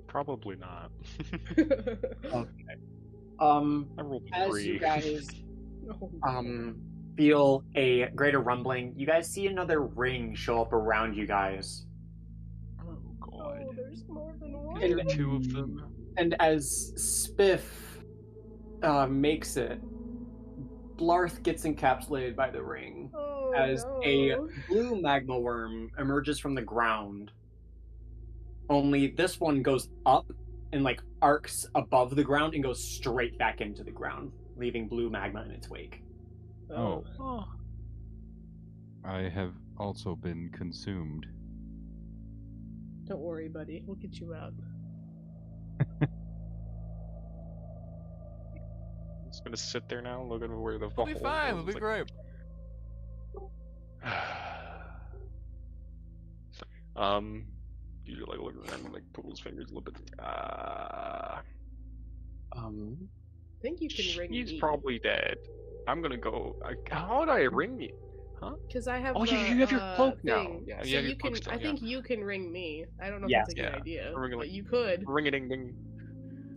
Speaker 1: Probably not.
Speaker 4: Okay.
Speaker 1: I rolled a
Speaker 4: As
Speaker 1: 3.
Speaker 4: you guys
Speaker 3: Oh,
Speaker 4: feel a greater rumbling, you guys see another ring show up around you guys.
Speaker 1: Oh god.
Speaker 3: oh, there's more than one.
Speaker 1: There are 2 of them.
Speaker 4: And as Spiff makes it, Blarth gets encapsulated by the ring
Speaker 3: Oh,
Speaker 4: as
Speaker 3: no.
Speaker 4: a blue magma worm emerges from the ground. Only this one goes up and like arcs above the ground and goes straight back into the ground, leaving blue magma in its wake.
Speaker 5: Oh.
Speaker 1: Oh.
Speaker 5: I have also been consumed.
Speaker 3: Don't worry, buddy. We'll get you out.
Speaker 1: I'm just gonna sit there now, looking at where the
Speaker 2: We'll be
Speaker 1: hole
Speaker 2: fine. We'll
Speaker 1: is,
Speaker 2: be
Speaker 1: like-
Speaker 2: great.
Speaker 1: Usually like look around and like pull his fingers a little bit.
Speaker 3: I think you can ring
Speaker 1: He's
Speaker 3: me.
Speaker 1: probably dead. I'm gonna go. How would I ring you?
Speaker 3: Because I have.
Speaker 1: Oh, you
Speaker 3: the,
Speaker 1: have your cloak now.
Speaker 3: thing.
Speaker 1: Yeah,
Speaker 3: so
Speaker 1: you have your
Speaker 3: can.
Speaker 1: cloak still,
Speaker 3: I
Speaker 1: yeah.
Speaker 3: think you can ring me. I don't know
Speaker 4: Yeah.
Speaker 3: if that's a good
Speaker 1: Yeah.
Speaker 3: idea,
Speaker 1: Ring it
Speaker 3: but
Speaker 1: like-
Speaker 3: you could.
Speaker 1: Ring a ding ding.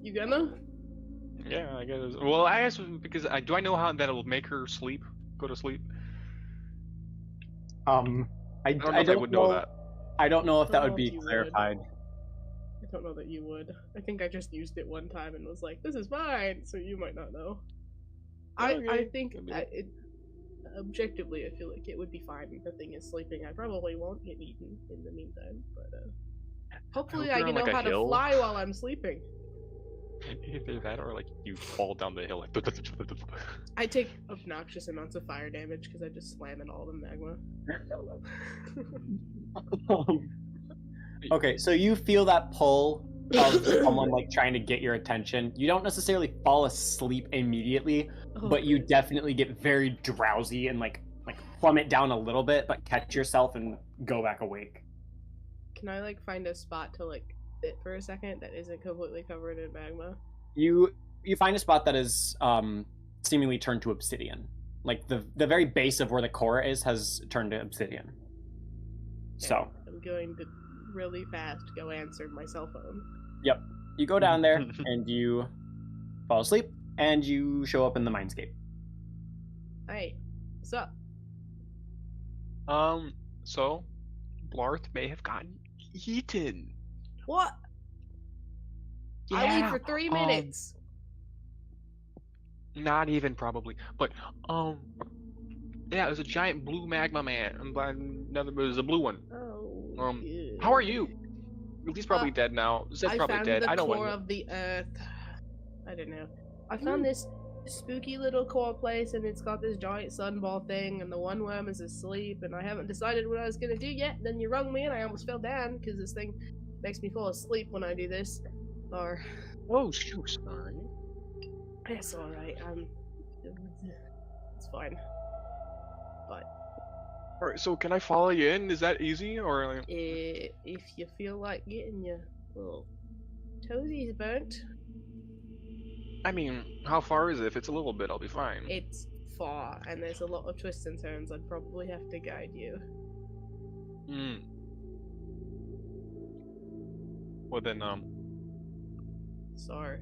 Speaker 3: You gonna?
Speaker 1: Yeah, I guess. Well, I guess because do I know how that will make her sleep? Go to sleep.
Speaker 4: I
Speaker 1: don't know if I
Speaker 4: don't
Speaker 1: would know that.
Speaker 4: I don't know if that
Speaker 3: Don't
Speaker 4: would
Speaker 3: know
Speaker 4: be
Speaker 3: if you would.
Speaker 4: clarified.
Speaker 3: I don't know that you would. I think I just used it one time and was like, "This is fine," so you might not know. I
Speaker 1: Okay.
Speaker 3: think
Speaker 1: I mean-
Speaker 3: it, objectively, I feel like it would be fine if the thing is sleeping. I probably won't get eaten in the meantime, but hopefully
Speaker 1: hope
Speaker 3: I
Speaker 1: you're
Speaker 3: can
Speaker 1: on,
Speaker 3: know
Speaker 1: like, a
Speaker 3: how to
Speaker 1: hill.
Speaker 3: fly while I'm sleeping.
Speaker 1: Either that or like you fall down the hill like.
Speaker 3: I take obnoxious amounts of fire damage because I just slam in all the magma.
Speaker 4: Okay, so you feel that pull of someone like trying to get your attention. You don't necessarily fall asleep immediately, but you definitely get very drowsy and like plummet down a little bit, but catch yourself and go back awake.
Speaker 3: Can I like find a spot to like sit for a second that isn't completely covered in magma?
Speaker 4: You find a spot that is seemingly turned to obsidian. Like the very base of where the core is has turned to obsidian. So
Speaker 3: I'm going to really fast go answer my cell phone.
Speaker 4: Yep. You go down there and you fall asleep and you show up in the mindscape.
Speaker 3: Hey, what's up?
Speaker 1: So Blarth may have gotten eaten.
Speaker 3: What? I leave for 3 minutes.
Speaker 1: Not even probably, but yeah, it was a giant blue magma man. Another, it was a blue one.
Speaker 3: Oh. Good.
Speaker 1: How are you? He's probably dead now. Zed's probably dead.
Speaker 3: I
Speaker 1: I
Speaker 3: found
Speaker 1: don't
Speaker 3: the core
Speaker 1: want.
Speaker 3: of the earth. I don't know. I found this spooky little core place, and it's got this giant sunball thing, and the one worm is asleep, and I haven't decided what I was gonna do yet. Then you rung me, and I almost fell down because this thing makes me fall asleep when I do this. Or
Speaker 1: Oh shoot! Sorry.
Speaker 3: it's all right. It's fine. But
Speaker 1: All right. So can I follow you in? Is that easy or? Like...
Speaker 3: if you feel like getting your little toesies burnt,
Speaker 1: I mean, how far is it? If it's a little bit, I'll be fine.
Speaker 3: it's far, and there's a lot of twists and turns. I'd probably have to guide you.
Speaker 1: Hmm. Well then,
Speaker 3: Sorry.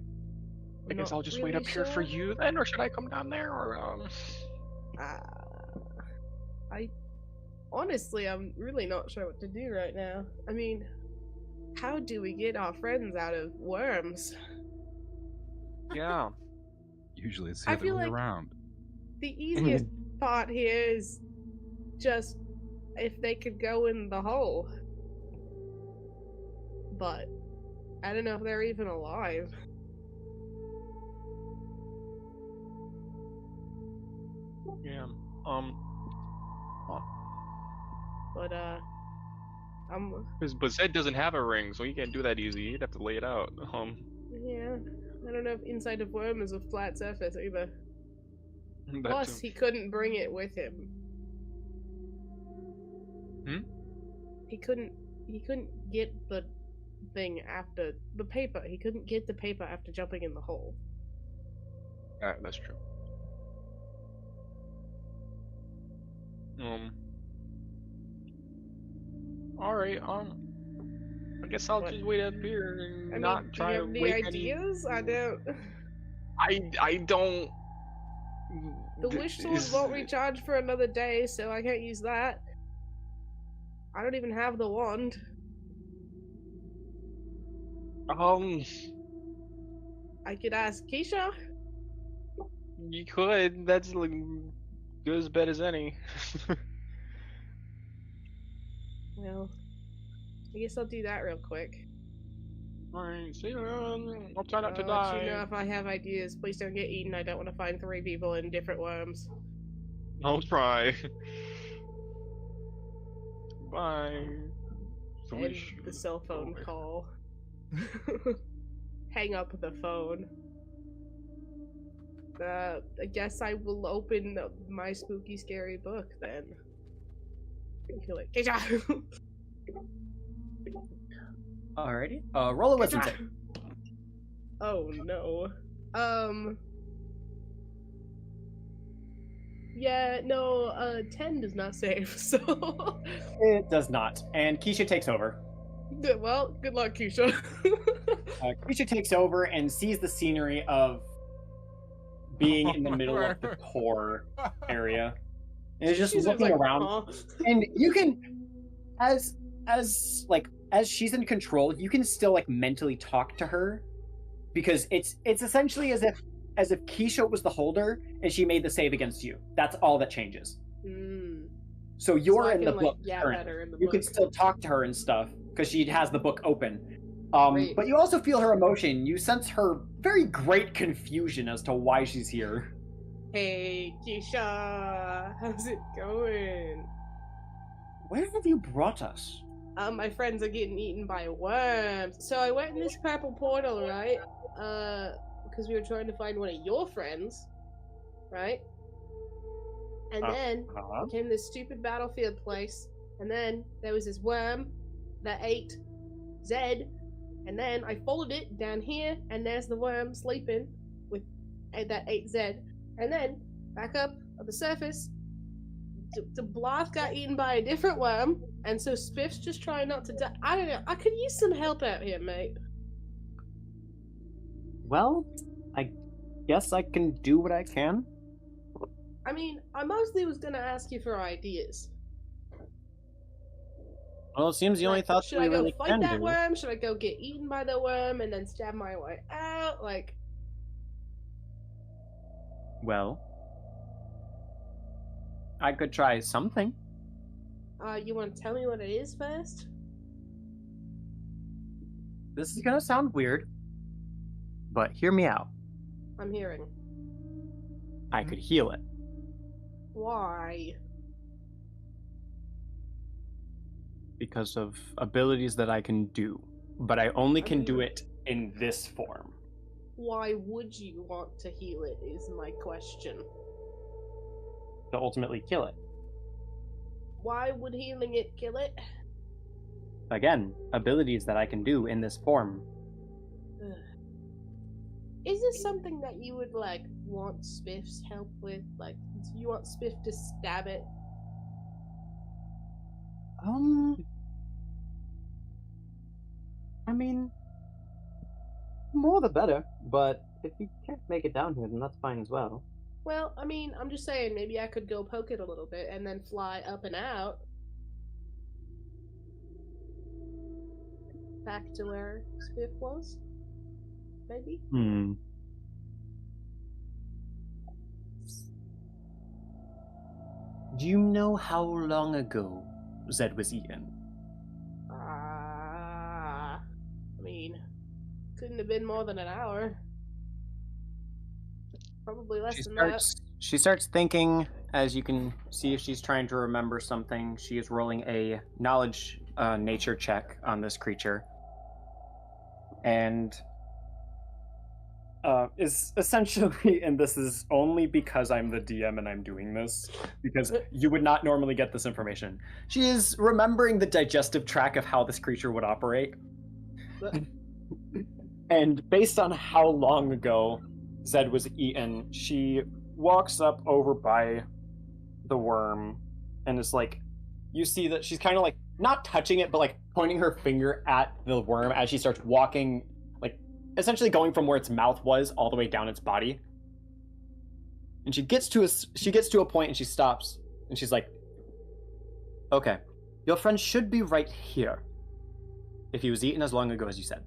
Speaker 1: I guess I'll just wait up here for you then, or should I come down there, or
Speaker 3: I honestly, I'm really not sure what to do right now. I mean, how do we get our friends out of worms?
Speaker 1: Yeah.
Speaker 5: Usually it's the
Speaker 3: I
Speaker 5: other
Speaker 3: feel
Speaker 5: way
Speaker 3: like-
Speaker 5: around.
Speaker 3: The easiest part here is just if they could go in the hole. But I don't know if they're even alive.
Speaker 1: Yeah.
Speaker 3: But I'm
Speaker 1: But Zed doesn't have a ring, so he can't do that easy. He'd have to lay it out.
Speaker 3: yeah. I don't know if inside of worm is a flat surface either.
Speaker 1: That
Speaker 3: Plus,
Speaker 1: too.
Speaker 3: he couldn't bring it with him.
Speaker 1: Hmm?
Speaker 3: He couldn't get the thing after the paper. He couldn't get the paper after jumping in the hole.
Speaker 1: That's true. All right. I guess I'll
Speaker 3: What?
Speaker 1: just wait up here and
Speaker 3: I
Speaker 1: not
Speaker 3: mean, do
Speaker 1: try
Speaker 3: you
Speaker 1: to
Speaker 3: have any
Speaker 1: wake any.
Speaker 3: ideas? I don't.
Speaker 1: I don't.
Speaker 3: The wish sword won't recharge for another day, so I can't use that. I don't even have the wand. I could ask Keisha.
Speaker 1: You could. That's like good as bad as any.
Speaker 3: Well, I guess I'll do that real quick.
Speaker 1: Alright, see you. I'll try not to
Speaker 3: I'll let you know
Speaker 1: die.
Speaker 3: if I have ideas. Please don't get eaten. I don't want to find 3 people in different worms.
Speaker 1: I'll try. Bye.
Speaker 3: End the cell phone call. Hang up the phone. I guess I will open my spooky scary book then. Kill it. Keisha!
Speaker 4: Alrighty. Roll a wisdom
Speaker 3: Keisha!
Speaker 4: check.
Speaker 3: Oh no. Yeah, no, 10 does not save, so.
Speaker 4: It does not. And Keisha takes over.
Speaker 3: Well, good luck, Keisha.
Speaker 4: Keisha takes over and sees the scenery of being in the middle of the core area. And is just
Speaker 3: She's
Speaker 4: looking
Speaker 3: like,
Speaker 4: around.
Speaker 3: "Huh?"
Speaker 4: And you can, as she's in control, you can still like mentally talk to her, because it's essentially as if Keisha was the holder and she made the save against you. That's all that changes.
Speaker 3: Mm.
Speaker 4: So you're
Speaker 3: So I
Speaker 4: in the
Speaker 3: can,
Speaker 4: book
Speaker 3: yap
Speaker 4: currently.
Speaker 3: at her in the
Speaker 4: You
Speaker 3: book.
Speaker 4: can still talk to her and stuff because she has the book open,
Speaker 3: Great.
Speaker 4: But you also feel her emotion. You sense her very great confusion as to why she's here.
Speaker 3: Hey, Keisha, how's it going?
Speaker 4: Where have you brought us?
Speaker 3: My friends are getting eaten by worms. So I went in this purple portal, right? Because we were trying to find one of your friends, right? And then came this stupid battlefield place, and then there was this worm that ate Zed, and then I followed it down here, and there's the worm sleeping with that ate Zed, and then back up on the surface, the Bloth got eaten by a different worm, and so Spiff's just trying not to die. I don't know. I could use some help out here, mate.
Speaker 4: Well, I guess I can do what I can.
Speaker 3: I mean, I mostly was gonna ask you for ideas.
Speaker 4: Well, it seems the only thought
Speaker 3: should
Speaker 4: we
Speaker 3: I go
Speaker 4: really
Speaker 3: fight
Speaker 4: can
Speaker 3: that
Speaker 4: do.
Speaker 3: worm? Should I go get eaten by the worm and then stab my way out? Like,
Speaker 4: Well, I could try something.
Speaker 3: you want to tell me what it is first?
Speaker 4: This is gonna sound weird, but hear me out.
Speaker 3: I'm hearing.
Speaker 4: I could heal it.
Speaker 3: Why?
Speaker 4: Because of abilities that I can do, but I only can do
Speaker 3: mean-
Speaker 4: it in this form.
Speaker 3: Why would you want to heal it? Is my question.
Speaker 4: To ultimately kill it.
Speaker 3: Why would healing it kill it?
Speaker 4: Again, abilities that I can do in this form.
Speaker 3: Ugh. Is this something that you would like want Spiff's help with? Like, do you want Spiff to stab it?
Speaker 4: I mean, more the better, but if you can't make it down here, then that's fine as well.
Speaker 3: Well, I mean, I'm just saying maybe I could go poke it a little bit and then fly up and out. Back to where Spiff was? Maybe?
Speaker 4: Do you know how long ago Zed was eaten?
Speaker 3: I mean, couldn't have been more than an hour. Probably less than that.
Speaker 4: She starts thinking, as you can see if she's trying to remember something. She is rolling a knowledge nature check on this creature. And is essentially, and this is only because I'm the DM and I'm doing this, because you would not normally get this information. She is remembering the digestive tract of how this creature would operate. And based on how long ago Zed was eaten, she walks up over by the worm and is like, you see that she's kind of like, not touching it, but like pointing her finger at the worm as she starts walking, like essentially going from where its mouth was all the way down its body. And she gets to a point and she stops and she's like, okay, your friend should be right here if he was eaten as long ago as you said.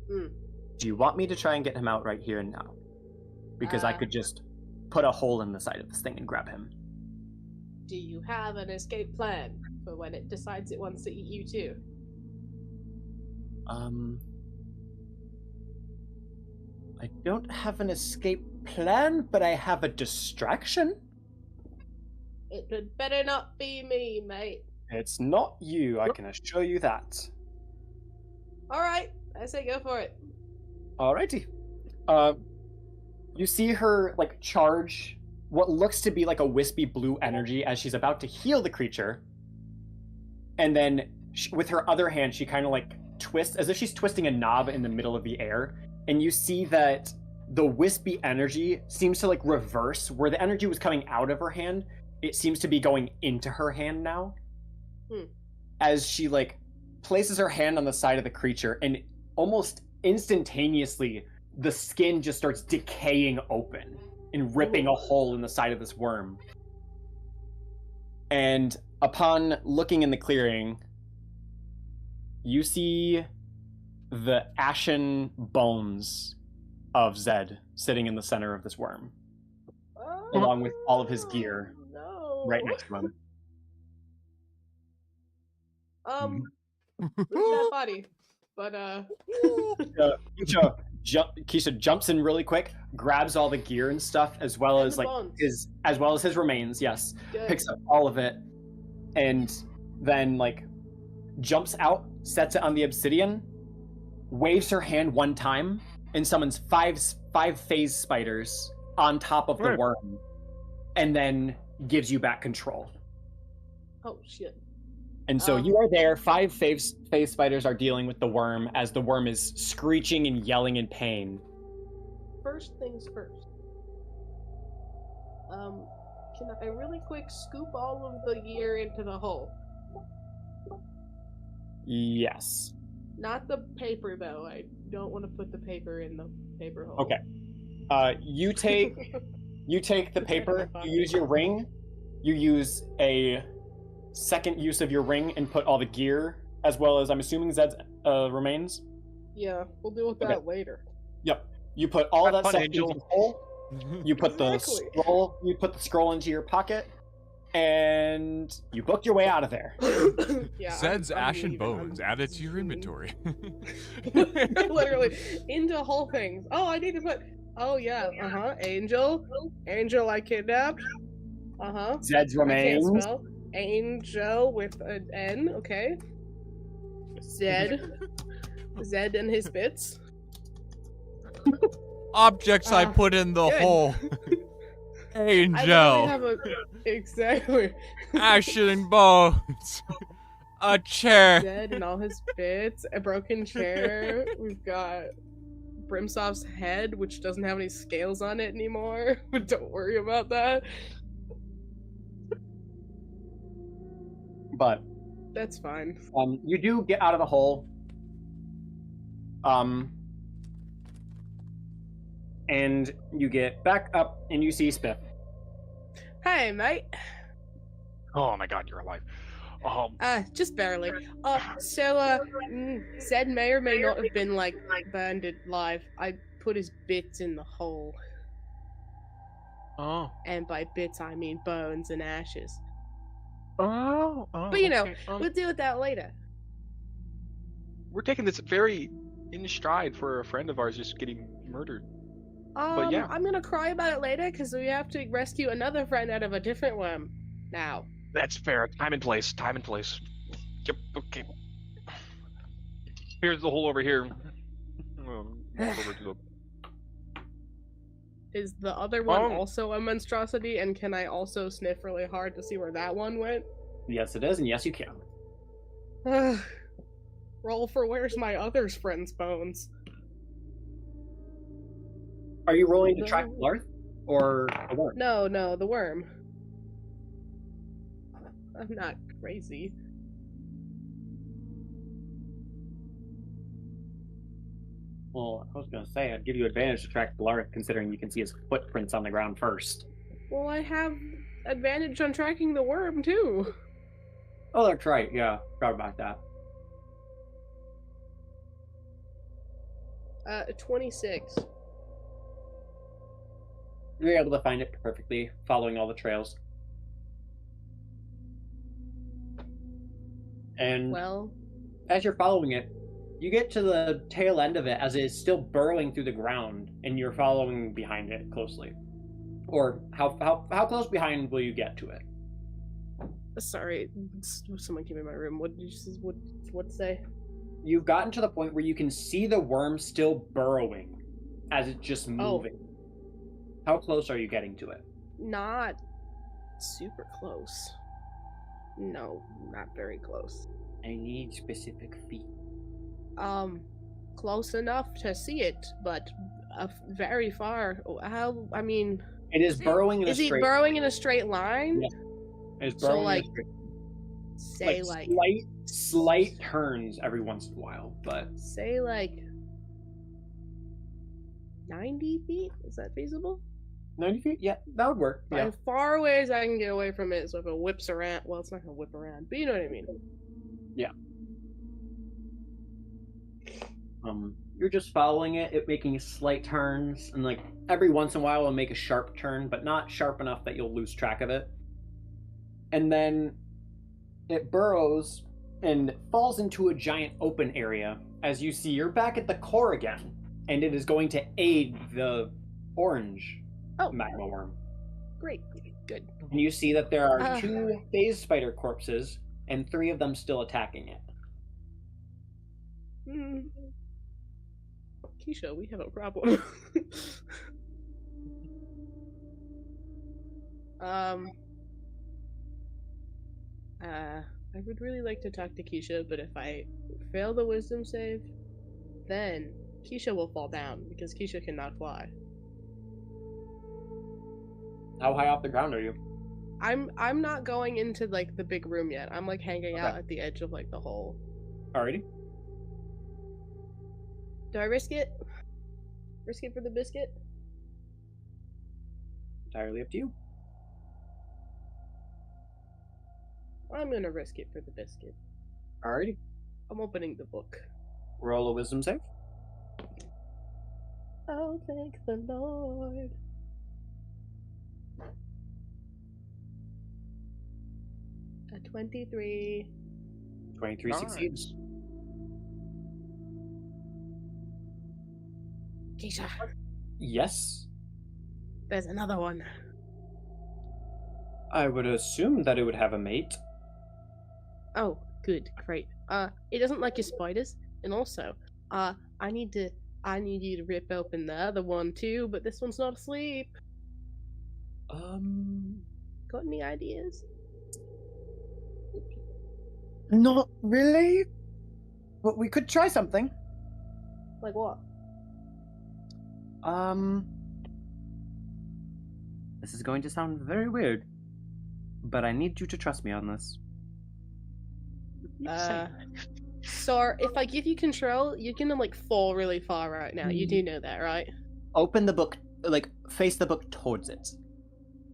Speaker 4: Do you want me to try and get him out right here and now? Because I could just put a hole in the side of this thing and grab him.
Speaker 3: Do you have an escape plan for when it decides it wants to eat you too?
Speaker 4: I don't have an escape plan, but I have a distraction.
Speaker 3: It had better not be me, mate.
Speaker 4: It's not you, I can assure you that.
Speaker 3: Alright, I say go for it.
Speaker 4: Alrighty. You see her, like, charge what looks to be like a wispy blue energy as she's about to heal the creature. And then, with her other hand, she kind of, like, twists, as if she's twisting a knob in the middle of the air. And you see that the wispy energy seems to, like, reverse. Where the energy was coming out of her hand, it seems to be going into her hand now. As she, like, places her hand on the side of the creature, and almost instantaneously, the skin just starts decaying open and ripping a hole in the side of this worm. And upon looking in the clearing, you see the ashen bones of Zed sitting in the center of this worm, along with all of his gear right next to him.
Speaker 3: Where's that body? But
Speaker 4: Keisha jumps in really quick, grabs all the gear and stuff, as well
Speaker 3: And
Speaker 4: as
Speaker 3: the
Speaker 4: like
Speaker 3: bones.
Speaker 4: his remains. Yes,
Speaker 3: good.
Speaker 4: picks up all of it, and then like jumps out, sets it on the obsidian, waves her hand one time, and summons five phase spiders on top of the
Speaker 1: Right.
Speaker 4: worm, and then gives you back control.
Speaker 3: Oh shit.
Speaker 4: And so you are there. 5 phase spiders are dealing with the worm as the worm is screeching and yelling in pain.
Speaker 3: First things first. Can I really quick scoop all of the gear into the hole?
Speaker 4: Yes.
Speaker 3: Not the paper though. I don't want to put the paper in the paper hole.
Speaker 4: Okay. You take the paper. You use your ring. You use a second use of your ring and put all the gear, as well as I'm assuming Zed's remains.
Speaker 3: Yeah, we'll deal with that later.
Speaker 4: Yep. You put all
Speaker 1: Have
Speaker 4: that
Speaker 1: fun,
Speaker 4: stuff
Speaker 1: Angel.
Speaker 4: into the hole. You put the
Speaker 3: Exactly.
Speaker 4: scroll. You put the scroll into your pocket, and you booked your way out of there.
Speaker 3: Yeah,
Speaker 2: Zed's
Speaker 3: I'm
Speaker 2: ashen
Speaker 3: leaving.
Speaker 2: bones
Speaker 3: I'm
Speaker 2: added to your
Speaker 3: leaving.
Speaker 2: inventory.
Speaker 3: Literally into whole things. Oh, I need to put. Oh yeah. Angel. I kidnapped.
Speaker 4: Zed's
Speaker 3: I can't
Speaker 4: remains.
Speaker 3: spell. Angel with an N. Okay. Zed. Zed and his bits.
Speaker 2: Objects I put in the
Speaker 3: good.
Speaker 2: hole.
Speaker 3: I literally
Speaker 2: Angel.
Speaker 3: have a exactly.
Speaker 2: Ashen bones. A chair.
Speaker 3: Zed and all his bits. A broken chair. We've got Brimsoft's head, which doesn't have any scales on it anymore. But don't worry about that.
Speaker 4: But
Speaker 3: That's fine.
Speaker 4: you do get out of the hole. And you get back up, and you see Spiff.
Speaker 3: Hey, mate.
Speaker 1: Oh my god, you're alive.
Speaker 3: Just barely. Zed may or may not have been, like, burned alive. I put his bits in the hole.
Speaker 1: Oh.
Speaker 3: And by bits, I mean bones and ashes.
Speaker 1: Oh.
Speaker 3: But, you know,
Speaker 1: okay.
Speaker 3: we'll deal with that later.
Speaker 1: We're taking this very in stride for a friend of ours just getting murdered. But yeah.
Speaker 3: I'm gonna cry about it later, because we have to rescue another friend out of a different worm. Now.
Speaker 1: That's fair. Time and place. Yep, okay. Here's the hole over here. Walk over to the...
Speaker 3: Is the other one
Speaker 1: Oh.
Speaker 3: also a monstrosity, and can I also sniff really hard to see where that one went?
Speaker 4: Yes, it is, and yes, you can.
Speaker 3: Roll for where's my other's friend's bones.
Speaker 4: Are you rolling to track
Speaker 3: No.
Speaker 4: Larth or the worm?
Speaker 3: No, the worm. I'm not crazy.
Speaker 4: Well, I was going to say, I'd give you advantage to track Larth, considering you can see his footprints on the ground first.
Speaker 3: Well, I have advantage on tracking the worm, too.
Speaker 4: Oh, that's right. Yeah, forgot about that.
Speaker 3: 26.
Speaker 4: You're able to find it perfectly, following all the trails. And
Speaker 3: Well,
Speaker 4: as you're following it, you get to the tail end of it as it is still burrowing through the ground, and you're following behind it closely. Or how close behind will you get to it?
Speaker 3: sorry, someone came in my room. What did you say? What say?
Speaker 4: You've gotten to the point where you can see the worm still burrowing as it's just moving. How close are you getting to it?
Speaker 3: Not super close. No, not very close.
Speaker 4: I need specific feet.
Speaker 3: Close enough to see it, but very far. How? I mean,
Speaker 4: It is burrowing in a
Speaker 3: is he
Speaker 4: straight
Speaker 3: burrowing in a straight line?
Speaker 4: Yes. It is
Speaker 3: So,
Speaker 4: burrowing
Speaker 3: like,
Speaker 4: in a straight
Speaker 3: Say like,
Speaker 4: slight turns every once in a while, but
Speaker 3: say like 90 feet. Is that feasible?
Speaker 4: 90 feet? Yeah, that would work. Yeah.
Speaker 3: As far away as I can get away from it, so if it whips around, well, it's not gonna whip around, but you know what I mean.
Speaker 4: You're just following it making slight turns, and like every once in a while it'll make a sharp turn, but not sharp enough that you'll lose track of it. And then it burrows and falls into a giant open area as you see, you're back at the core again, and it is going to aid the orange magma worm.
Speaker 3: Great. Good.
Speaker 4: And you see that there are
Speaker 3: Ah.
Speaker 4: 2 phase spider corpses, and 3 of them still attacking it.
Speaker 3: Keisha, we have a problem. I would really like to talk to Keisha, but if I fail the wisdom save, then Keisha will fall down because Keisha cannot fly.
Speaker 4: How high off the ground are you?
Speaker 3: I'm not going into like the big room yet. I'm like hanging out at the edge of like the hole.
Speaker 4: Alrighty.
Speaker 3: Do I risk it? Risk it for the biscuit?
Speaker 4: Entirely up to you.
Speaker 3: I'm gonna risk it for the biscuit.
Speaker 4: Alrighty.
Speaker 3: I'm opening the book.
Speaker 4: Roll a wisdom save.
Speaker 3: Oh, thank the Lord. A 23.
Speaker 4: 23 succeeds.
Speaker 3: Keisha,
Speaker 4: Yes.
Speaker 3: there's another one.
Speaker 4: I would assume that it would have a mate.
Speaker 3: Oh, good, great. It doesn't like your spiders, and also, I need you to rip open the other one too, but this one's not asleep. Got any ideas?
Speaker 4: Not really. But we could try something.
Speaker 3: Like what?
Speaker 4: This is going to sound very weird, but I need you to trust me on this.
Speaker 3: So if I give you control, you're gonna like fall really far right now. You do know that, right?
Speaker 4: Open the book, like, face the book towards it.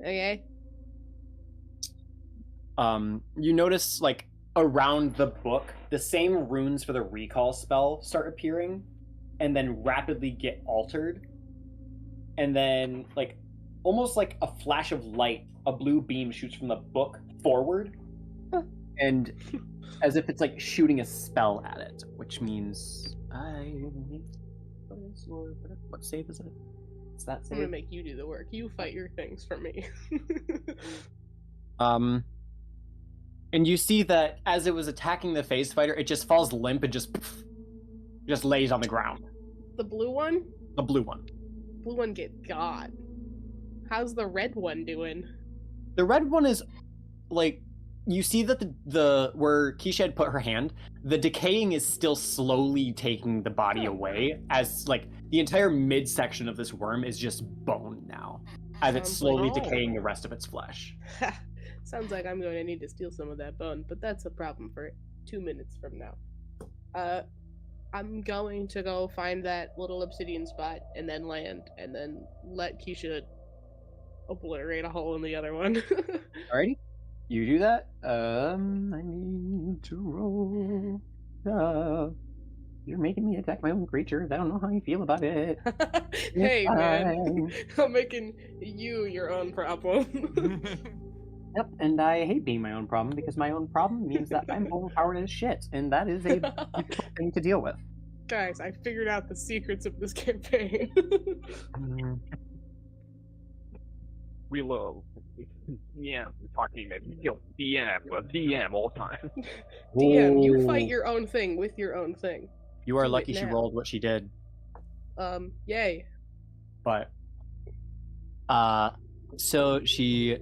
Speaker 3: Okay.
Speaker 4: You notice, like, around the book, the same runes for the recall spell start appearing, and then rapidly get altered. And then, like, almost like a flash of light, a blue beam shoots from the book forward, and as if it's like shooting a spell at it, which means what save is it? Is that
Speaker 3: I'm
Speaker 4: save?
Speaker 3: gonna make you do the work. You fight your things for me.
Speaker 4: And you see that as it was attacking the phase fighter, it just falls limp and just lays on the ground.
Speaker 3: The blue one?
Speaker 4: The blue one.
Speaker 3: Blue one get got. How's the red one doing?
Speaker 4: The red one is like, you see that the where Keisha had put her hand, the decaying is still slowly taking the body away, as like the entire midsection of this worm is just bone now, as it's
Speaker 3: Sounds
Speaker 4: slowly
Speaker 3: like-
Speaker 4: decaying the rest of its flesh.
Speaker 3: Sounds like I'm going to need to steal some of that bone, but that's a problem for 2 minutes from now. I'm going to go find that little obsidian spot and then land, and then let Keisha obliterate a hole in the other one.
Speaker 4: Alrighty, you do that. I need to roll. You're making me attack my own creatures. I don't know how you feel about it.
Speaker 3: Hey, man.
Speaker 4: Fine.
Speaker 3: I'm making you your own problem.
Speaker 4: Yep, and I hate being my own problem because my own problem means that I'm overpowered as shit, and that is a difficult thing to deal with.
Speaker 3: Guys, I figured out the secrets of this campaign.
Speaker 1: We love. Yeah, talking about DM all the time.
Speaker 3: DM, you
Speaker 4: Ooh.
Speaker 3: fight your own thing with your own thing.
Speaker 4: You are
Speaker 3: Do it
Speaker 4: lucky she
Speaker 3: now.
Speaker 4: rolled what she did,
Speaker 3: Yay.
Speaker 4: but so she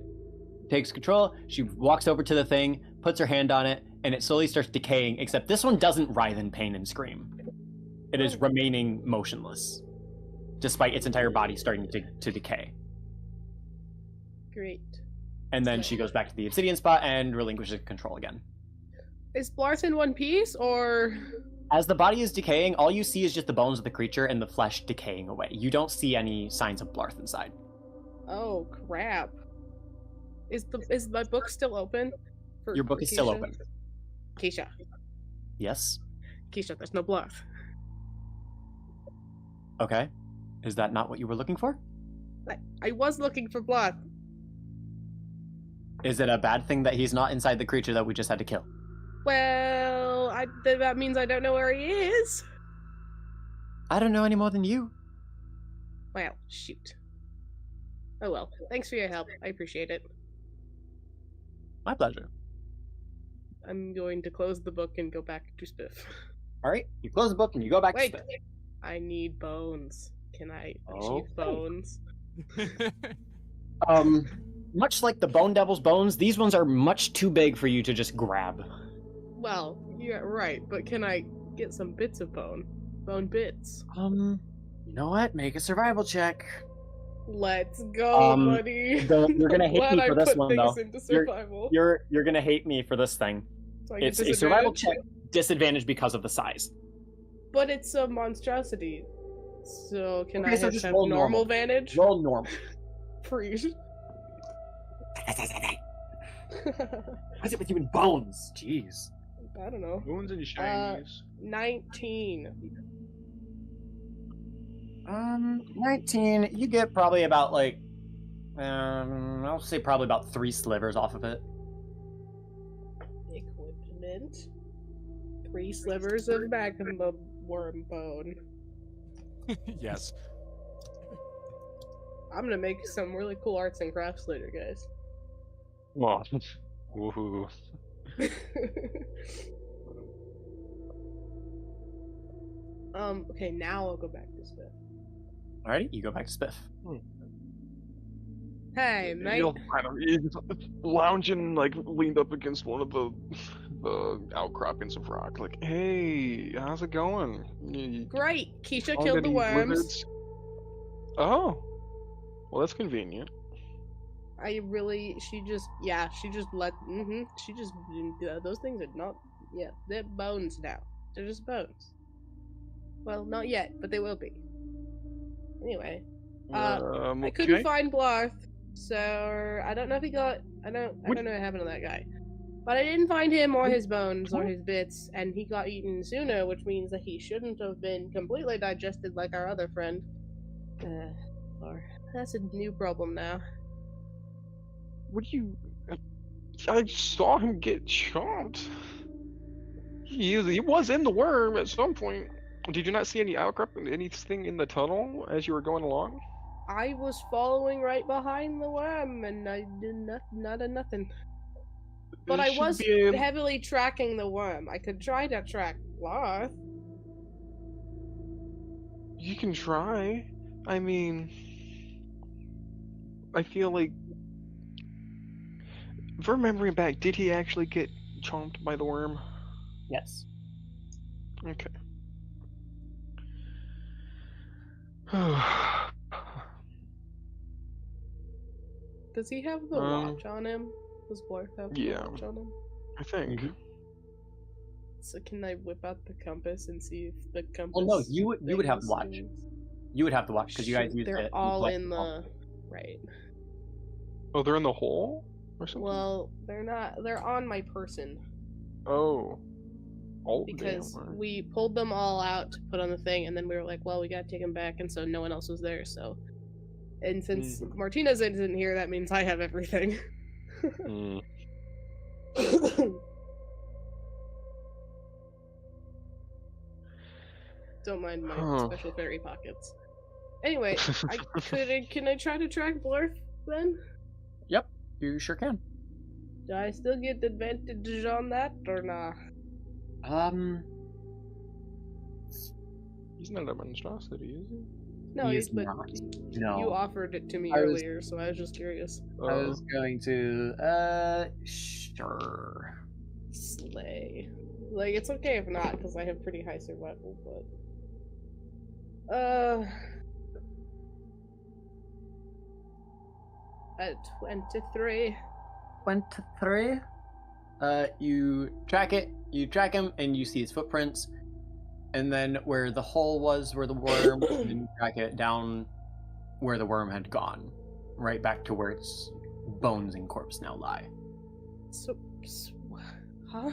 Speaker 4: takes control, she walks over to the thing, puts her hand on it, and it slowly starts decaying, except this one doesn't writhe in pain and scream. It is remaining motionless, despite its entire body starting to decay.
Speaker 3: Great.
Speaker 4: And then she goes back to the obsidian spot and relinquishes control again.
Speaker 3: Is Blarth in one piece, or...
Speaker 4: As the body is decaying, all you see is just the bones of the creature and the flesh decaying away. You don't see any signs of Blarth inside.
Speaker 3: Oh, crap. Is my book still open?
Speaker 4: Your book is still
Speaker 3: Keisha?
Speaker 4: open.
Speaker 3: Keisha.
Speaker 4: Yes?
Speaker 3: Keisha, there's no Blarth.
Speaker 4: Okay. Is that not what you were looking for?
Speaker 3: I was looking for Blarth.
Speaker 4: Is it a bad thing that he's not inside the creature that we just had to kill?
Speaker 3: Well, that means I don't know where he is.
Speaker 4: I don't know any more than you.
Speaker 3: Well, shoot. Oh well. Thanks for your help. I appreciate it.
Speaker 4: My pleasure.
Speaker 3: I'm going to close the book and go back to Spiff.
Speaker 4: All right, you close the book and you go back
Speaker 3: Wait.
Speaker 4: to Spiff.
Speaker 3: I need bones. Can I
Speaker 4: Oh.
Speaker 3: achieve bones?
Speaker 4: Much like the Bone Devil's bones, these ones are much too big for you to just grab.
Speaker 3: Well, yeah, right. But can I get some bits of bone? Bone bits.
Speaker 4: You know what? Make a survival check.
Speaker 3: Let's go, buddy.
Speaker 4: You're gonna hate
Speaker 3: Glad
Speaker 4: me for
Speaker 3: I
Speaker 4: this
Speaker 3: put
Speaker 4: one,
Speaker 3: things
Speaker 4: though.
Speaker 3: into survival.
Speaker 4: You're gonna hate me for this thing.
Speaker 3: So I get
Speaker 4: It's a survival check,
Speaker 3: disadvantage?
Speaker 4: disadvantage because of the size.
Speaker 3: But it's a monstrosity. So can
Speaker 4: Okay,
Speaker 3: I
Speaker 4: so
Speaker 3: have
Speaker 4: just
Speaker 3: some
Speaker 4: roll
Speaker 3: normal
Speaker 4: normal.
Speaker 3: vantage?
Speaker 4: Roll normal.
Speaker 3: Freeze.
Speaker 4: What's it with you and bones? Jeez.
Speaker 3: I don't know.
Speaker 1: Bones and shinies.
Speaker 3: 19.
Speaker 4: 19. You get probably about like, I'll say probably about 3 slivers off of it.
Speaker 3: Equipment. 3 slivers of magma worm bone.
Speaker 2: Yes.
Speaker 3: I'm gonna make some really cool arts and crafts later, guys.
Speaker 1: Well, woohoo.
Speaker 3: Okay, now I'll go back to Spiff.
Speaker 4: Alrighty, you go back to Spiff.
Speaker 3: Hey, mate.
Speaker 1: He's lounging, like, leaned up against one of the outcroppings of rock. Like, hey, how's it going?
Speaker 3: Great! Keisha
Speaker 1: found
Speaker 3: killed the
Speaker 1: any
Speaker 3: worms.
Speaker 1: lizards? Oh, well, that's convenient.
Speaker 3: She just those things are not, they're bones now. They're just bones. Well, not yet, but they will be. Anyway, I couldn't
Speaker 1: Okay.
Speaker 3: find Blarth, so I don't know if he got, I don't know what happened to that guy. But I didn't find him or his bones or his bits, and he got eaten sooner, which means that he shouldn't have been completely digested like our other friend. Or that's a new problem now.
Speaker 1: What do you... I saw him get chomped. He was in the worm at some point. Did you not see any anything in the tunnel as you were going along?
Speaker 3: I was following right behind the worm, and I did nothing. But
Speaker 1: There
Speaker 3: I
Speaker 1: should
Speaker 3: was
Speaker 1: be a-
Speaker 3: heavily tracking the worm. I could try to track Blarth.
Speaker 1: You can try. I mean... I feel like... If I'm remembering back, did he actually get chomped by the worm?
Speaker 4: Yes.
Speaker 1: Okay.
Speaker 3: Does he have the watch on him? Does Blarth have the
Speaker 1: yeah.
Speaker 3: watch on him?
Speaker 1: I think.
Speaker 4: Mhm.
Speaker 3: So can I whip out the compass and see if the compass?
Speaker 4: Well, no, you would have the
Speaker 3: things
Speaker 4: watch.
Speaker 3: seems-
Speaker 4: You would have to watch because you guys
Speaker 3: Shoot,
Speaker 4: used
Speaker 3: they're
Speaker 4: it.
Speaker 3: all in the right.
Speaker 1: Oh, they're in the hole? Or something?
Speaker 3: Well, they're not. They're on my person
Speaker 1: Oh. Oh,
Speaker 3: because
Speaker 1: damn.
Speaker 3: we pulled them all out to put on the thing, and then we were like, "Well, we gotta take them back," and so no one else was there. So, and since
Speaker 1: Mhm.
Speaker 3: Martinez isn't here, that means I have everything.
Speaker 1: Mm.
Speaker 3: Don't mind my
Speaker 1: Huh.
Speaker 3: special fairy pockets. Anyway, can I try to track Blarth then?
Speaker 4: Yep, you sure can.
Speaker 3: Do I still get advantage on that or nah?
Speaker 1: He's not a monstrosity, is he?
Speaker 3: No,
Speaker 4: He is
Speaker 3: but
Speaker 4: not.
Speaker 3: you
Speaker 4: No.
Speaker 3: offered it to me
Speaker 4: I was-
Speaker 3: earlier, so I was just curious.
Speaker 4: I was going to. Sure.
Speaker 3: Slay. Like, it's okay if not, because I have pretty high survival, but... At 23.
Speaker 4: 23. You track it. You track him, and you see his footprints. And then where the hole was, where the worm, and you track it down where the worm had gone, right back to where its bones and corpse now lie.
Speaker 3: Huh?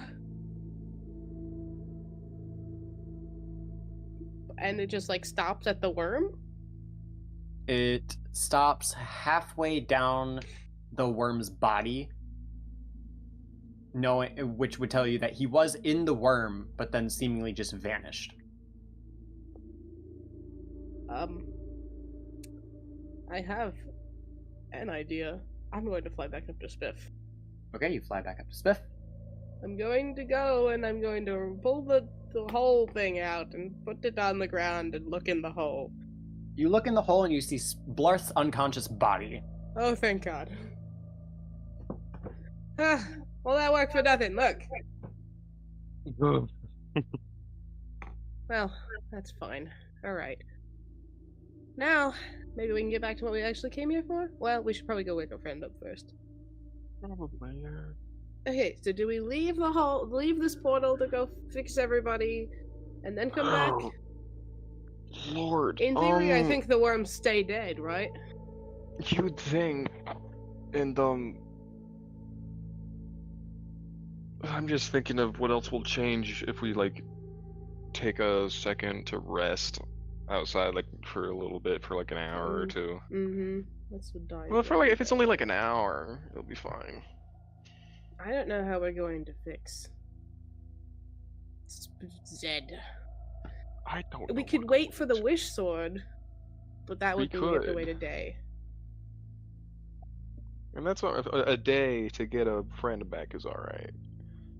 Speaker 3: And it just, like, stops at the worm?
Speaker 4: It stops halfway down the worm's body, which would tell you that he was in the worm, but then seemingly just vanished.
Speaker 3: I have an idea. I'm going to fly back up to Spiff.
Speaker 4: Okay, you fly back up to Spiff.
Speaker 3: I'm going to go and I'm going to pull the whole thing out and put it on the ground and look in the hole.
Speaker 4: You look in the hole and you see Blarth's unconscious body.
Speaker 3: Oh, thank God. Ah, well, that worked for nothing. Look. Well, that's fine. Alright. Now, maybe we can get back to what we actually came here for? Well, we should probably go wake our friend up first.
Speaker 6: Probably, yeah.
Speaker 3: Okay, so do we leave leave this portal to go fix everybody, and then come back?
Speaker 6: Oh, Lord.
Speaker 3: In theory, I think the worms stay dead, right?
Speaker 6: You would think. And, I'm just thinking of what else will change if we, like, take a second to rest outside, like, for a little bit, for like an hour or two.
Speaker 3: Mm-hmm. That's what dying.
Speaker 6: Well, for like, if it's only like an hour, it'll be fine.
Speaker 3: I don't know how we're going to fix Zed.
Speaker 6: I don't know.
Speaker 3: We could wait for the wish sword, but that would
Speaker 6: We
Speaker 3: mean we have to
Speaker 6: could.
Speaker 3: wait a day.
Speaker 6: And that's what, a day to get a friend back is alright.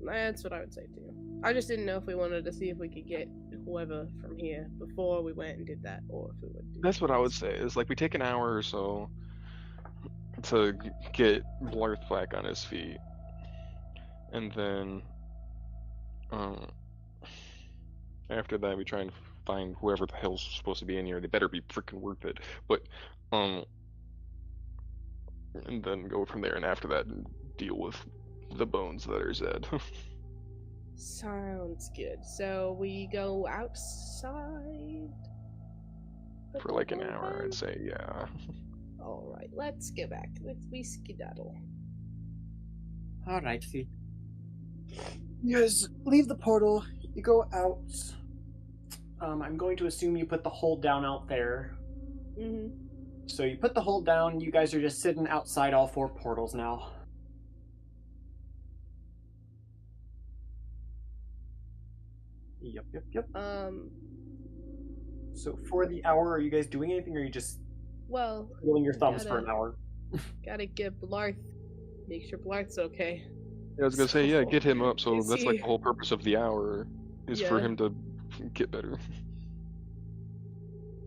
Speaker 3: That's what I would say too. I just didn't know if we wanted to see if we could get whoever from here before we went and did that, or if we would do
Speaker 6: That's what I would
Speaker 3: this.
Speaker 6: say, is like we take an hour or so to get Blarth back on his feet. And then, after that we try and find whoever the hell's supposed to be in here. They better be freaking worth it. But, and then go from there, and after that, deal with the bones that are Zed.
Speaker 3: Sounds good. So we go outside
Speaker 6: For like an hour, I'd say, yeah.
Speaker 3: Alright, let's get back. We skedaddle.
Speaker 4: Alright, see. You guys leave the portal, you go out. I'm going to assume you put the hold down out there.
Speaker 3: Mm-hmm.
Speaker 4: So you put the hold down, you guys are just sitting outside all 4 portals now. Yep. So for the hour, are you guys doing anything, or are you just
Speaker 3: Well,
Speaker 4: twiddling your thumbs for an hour?
Speaker 3: gotta get Blarth. Make sure Blarth's okay.
Speaker 6: Yeah, I was gonna say, yeah, get him up, so
Speaker 3: Is
Speaker 6: that's like
Speaker 3: he-
Speaker 6: the whole purpose of the hour, is for
Speaker 3: Yeah.
Speaker 6: him to get better.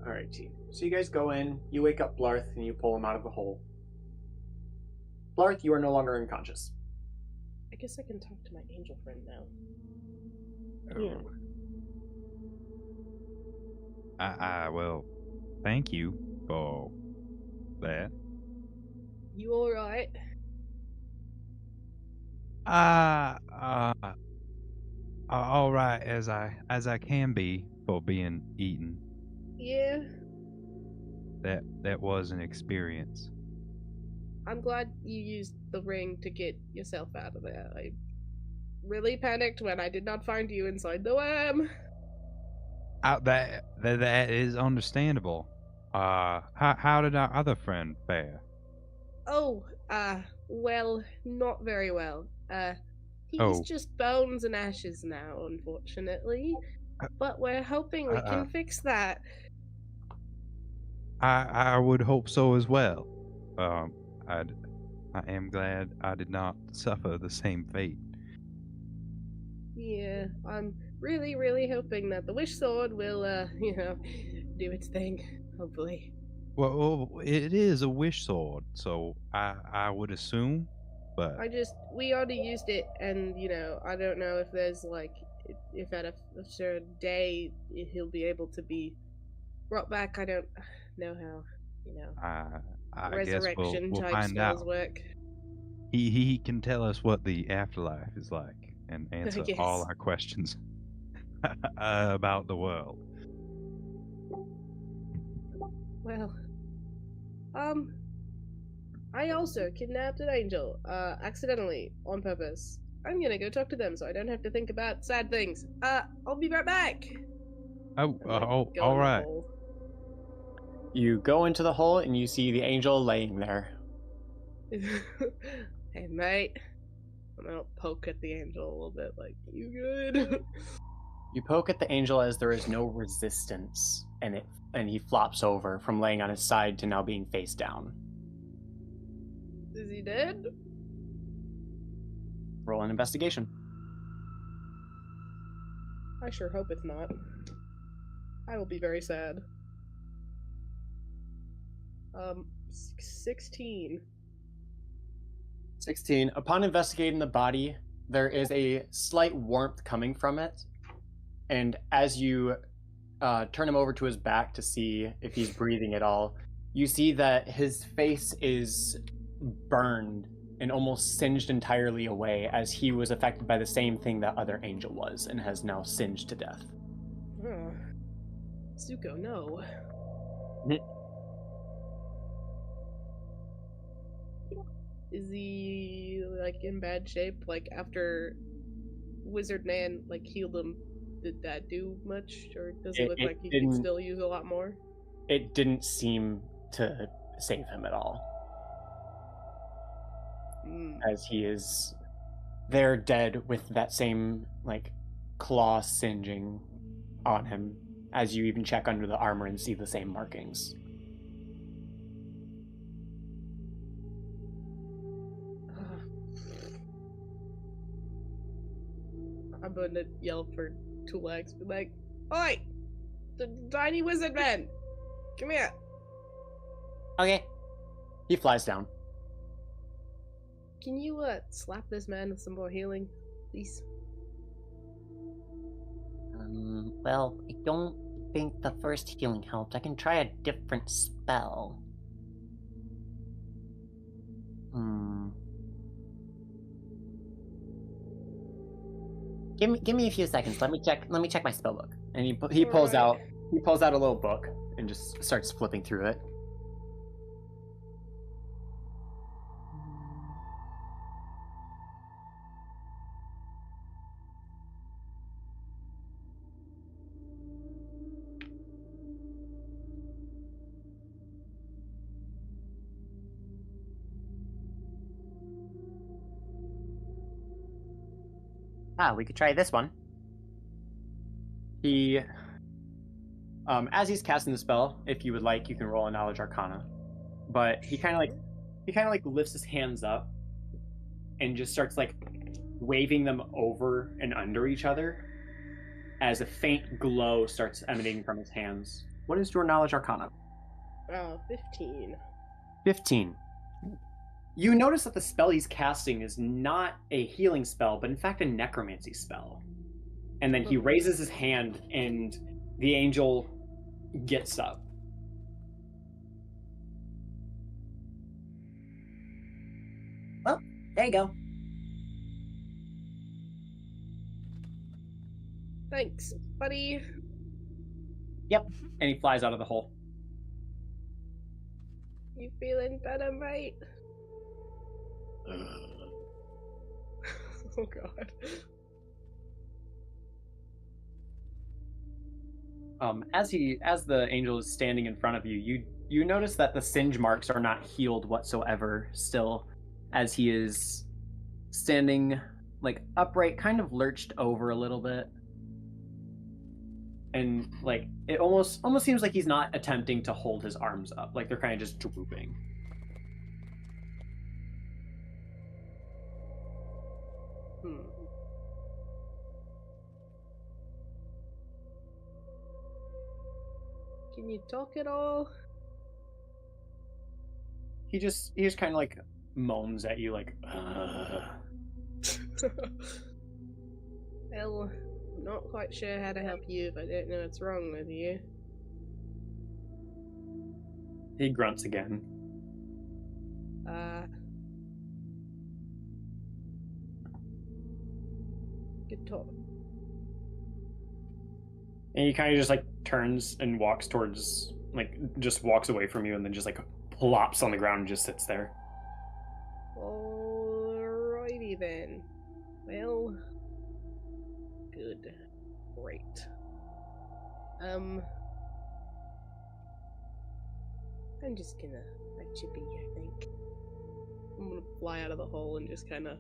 Speaker 4: Alright, team. So you guys go in, you wake up Blarth, and you pull him out of the hole. Blarth, you are no longer unconscious.
Speaker 3: I guess I can talk to my angel friend now.
Speaker 4: Yeah.
Speaker 5: Well, thank you for that.
Speaker 3: You alright?
Speaker 5: All right as I can be for being eaten.
Speaker 3: Yeah.
Speaker 5: That was an experience.
Speaker 3: I'm glad you used the ring to get yourself out of there. I really panicked when I did not find you inside the worm.
Speaker 5: That is understandable. How did our other friend fare?
Speaker 3: Oh, well, not very well. He's
Speaker 5: Oh.
Speaker 3: just bones and ashes now, unfortunately. But we're hoping we can fix that.
Speaker 5: I would hope so as well. I am glad I did not suffer the same fate.
Speaker 3: Yeah, I'm really, really hoping that the wish sword will, do its thing. Hopefully.
Speaker 5: Well, it is a wish sword, so I would assume, but
Speaker 3: We already used it, and, I don't know if there's, if at a certain day he'll be able to be brought back. I don't know how,
Speaker 5: I guess
Speaker 3: resurrection
Speaker 5: we'll
Speaker 3: type
Speaker 5: find
Speaker 3: spells
Speaker 5: out.
Speaker 3: work.
Speaker 5: He can tell us what the afterlife is like and answer all
Speaker 3: Yes.
Speaker 5: our questions about the world.
Speaker 3: Well, I also kidnapped an angel, accidentally, on purpose. I'm gonna go talk to them so I don't have to think about sad things. I'll be right back.
Speaker 5: Oh,
Speaker 3: I'm gonna
Speaker 5: oh,
Speaker 3: go in the
Speaker 5: all right.
Speaker 3: hole.
Speaker 4: You go into the hole and you see the angel laying there.
Speaker 3: Hey, mate. I'm gonna poke at the angel a little bit, like, you good?
Speaker 4: You poke at the angel as there is no resistance. and he flops over from laying on his side to now being face down.
Speaker 3: Is he dead?
Speaker 4: Roll an investigation.
Speaker 3: I sure hope it's not. I will be very sad. 16.
Speaker 4: 16. Upon investigating the body, there is a slight warmth coming from it, and as you turn him over to his back to see if he's breathing at all, you see that his face is burned and almost singed entirely away, as he was affected by the same thing that other angel was and has now singed to death.
Speaker 3: Oh. Zuko, no. Is he, like, in bad shape? Like, after Wizard Man, like, healed him, did that do much? Or does it look like he can still use a lot more?
Speaker 4: It didn't seem to save him at all. As he is there dead with that same, like, claw singeing on him, as you even check under the armor and see the same markings.
Speaker 3: I'm going to yell for Tulex, be like, "Oi! The tiny wizard man! Come here!"
Speaker 4: Okay. He flies down.
Speaker 3: Can you, slap this man with some more healing, please?
Speaker 7: Well, I don't think the first healing helped. I can try a different spell. Give me a few seconds. Let me check my spell book.
Speaker 4: And he pulls out a little book and just starts flipping through it.
Speaker 7: We could try this one.
Speaker 4: He, as he's casting the spell, if you would like, you can roll a knowledge arcana. But he kind of like lifts his hands up and just starts like waving them over and under each other as a faint glow starts emanating from his hands. What is your knowledge arcana?
Speaker 3: 15.
Speaker 4: 15. You notice that the spell he's casting is not a healing spell, but in fact a necromancy spell. And then he raises his hand, and the angel gets up.
Speaker 7: Well, there you go.
Speaker 3: Thanks, buddy.
Speaker 4: Yep. And he flies out of the hole.
Speaker 3: You feeling better, mate? Oh god.
Speaker 4: As the angel is standing in front of you, you notice that the singe marks are not healed whatsoever still, as he is standing like upright, kind of lurched over a little bit. And like it almost seems like he's not attempting to hold his arms up, like they're kind of just drooping.
Speaker 3: Can you talk at all?
Speaker 4: He just kind of like moans at you like,
Speaker 3: Well, I'm not quite sure how to help you if I don't know what's wrong with you.
Speaker 4: He grunts again.
Speaker 3: Good talk.
Speaker 4: And he kind of just like turns and walks towards, like, just walks away from you and then just like plops on the ground and just sits there.
Speaker 3: Alrighty then. Well, good. Great. I'm just gonna let you be, I think. I'm gonna fly out of the hole and just kind of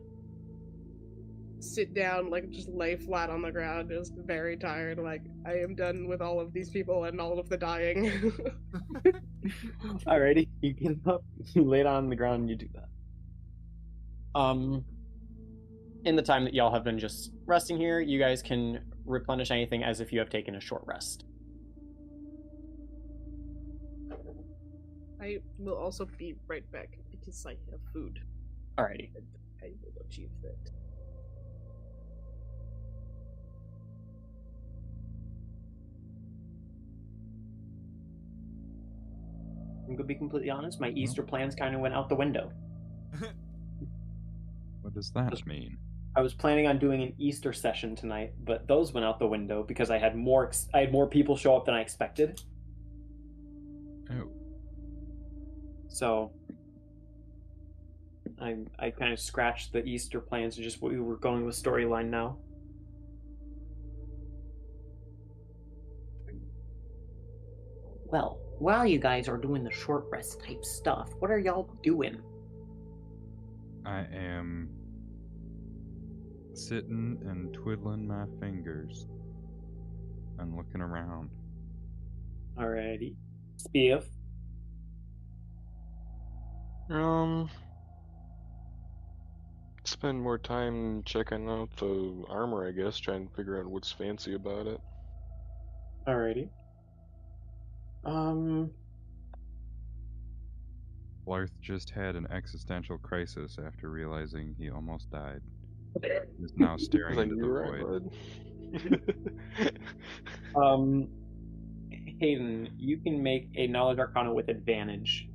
Speaker 3: sit down, like just lay flat on the ground, just very tired. Like I am done with all of these people and all of the dying.
Speaker 4: Alrighty, you get up, you lay down on the ground, and you do that. In the time that y'all have been just resting here, you guys can replenish anything as if you have taken a short rest.
Speaker 3: I will also be right back because I have food.
Speaker 4: Alrighty.
Speaker 3: I will achieve that.
Speaker 4: I'm gonna be completely honest, my Easter plans kind of went out the window.
Speaker 5: What does that mean?
Speaker 4: I was planning on doing an Easter session tonight, but those went out the window because I had more people show up than I expected.
Speaker 5: Oh.
Speaker 4: So I kind of scratched the Easter plans and just we were going with storyline now.
Speaker 7: Well, while you guys are doing the short rest type stuff, what are y'all doing?
Speaker 5: I am sitting and twiddling my fingers and looking around.
Speaker 4: Alrighty. Spiff.
Speaker 6: Spend more time checking out the armor, I guess, trying to figure out what's fancy about it.
Speaker 4: Alrighty.
Speaker 5: Larth just had an existential crisis after realizing he almost died. He's now staring
Speaker 6: Like,
Speaker 5: into the
Speaker 6: you're right,
Speaker 5: void.
Speaker 6: bud.
Speaker 4: Hayden, you can make a knowledge arcana with advantage.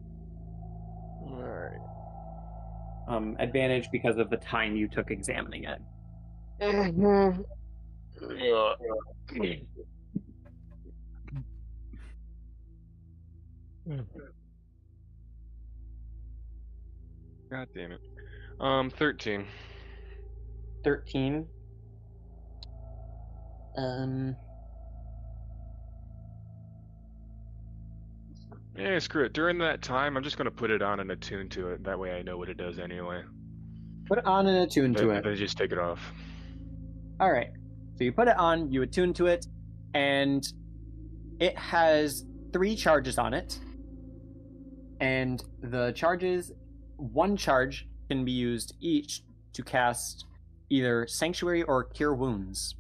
Speaker 6: Alright.
Speaker 4: Advantage because of the time you took examining it.
Speaker 6: God damn it. 13.
Speaker 4: 13.
Speaker 1: Yeah, screw it. During that time, I'm just gonna put it on and attune to it. That way I know what it does anyway.
Speaker 4: Put it on and attune to it.
Speaker 1: Then just take it off.
Speaker 4: Alright. So you put it on, you attune to it, and it has 3 charges on it. And the charges, 1 charge can be used each to cast either Sanctuary or Cure Wounds.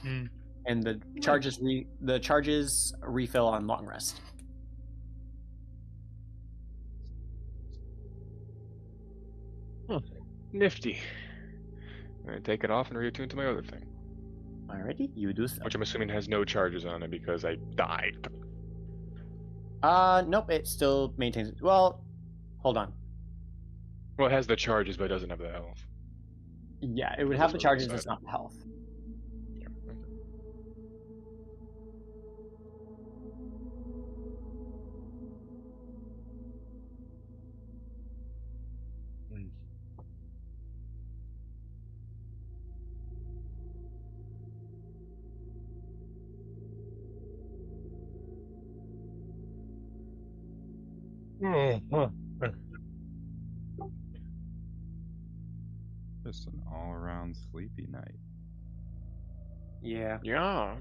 Speaker 4: And the charges refill on long rest.
Speaker 1: Nifty. I'm gonna take it off and reattune to my other thing.
Speaker 4: Alrighty, you do so.
Speaker 1: Which I'm assuming has no charges on it because I died.
Speaker 4: Nope, it still maintains it. Well, hold on.
Speaker 1: Well, it has the charges, but it doesn't have the health.
Speaker 4: Yeah, it would
Speaker 1: It's
Speaker 4: have the
Speaker 1: also
Speaker 4: charges,
Speaker 1: inside.
Speaker 4: it's not the health.
Speaker 1: Yeah. Okay.
Speaker 5: Just an all-around sleepy night.
Speaker 4: Yeah.
Speaker 1: Yeah.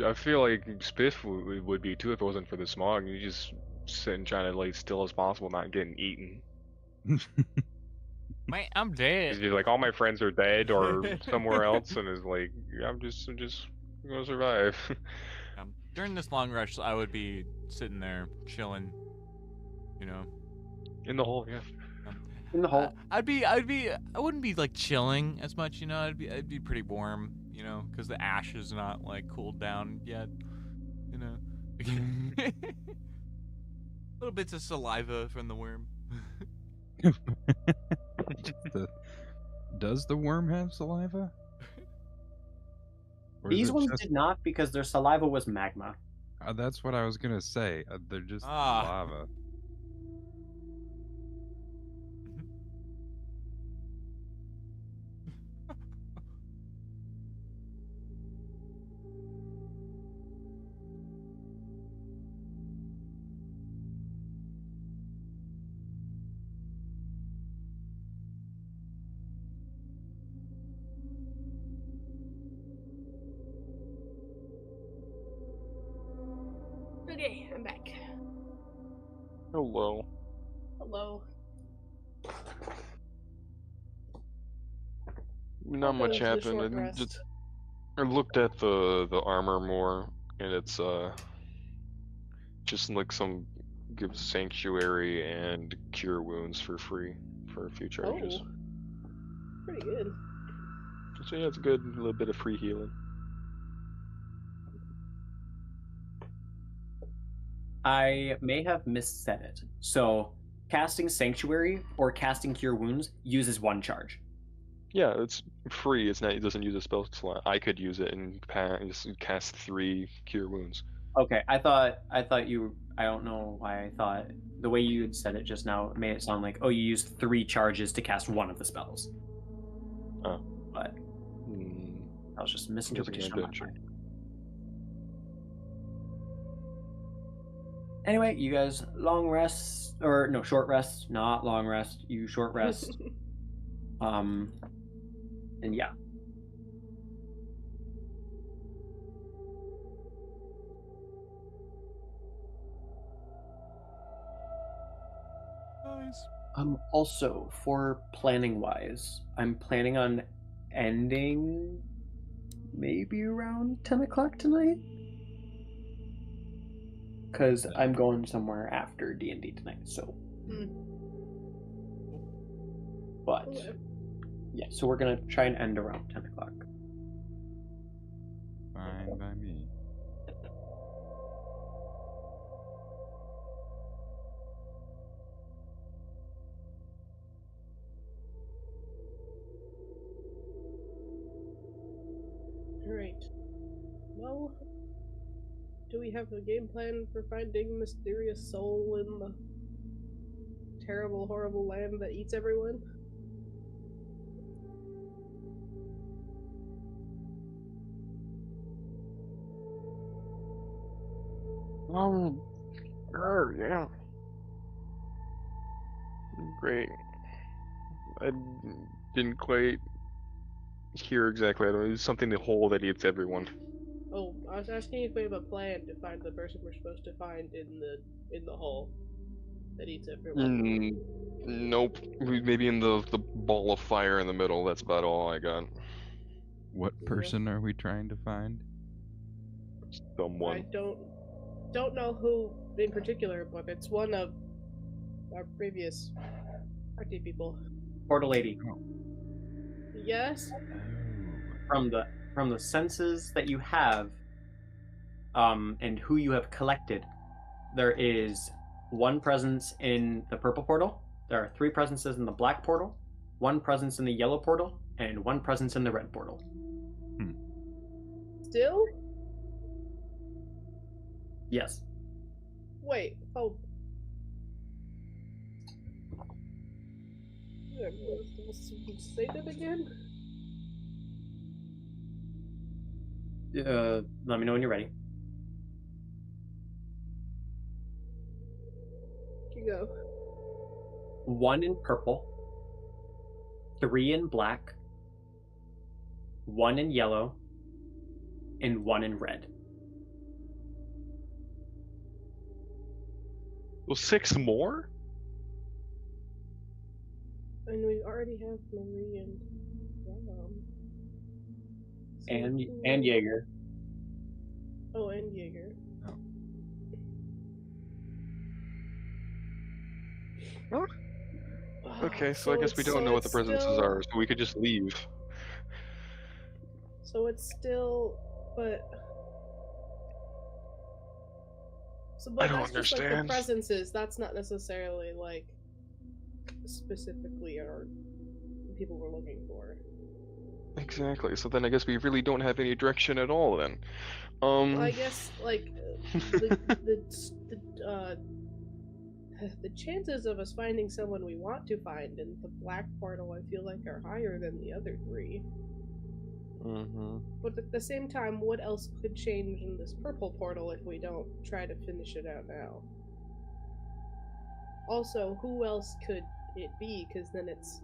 Speaker 1: I feel like Spiff would be too if it wasn't for the smog. You just sitting trying to lay still as possible, not getting eaten.
Speaker 2: Man, I'm
Speaker 1: He's
Speaker 2: dead.
Speaker 1: like, all my friends are dead or somewhere else, and is like, I'm just gonna survive.
Speaker 2: During this long rush, I would be sitting there chilling, you know.
Speaker 1: In the hole, yeah.
Speaker 4: In the hole.
Speaker 2: I wouldn't be like chilling as much, you know. I'd be pretty warm, you know, because the ash is not like cooled down yet, you know. Little bits of saliva from the worm.
Speaker 5: Does the worm have saliva? Or is
Speaker 4: These
Speaker 5: it
Speaker 4: ones
Speaker 5: just-
Speaker 4: did not because their saliva was magma.
Speaker 5: That's what I was gonna say. They're just
Speaker 2: Ah.
Speaker 5: lava.
Speaker 3: Okay, I'm back.
Speaker 6: Hello.
Speaker 3: Hello.
Speaker 6: Not
Speaker 3: Welcome
Speaker 6: much
Speaker 3: to the
Speaker 6: happened.
Speaker 3: short
Speaker 6: I
Speaker 3: rest.
Speaker 6: just I looked at the armor more, and it's just like some gives sanctuary and cure wounds for free for a few charges.
Speaker 3: Oh, pretty good.
Speaker 6: So yeah, it's good. A little bit of free healing.
Speaker 4: I may have missaid it. So, casting Sanctuary or casting Cure Wounds uses 1 charge.
Speaker 6: Yeah, it's free. It's not. It doesn't use a spell slot. I could use it and just cast 3 cure wounds.
Speaker 4: Okay, I thought you. I don't know why I thought the way you had said it just now made it sound like, oh, you use 3 charges to cast 1 of the spells.
Speaker 6: Oh.
Speaker 4: But that was just a misinterpretation on my
Speaker 6: Sure.
Speaker 4: part. Anyway, you guys long rest, or no, short rest, not long rest. You short rest. And yeah.
Speaker 2: Nice.
Speaker 4: Also, for planning wise, I'm planning on ending maybe around 10 o'clock tonight. Because I'm going somewhere after D&D tonight, so. But,
Speaker 3: Okay.
Speaker 4: yeah, so we're going to try and end around 10 o'clock.
Speaker 5: Fine by me.
Speaker 3: Alright. Well, do we have a game plan for finding mysterious soul in the terrible, horrible land that eats everyone?
Speaker 6: Yeah. Great. I didn't quite hear exactly. I don't know. It's something the hole that eats everyone.
Speaker 3: Oh, I was asking if we have a plan to find the person we're supposed to find in the hole that eats everyone.
Speaker 6: Nope. Maybe in the ball of fire in the middle. That's about all I got.
Speaker 5: What person are we trying to find?
Speaker 6: Someone.
Speaker 3: I don't know who in particular, but it's one of our previous party people.
Speaker 4: Portal Lady,
Speaker 3: Yes?
Speaker 4: from the senses that you have, and who you have collected, there is 1 presence in the purple portal. There are 3 presences in the black portal, 1 presence in the yellow portal, and 1 presence in the red portal.
Speaker 3: Still?
Speaker 4: Yes.
Speaker 3: Wait, oh. Yeah, say that again?
Speaker 4: Let me know when you're ready.
Speaker 3: You go.
Speaker 4: 1 in purple, 3 in black, 1 in yellow, and 1 in red.
Speaker 6: Well, 6 more?
Speaker 3: And we already have Marie and
Speaker 4: And Jaeger.
Speaker 3: Oh, and Jaeger.
Speaker 6: What? Okay, so I guess we don't know what the presences are, so we could just leave.
Speaker 3: So it's still, but
Speaker 6: I don't
Speaker 3: that's just like the
Speaker 6: understand.
Speaker 3: presences. That's not necessarily like specifically our people we're looking for.
Speaker 6: Exactly. So then I guess we really don't have any direction at all then.
Speaker 3: Well, I guess like the chances of us finding someone we want to find in the black portal, I feel like, are higher than the other 3. But at the same time, what else could change in this purple portal if we don't try to finish it out now? Also, who else could it be? Because then it's,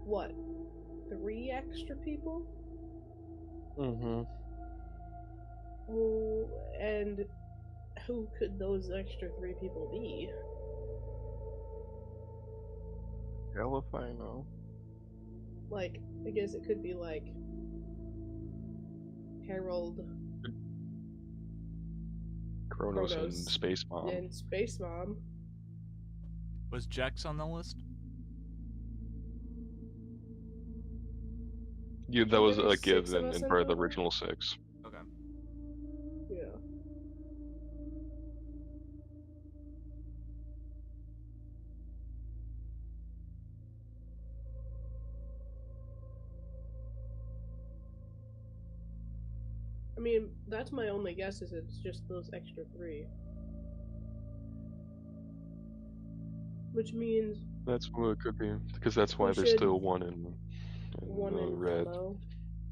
Speaker 3: what, 3 extra people? Oh, and who could those extra 3 people be?
Speaker 6: Hell if I know.
Speaker 3: Like, I guess it could be like Harold
Speaker 6: Kronos and
Speaker 3: Kronos
Speaker 6: Space Mom.
Speaker 3: and Space Mom.
Speaker 2: Was Jex on the list?
Speaker 6: Yeah, that
Speaker 3: There
Speaker 6: was
Speaker 3: be
Speaker 6: a
Speaker 3: 6
Speaker 6: give
Speaker 3: of
Speaker 6: in,
Speaker 3: us
Speaker 6: in
Speaker 3: in
Speaker 6: part of the
Speaker 3: total?
Speaker 6: original 6.
Speaker 2: Okay.
Speaker 3: Yeah. I mean, that's my only guess, is it's just those extra 3. Which means
Speaker 6: That's what it could be, because that's why
Speaker 3: We
Speaker 6: there's
Speaker 3: should-
Speaker 6: still one in
Speaker 3: 1 in
Speaker 6: red.
Speaker 3: yellow.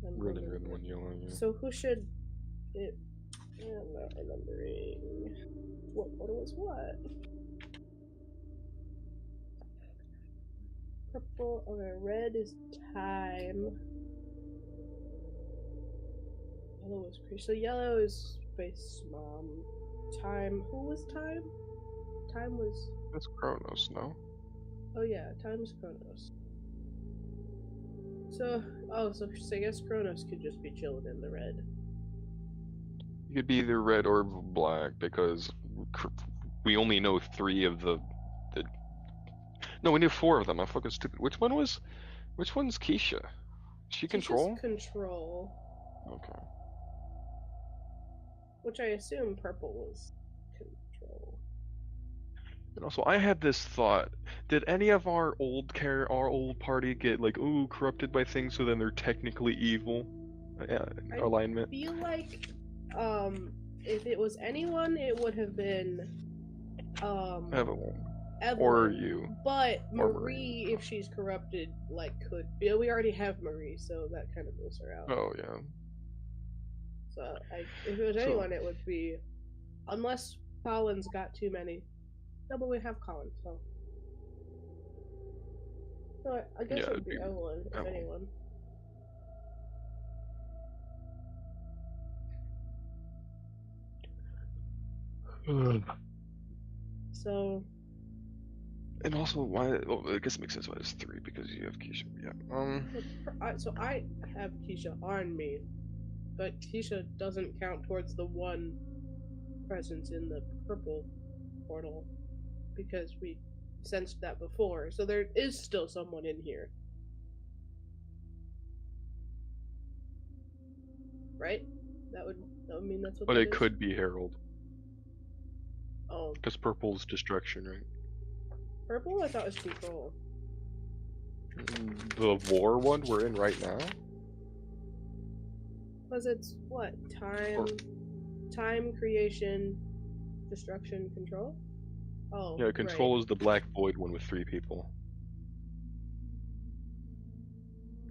Speaker 3: And
Speaker 6: Red
Speaker 3: one
Speaker 6: and
Speaker 3: in
Speaker 6: red, one yellow. Yeah.
Speaker 3: So who should it? I'm not remembering what portal was what. Purple. Okay, red is time. Yellow is creature. So yellow is Space Mom. Time. Who was time? Time was.
Speaker 6: That's Kronos, no?
Speaker 3: Oh yeah, time is Kronos. So so I guess Kronos could just be chilling in the red.
Speaker 6: You could be either red or black, because we only know 3 of the. No, we knew 4 of them. I'm fucking stupid. Which one's Keisha? She control?
Speaker 3: Keisha's control.
Speaker 6: Okay.
Speaker 3: Which I assume purple was control.
Speaker 6: And also, I had this thought: did any of our old party get like corrupted by things, so then they're technically evil?
Speaker 3: I
Speaker 6: Alignment.
Speaker 3: feel like if it was anyone, it would have been
Speaker 6: Evelyn.
Speaker 3: Evelyn.
Speaker 6: Or you.
Speaker 3: But
Speaker 6: Or
Speaker 3: Marie, if she's corrupted, like could. Yeah, we already have Marie, so that kind of rules her out.
Speaker 6: Oh yeah.
Speaker 3: So if it was
Speaker 6: So-
Speaker 3: anyone, it would be, unless Colin's got too many. No, but we have Colin, so. So I guess
Speaker 6: Yeah,
Speaker 3: it would
Speaker 6: it'd
Speaker 3: be
Speaker 6: be
Speaker 3: Evelyn, if
Speaker 6: Evelyn.
Speaker 3: anyone. So
Speaker 6: And also, why? Well, I guess it makes sense why it's 3, because you have Keisha. Yeah.
Speaker 3: so I have Keisha on me, but Keisha doesn't count towards the 1 presence in the purple portal because we sensed that before. So there is still someone in here, right? That would mean that's what.
Speaker 6: But
Speaker 3: that
Speaker 6: it
Speaker 3: is?
Speaker 6: could be Harold,
Speaker 3: Oh,
Speaker 6: because purple's destruction, right?
Speaker 3: purple. I thought was control.
Speaker 6: The war one we're in right now.
Speaker 3: Because it's what time creation, destruction, control. Oh,
Speaker 6: Yeah, control
Speaker 3: right.
Speaker 6: is the black void one with 3 people.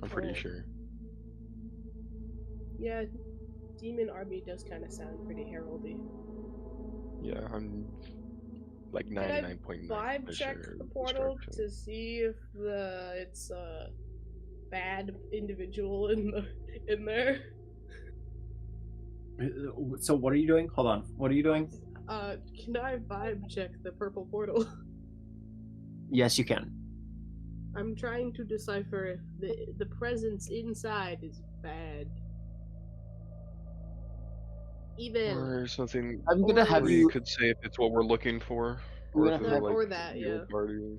Speaker 6: I'm pretty
Speaker 3: Oh.
Speaker 6: sure.
Speaker 3: Yeah, demon army does kind of sound pretty heraldy.
Speaker 6: Yeah, I'm like
Speaker 3: Can I
Speaker 6: 99.9%
Speaker 3: vibe check
Speaker 6: sure
Speaker 3: the portal
Speaker 6: destruction.
Speaker 3: to see if it's a bad individual in there?
Speaker 4: So what are you doing? Hold on. What are you doing?
Speaker 3: Can I vibe check the purple portal?
Speaker 4: Yes, you can.
Speaker 3: I'm trying to decipher if the presence inside is bad. Evil.
Speaker 6: Or something.
Speaker 4: I'm gonna
Speaker 3: Or
Speaker 4: have
Speaker 6: Or
Speaker 4: you.
Speaker 6: you could say if it's what we're looking for, or
Speaker 4: I'm
Speaker 6: if
Speaker 4: gonna
Speaker 6: it's like
Speaker 3: or that,
Speaker 6: the
Speaker 3: yeah.
Speaker 6: old party.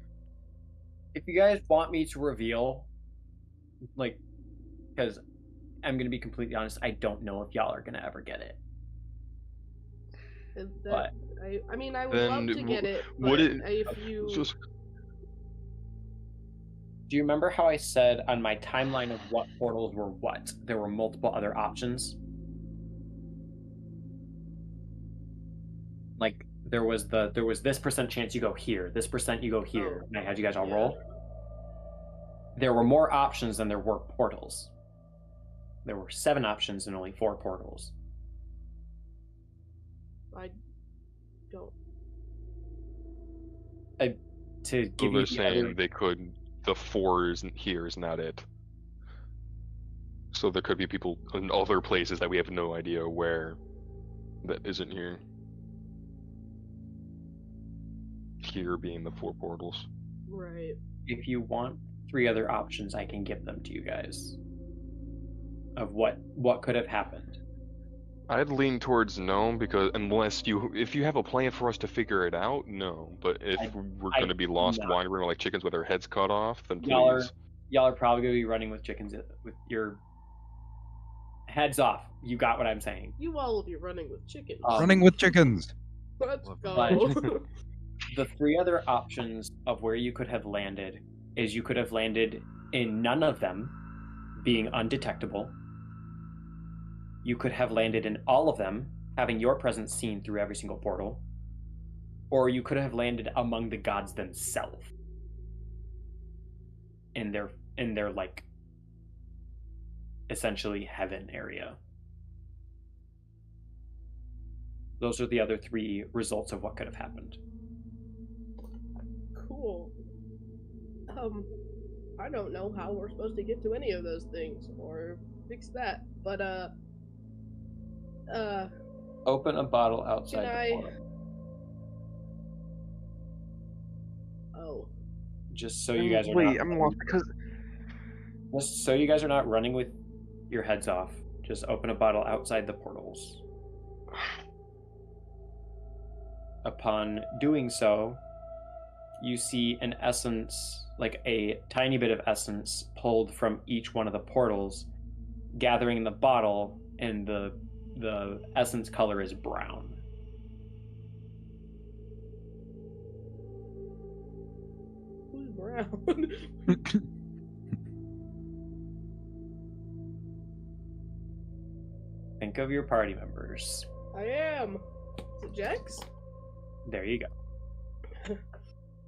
Speaker 4: If you guys want me to reveal, like, because I'm gonna be completely honest, I don't know if y'all are gonna ever get it.
Speaker 3: That, I mean, I would
Speaker 6: Then
Speaker 3: love to get it,
Speaker 6: would
Speaker 3: but
Speaker 6: it-
Speaker 3: if you...
Speaker 6: Just
Speaker 4: Do you remember how I said on my timeline of what portals were what? There were multiple other options. Like there was this percent chance you go here, this percent you go here, and I had you guys all
Speaker 3: yeah.
Speaker 4: roll. There were more options than there were portals. There were 7 options and only 4 portals.
Speaker 3: I don't...
Speaker 4: To
Speaker 6: so
Speaker 4: give
Speaker 6: they're
Speaker 4: you the
Speaker 6: saying
Speaker 4: other,
Speaker 6: they could. The 4 isn't here is not it. So there could be people in other places that we have no idea where that isn't here. here being the 4 portals.
Speaker 3: Right.
Speaker 4: If you want 3 other options, I can give them to you guys. Of what could have happened.
Speaker 6: I'd lean towards no, because if you have a plan for us to figure it out, no. But if we're going to be lost wandering like chickens with our heads cut off, then please.
Speaker 4: Y'all are probably going to be running with chickens with your heads off. You got what I'm saying.
Speaker 3: You all will be running with chickens.
Speaker 5: Running with chickens.
Speaker 3: Let's
Speaker 4: But
Speaker 3: go.
Speaker 4: the 3 other options of where you could have landed is you could have landed in none of them, being undetectable. You could have landed in all of them, having your presence seen through every single portal. Or you could have landed among the gods themselves. In their like essentially heaven area. Those are the other 3 results of what could have happened.
Speaker 3: Cool. I don't know how we're supposed to get to any of those things or fix that, but
Speaker 4: Open a bottle outside
Speaker 3: can
Speaker 4: the
Speaker 3: I?
Speaker 4: portal.
Speaker 3: Oh.
Speaker 4: Just so you guys are
Speaker 6: Wait,
Speaker 4: not
Speaker 6: I'm lost because
Speaker 4: just so you guys are not running with your heads off. Just open a bottle outside the portals. Upon doing so, you see an essence, like a tiny bit of essence, pulled from each one of the portals, gathering in the bottle, and the essence color is brown.
Speaker 3: Who's brown?
Speaker 4: Think of your party members.
Speaker 3: I am. Is it Jex?
Speaker 4: There you go.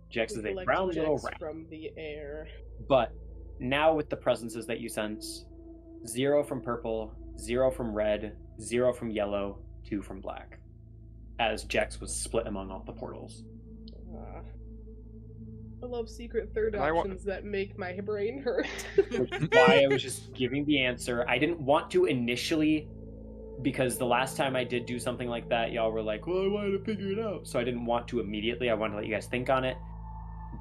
Speaker 4: Jex is a
Speaker 3: Collect
Speaker 4: brown little
Speaker 3: Jex
Speaker 4: rat.
Speaker 3: from the air.
Speaker 4: But now with the presences that you sense, 0 from purple, 0 from red, 0 from yellow, 2 from black. As Jex was split among all the portals.
Speaker 3: I love secret third
Speaker 6: And I wa-
Speaker 3: options that make my brain hurt.
Speaker 4: Which is why I was just giving the answer. I didn't want to initially, because the last time I did do something like that, y'all were like, well, I wanted to figure it out. So I didn't want to immediately. I wanted to let you guys think on it.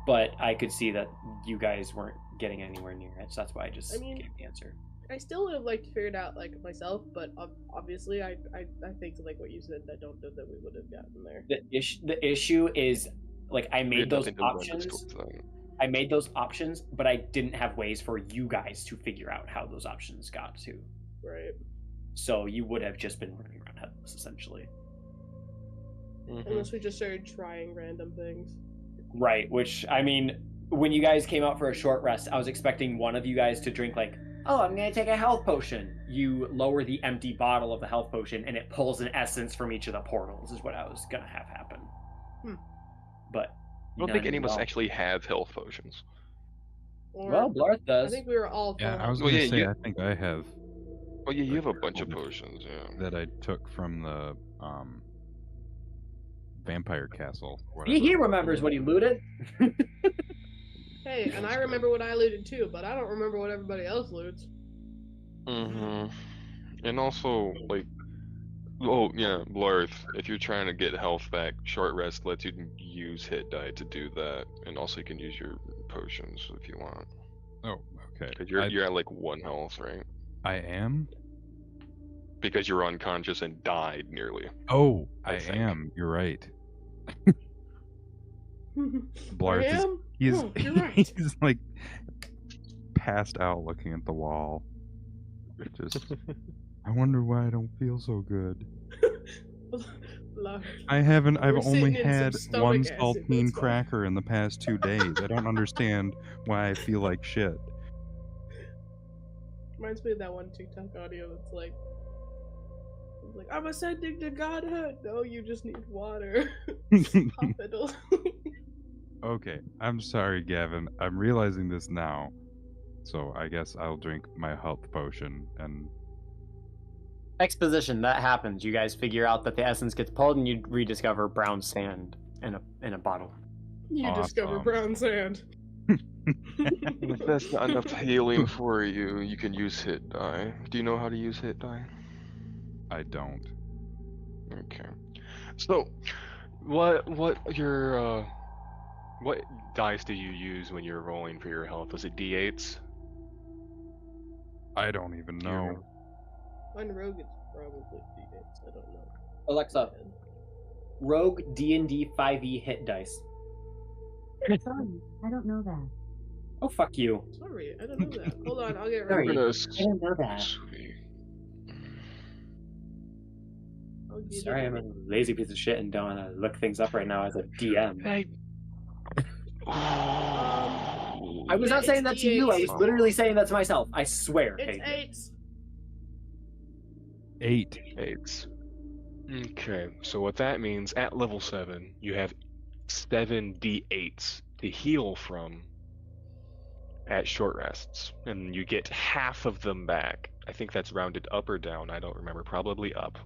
Speaker 4: But I could see that you guys weren't getting anywhere near it. So that's why I just gave the answer.
Speaker 3: I still would have liked to figure it out like myself, but obviously I think like what you said, I don't know that we would have gotten there.
Speaker 4: The issue is, like, I
Speaker 6: we
Speaker 4: made
Speaker 6: had
Speaker 4: those
Speaker 6: nothing to run
Speaker 4: options.
Speaker 6: towards that.
Speaker 4: I made those options, but I didn't have ways for you guys to figure out how those options got to.
Speaker 3: Right.
Speaker 4: So you would have just been running around headless, essentially.
Speaker 3: Unless we just started trying random things.
Speaker 4: Right, which, I mean, when you guys came out for a short rest, I was expecting one of you guys to drink, like, oh, I'm going to take a health potion. You lower the empty bottle of the health potion, and it pulls an essence from each of the portals, is what I was going to have happen. But
Speaker 6: I don't think any of us actually have health potions.
Speaker 3: Or,
Speaker 4: Well, Blarth
Speaker 3: I
Speaker 4: does.
Speaker 3: think we were all
Speaker 5: Yeah, I
Speaker 3: fine.
Speaker 5: was
Speaker 6: Well,
Speaker 5: gonna
Speaker 6: yeah,
Speaker 5: say
Speaker 6: you-
Speaker 5: I think I have
Speaker 6: Oh yeah, you have a
Speaker 5: Like,
Speaker 6: bunch of
Speaker 5: well,
Speaker 6: potions, yeah.
Speaker 5: that I took from the vampire castle.
Speaker 4: He remembers what he looted.
Speaker 3: Hey, and I remember what I looted too, but I don't remember what everybody else loots.
Speaker 6: And also, like, oh yeah, Blarth, if you're trying to get health back, short rest lets you use hit die to do that, and also you can use your potions if you want.
Speaker 5: Oh, okay.
Speaker 6: Cause you're at like 1 health, right?
Speaker 5: I am.
Speaker 6: Because you were unconscious and died nearly.
Speaker 5: Oh,
Speaker 6: I
Speaker 5: I
Speaker 6: think.
Speaker 5: am. You're right.
Speaker 3: I
Speaker 5: Blarth is
Speaker 3: am?
Speaker 5: he's
Speaker 3: Oh, you're right.
Speaker 5: he's like passed out looking at the wall. Just I wonder why I don't feel so good. I've
Speaker 3: We're
Speaker 5: only
Speaker 3: sitting in some
Speaker 5: had
Speaker 3: stomach
Speaker 5: one
Speaker 3: acid,
Speaker 5: saltine
Speaker 3: that's why.
Speaker 5: cracker in the past 2 days. I don't understand why I feel like shit.
Speaker 3: Reminds me of that one TikTok audio that's like, I'm ascending to godhood. No, you just need water. Hospital.
Speaker 5: Okay, I'm sorry, Gavin. I'm realizing this now. So I guess I'll drink my health potion and
Speaker 4: Exposition, that happens. You guys figure out that the essence gets pulled and you rediscover brown sand in a bottle.
Speaker 3: You discover
Speaker 5: Awesome.
Speaker 3: brown sand.
Speaker 6: If that's not enough healing for you, you can use hit die. Do you know how to use hit die?
Speaker 5: I don't.
Speaker 6: Okay. So, what your
Speaker 1: What dice did you use when you were rolling for your health? Was it D8s?
Speaker 5: I don't even
Speaker 1: Do you
Speaker 5: know.
Speaker 1: remember?
Speaker 3: On Rogue, it's probably D8s. I don't know.
Speaker 4: Alexa, Rogue D&D 5e hit dice.
Speaker 8: Sorry, I don't know that.
Speaker 4: Oh, fuck you.
Speaker 3: Sorry, I don't know that. Hold on, I'll get it
Speaker 4: Sorry.
Speaker 3: right.
Speaker 4: I don't know that.
Speaker 6: Sweet.
Speaker 3: I'll get
Speaker 4: Sorry,
Speaker 3: it
Speaker 4: I'm a
Speaker 3: right.
Speaker 4: lazy piece of shit and don't want to look things up right now as a DM. I was
Speaker 3: Yeah,
Speaker 4: not saying
Speaker 3: it's
Speaker 4: that to you. I was
Speaker 3: D8s.
Speaker 4: literally saying that to myself. I swear.
Speaker 3: It's
Speaker 4: Hey.
Speaker 3: 8s.
Speaker 5: 8.
Speaker 1: 8s. Okay, so what that means, at level 7, you have 7 D8s to heal from at short rests, and you get half of them back. I think that's rounded up or down, I don't remember, probably up.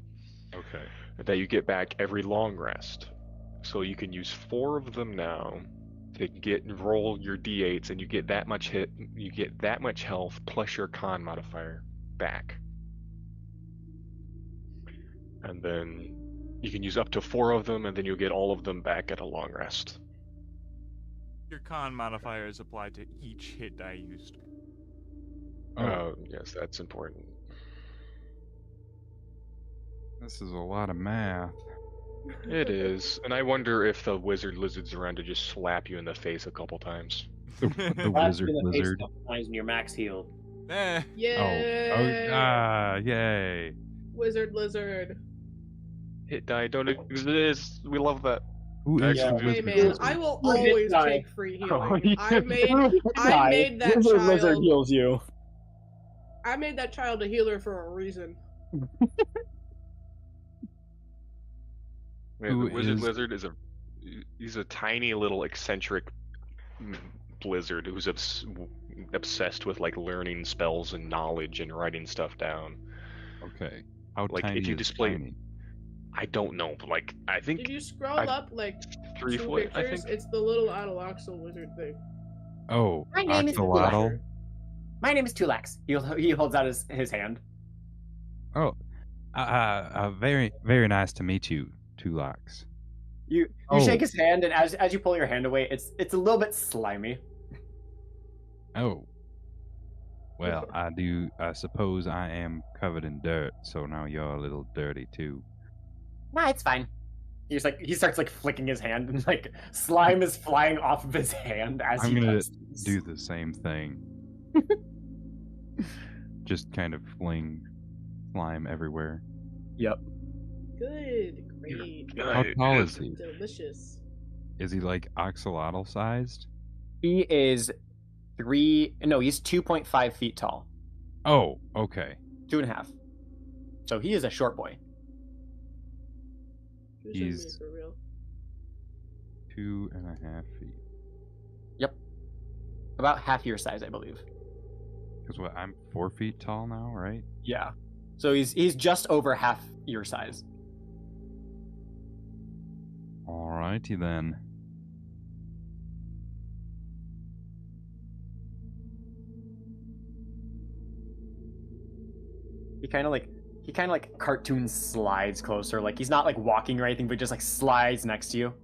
Speaker 5: Okay.
Speaker 1: That you get back every long rest. So you can use 4 of them now to roll your D8s, and you get that much health plus your con modifier back. And then you can use up to 4 of them, and then you'll get all of them back at a long rest.
Speaker 2: Your con modifier is applied to each hit die used.
Speaker 5: Oh,
Speaker 1: Yes, that's important.
Speaker 5: this is a lot of math.
Speaker 1: It is, and I wonder if the wizard lizard's around to just slap you in the face a couple times.
Speaker 5: The
Speaker 4: Slaps
Speaker 5: wizard
Speaker 4: you in the face
Speaker 5: lizard.
Speaker 4: a couple times when you're max healed.
Speaker 2: Eh,
Speaker 3: Yay!
Speaker 5: Yay!
Speaker 3: Wizard lizard.
Speaker 1: Hit die don't exist. We love that.
Speaker 5: Who is
Speaker 1: Actually,
Speaker 5: the
Speaker 3: Hey
Speaker 5: wizard
Speaker 3: man,
Speaker 5: lizard?
Speaker 3: I will
Speaker 4: Who did
Speaker 3: always
Speaker 4: die?
Speaker 3: take free
Speaker 1: Oh,
Speaker 3: healing.
Speaker 1: yeah.
Speaker 3: I made that
Speaker 4: Wizard
Speaker 3: child.
Speaker 4: lizard heals you.
Speaker 3: I made that child a healer for a reason.
Speaker 1: Yeah,
Speaker 5: Who
Speaker 1: the wizard
Speaker 5: is-
Speaker 1: lizard he's a tiny little eccentric blizzard who's obsessed with like learning spells and knowledge and writing stuff down.
Speaker 5: Okay. How
Speaker 1: Like,
Speaker 5: tiny
Speaker 1: if you
Speaker 5: is
Speaker 1: display-
Speaker 5: tiny?
Speaker 1: I don't know, but like I think
Speaker 3: Did you scroll
Speaker 1: I've-
Speaker 3: up like
Speaker 1: 3
Speaker 3: 2
Speaker 1: foot. I
Speaker 3: pictures?
Speaker 1: think.
Speaker 3: It's the little Adalaxal wizard thing.
Speaker 5: Oh,
Speaker 7: My name is
Speaker 5: axolotl.
Speaker 3: Picture.
Speaker 4: My name is Tulax. He holds out his hand.
Speaker 5: Oh, very, very nice to meet you, Tulax.
Speaker 4: You
Speaker 5: Oh.
Speaker 4: shake his hand, and as you pull your hand away, it's a little bit slimy.
Speaker 5: Oh. Well, I suppose I am covered in dirt, so now you're a little dirty too.
Speaker 7: Nah, it's fine.
Speaker 4: He starts like flicking his hand, and like slime is flying off of his hand as
Speaker 5: I'm
Speaker 4: he
Speaker 5: gonna
Speaker 4: does this.
Speaker 5: do the same thing. Just kind of fling slime everywhere.
Speaker 4: Yep.
Speaker 3: Good, great,
Speaker 5: How tall is he?
Speaker 3: delicious.
Speaker 5: Is he like axolotl sized?
Speaker 4: He is he's 2.5 feet tall.
Speaker 5: Oh, okay.
Speaker 4: 2.5. So he is a short boy.
Speaker 3: You're showing me
Speaker 5: He's-
Speaker 3: for real.
Speaker 5: 2.5 feet.
Speaker 4: About half your size, I believe.
Speaker 5: Because what? I'm 4 feet tall now, right?
Speaker 4: Yeah. So he's just over half your size.
Speaker 5: Alrighty then.
Speaker 4: He kind of like cartoon slides closer. Like he's not like walking or anything, but just like slides next to you.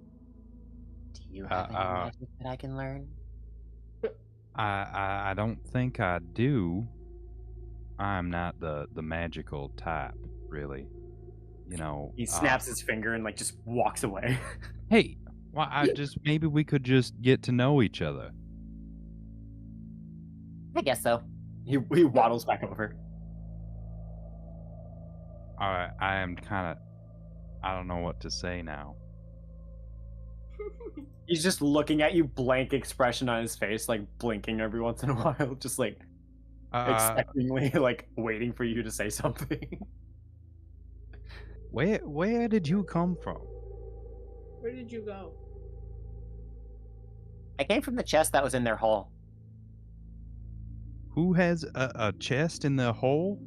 Speaker 7: Do you have any magic that I can learn?
Speaker 5: I don't think I do. I'm not the magical type, really. You know.
Speaker 4: He snaps his finger and like just walks away.
Speaker 5: Hey, well, maybe we could just get to know each other.
Speaker 7: I guess so.
Speaker 4: He waddles back over.
Speaker 5: I am kind of. I don't know what to say now.
Speaker 4: He's just looking at you, blank expression on his face, like blinking every once in a while, just like expectingly, like waiting for you to say something.
Speaker 5: Where did you come from?
Speaker 3: Where did you go?
Speaker 7: I came from the chest that was in their hole.
Speaker 5: Who has a chest in the hole?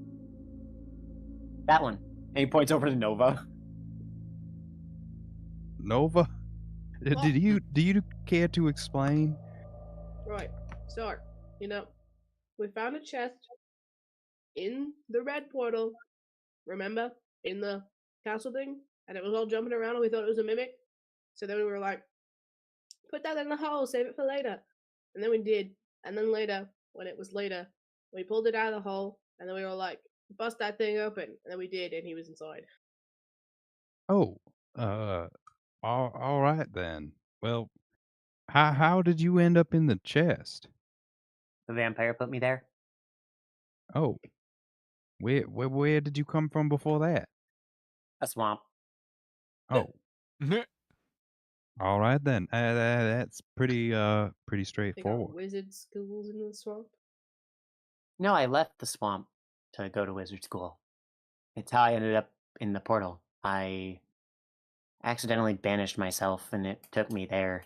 Speaker 7: That one.
Speaker 4: And he points over to Nova.
Speaker 5: Nova?
Speaker 3: Well-
Speaker 5: Do you care to explain?
Speaker 3: Right. So, we found a chest in the red portal. Remember? In the castle thing? And it was all jumping around and we thought it was a mimic. So then we were like, put that in the hole, save it for later. And then we did. And then later, when it was later, we pulled it out of the hole, and then we were like, bust that thing open. And then we did, and he was inside.
Speaker 5: Oh, all right then. Well, how did you end up in the chest?
Speaker 4: The vampire put me there.
Speaker 5: Oh, where did you come from before that?
Speaker 4: A swamp.
Speaker 5: Oh, all right then. That's pretty
Speaker 3: They got
Speaker 5: straightforward.
Speaker 3: wizard schools in the swamp.
Speaker 4: No, I left the swamp to go to wizard school. It's how I ended up in the portal. I accidentally banished myself, and it took me there.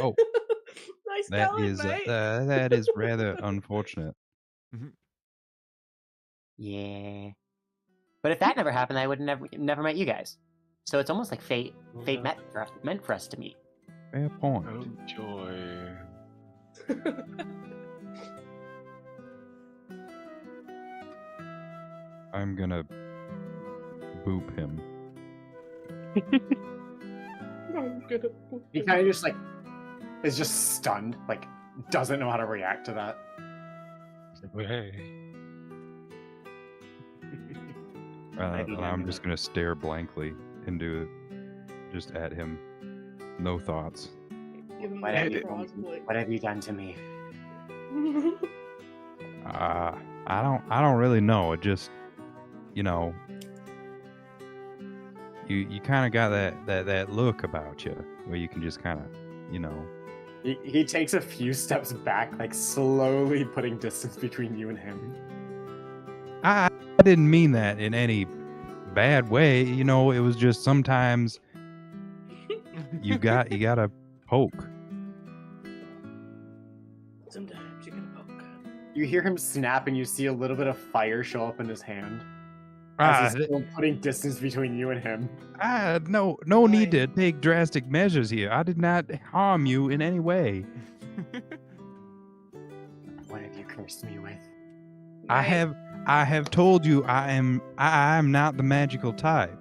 Speaker 5: Oh,
Speaker 3: Nice
Speaker 5: that
Speaker 3: going,
Speaker 5: is
Speaker 3: mate.
Speaker 5: that is rather unfortunate.
Speaker 4: Yeah. But if that never happened, I would never met you guys. So it's almost like fate meant for us to meet.
Speaker 5: Fair point.
Speaker 6: Oh joy.
Speaker 5: I'm gonna boop him.
Speaker 3: I'm gonna poop
Speaker 4: He
Speaker 3: him.
Speaker 4: kind of just like is just stunned, like doesn't know how to react to that.
Speaker 6: He's like, well, hey.
Speaker 4: Maybe
Speaker 5: And I'm just gonna stare blankly just at him. No thoughts.
Speaker 3: Give him
Speaker 4: What
Speaker 3: the
Speaker 4: have you
Speaker 3: applause
Speaker 4: done?
Speaker 3: voice.
Speaker 4: What have you done to me?
Speaker 5: I don't really know. It just, you know, you kind of got that look about you where you can just kind of, you know.
Speaker 4: He takes a few steps back, like slowly putting distance between you and him.
Speaker 5: I didn't mean that in any bad way. You know, it was just sometimes you gotta poke.
Speaker 3: Sometimes you gotta poke.
Speaker 4: You hear him snap, and you see a little bit of fire show up in his hand as he's still putting distance between you and him.
Speaker 5: No need to take drastic measures here. I did not harm you in any way.
Speaker 4: What have you cursed me with?
Speaker 5: I have told you I am not the magical type.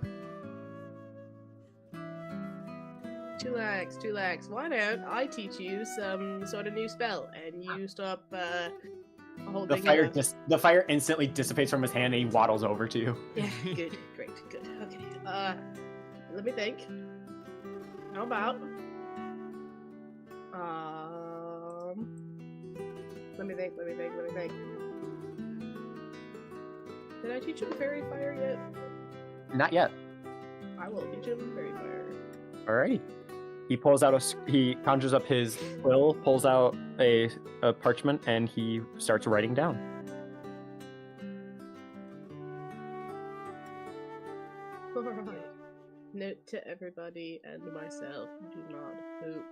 Speaker 3: Chillax. Why don't I teach you some sort of new spell, and you stop holding
Speaker 4: The fire instantly dissipates from his hand, and he waddles over to you.
Speaker 3: Yeah, good. Okay. Let me think. How about let me think. Did I teach him fairy fire yet?
Speaker 4: Not yet.
Speaker 3: I will teach him fairy fire.
Speaker 4: Alrighty. He conjures up his quill, pulls out a parchment, and he starts writing down.
Speaker 3: Alright. Note to everybody and myself, do not poop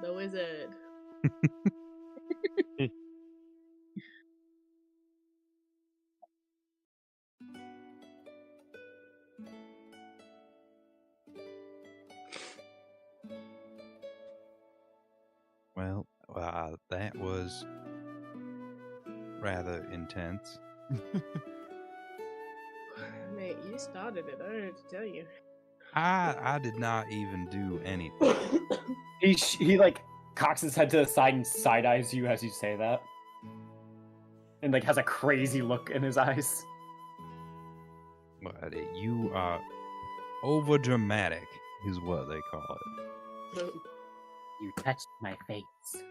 Speaker 3: the wizard.
Speaker 5: Well, that was rather intense.
Speaker 3: Mate, you started it, I don't know what to tell you.
Speaker 5: I did not even do anything.
Speaker 4: He like cocks his head to the side and side eyes you as you say that, and like has a crazy look in his eyes.
Speaker 5: But you are over dramatic, is what they call it.
Speaker 4: You touched my face.
Speaker 3: It's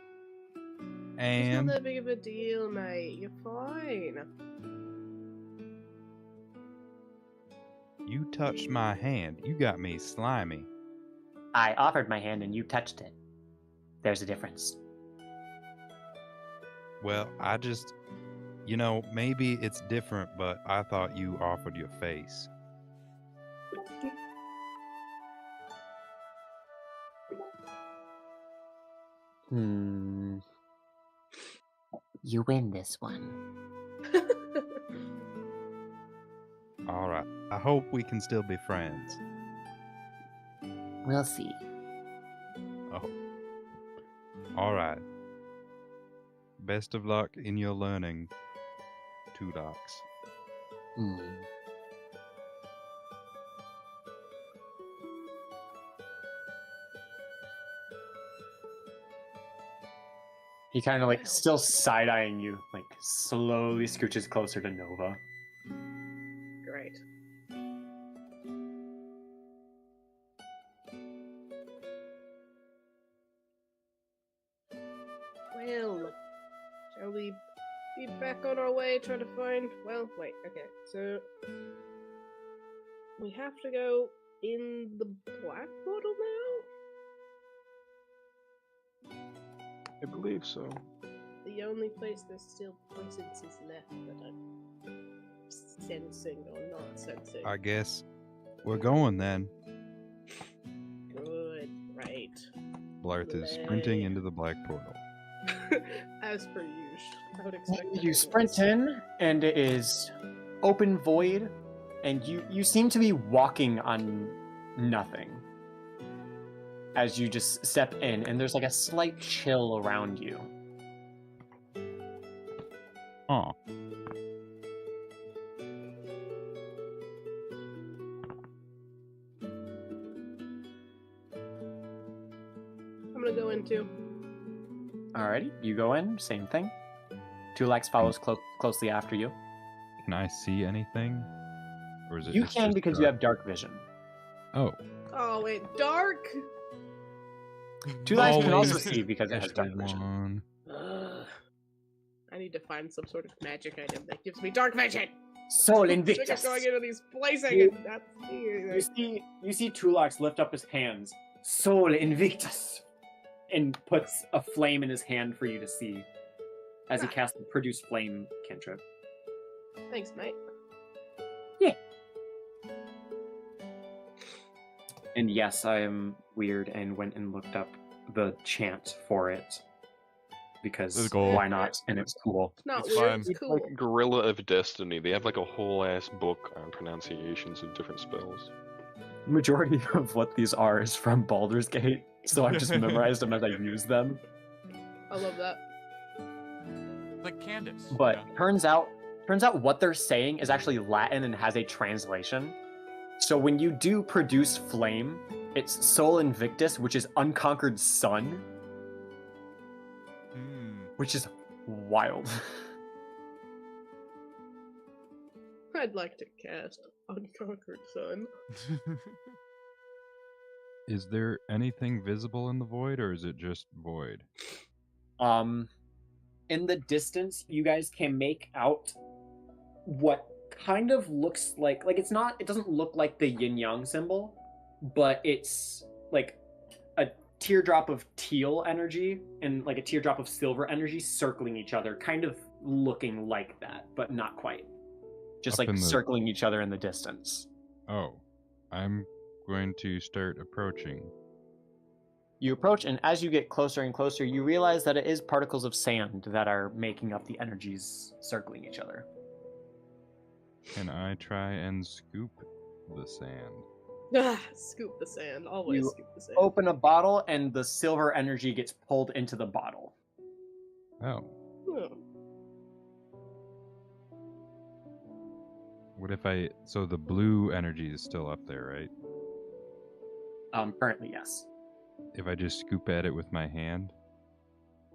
Speaker 5: And
Speaker 3: not that big of a deal, mate. You're fine.
Speaker 5: you touched my hand. You got me slimy.
Speaker 4: I offered my hand and you touched it. There's a difference.
Speaker 5: Well, I just, maybe it's different, but I thought you offered your face.
Speaker 7: You win this one.
Speaker 5: All right. I hope we can still be friends.
Speaker 7: We'll see.
Speaker 5: Oh. All right. Best of luck in your learning, Two Docs.
Speaker 4: He kind of like still side-eyeing you, like slowly scooches closer to Nova.
Speaker 3: Great. Well, shall we be back on our way, trying to find... Well, wait, okay, so... We have to go in the black portal now?
Speaker 6: I believe so.
Speaker 3: The only place there's still presences left that I'm sensing or not sensing.
Speaker 5: I guess we're going then.
Speaker 3: Good, right.
Speaker 5: Blarth is sprinting into the black portal.
Speaker 3: As per usual. I would expect that
Speaker 4: You sprint in, and it is open void, and you seem to be walking on nothing. As you just step in, and there's like a slight chill around you.
Speaker 5: Oh,
Speaker 3: I'm gonna go into.
Speaker 4: Alrighty, you go in, same thing. Tulax follows closely after you.
Speaker 5: can I see anything? Or is it
Speaker 4: You
Speaker 5: it's
Speaker 4: can
Speaker 5: just
Speaker 4: because you
Speaker 5: dark?
Speaker 4: have dark vision.
Speaker 5: Oh,
Speaker 3: Oh wait, dark.
Speaker 4: Tulax can also
Speaker 5: Always
Speaker 4: see because it has
Speaker 5: extra
Speaker 4: dark vision.
Speaker 5: one.
Speaker 3: Ugh. I need to find some sort of magic item that gives me dark vision.
Speaker 4: Soul
Speaker 3: I'm sick
Speaker 4: Invictus.
Speaker 3: of going into these places
Speaker 4: You-
Speaker 3: and not seeing anything.
Speaker 4: You see Tulax lift up his hands. Soul Invictus, and puts a flame in his hand for you to see, as he casts the produce flame cantrip.
Speaker 3: Thanks, mate.
Speaker 4: And yes, I am weird and went and looked up the chant for it because
Speaker 2: That's cool.
Speaker 4: why not? And it's cool.
Speaker 3: It's not
Speaker 2: It's
Speaker 3: weird.
Speaker 2: fine.
Speaker 3: It's
Speaker 6: It's
Speaker 3: cool.
Speaker 6: like Gorilla of Destiny. They have like a whole ass book on pronunciations of different spells.
Speaker 4: Majority of what these are is from Baldur's Gate, so I've just memorized them as I use them.
Speaker 3: I love that.
Speaker 2: Like Candace.
Speaker 4: But
Speaker 2: yeah.
Speaker 4: turns out what they're saying is actually Latin and has a translation. So when you do produce flame, it's Sol Invictus, which is unconquered sun, which is wild.
Speaker 3: I'd like to cast Unconquered Sun.
Speaker 5: Is there anything visible in the void, or is it just void?
Speaker 4: In the distance, you guys can make out what kind of looks like it doesn't look like the yin yang symbol, but it's like a teardrop of teal energy and like a teardrop of silver energy circling each other, kind of looking like that, but not quite. Just
Speaker 5: Up
Speaker 4: like
Speaker 5: in the-
Speaker 4: circling each other in the distance.
Speaker 5: Oh, I'm going to start approaching.
Speaker 4: You approach, and as you get closer and closer, you realize that it is particles of sand that are making up the energies circling each other.
Speaker 5: Can I try and scoop the sand?
Speaker 3: Scoop the sand. Always
Speaker 4: You
Speaker 3: scoop the sand.
Speaker 4: Open a bottle, and the silver energy gets pulled into the bottle.
Speaker 5: Oh,
Speaker 3: Oh.
Speaker 5: what if I... So the blue energy is still up there, right?
Speaker 4: Currently, yes.
Speaker 5: If I just scoop at it with my hand?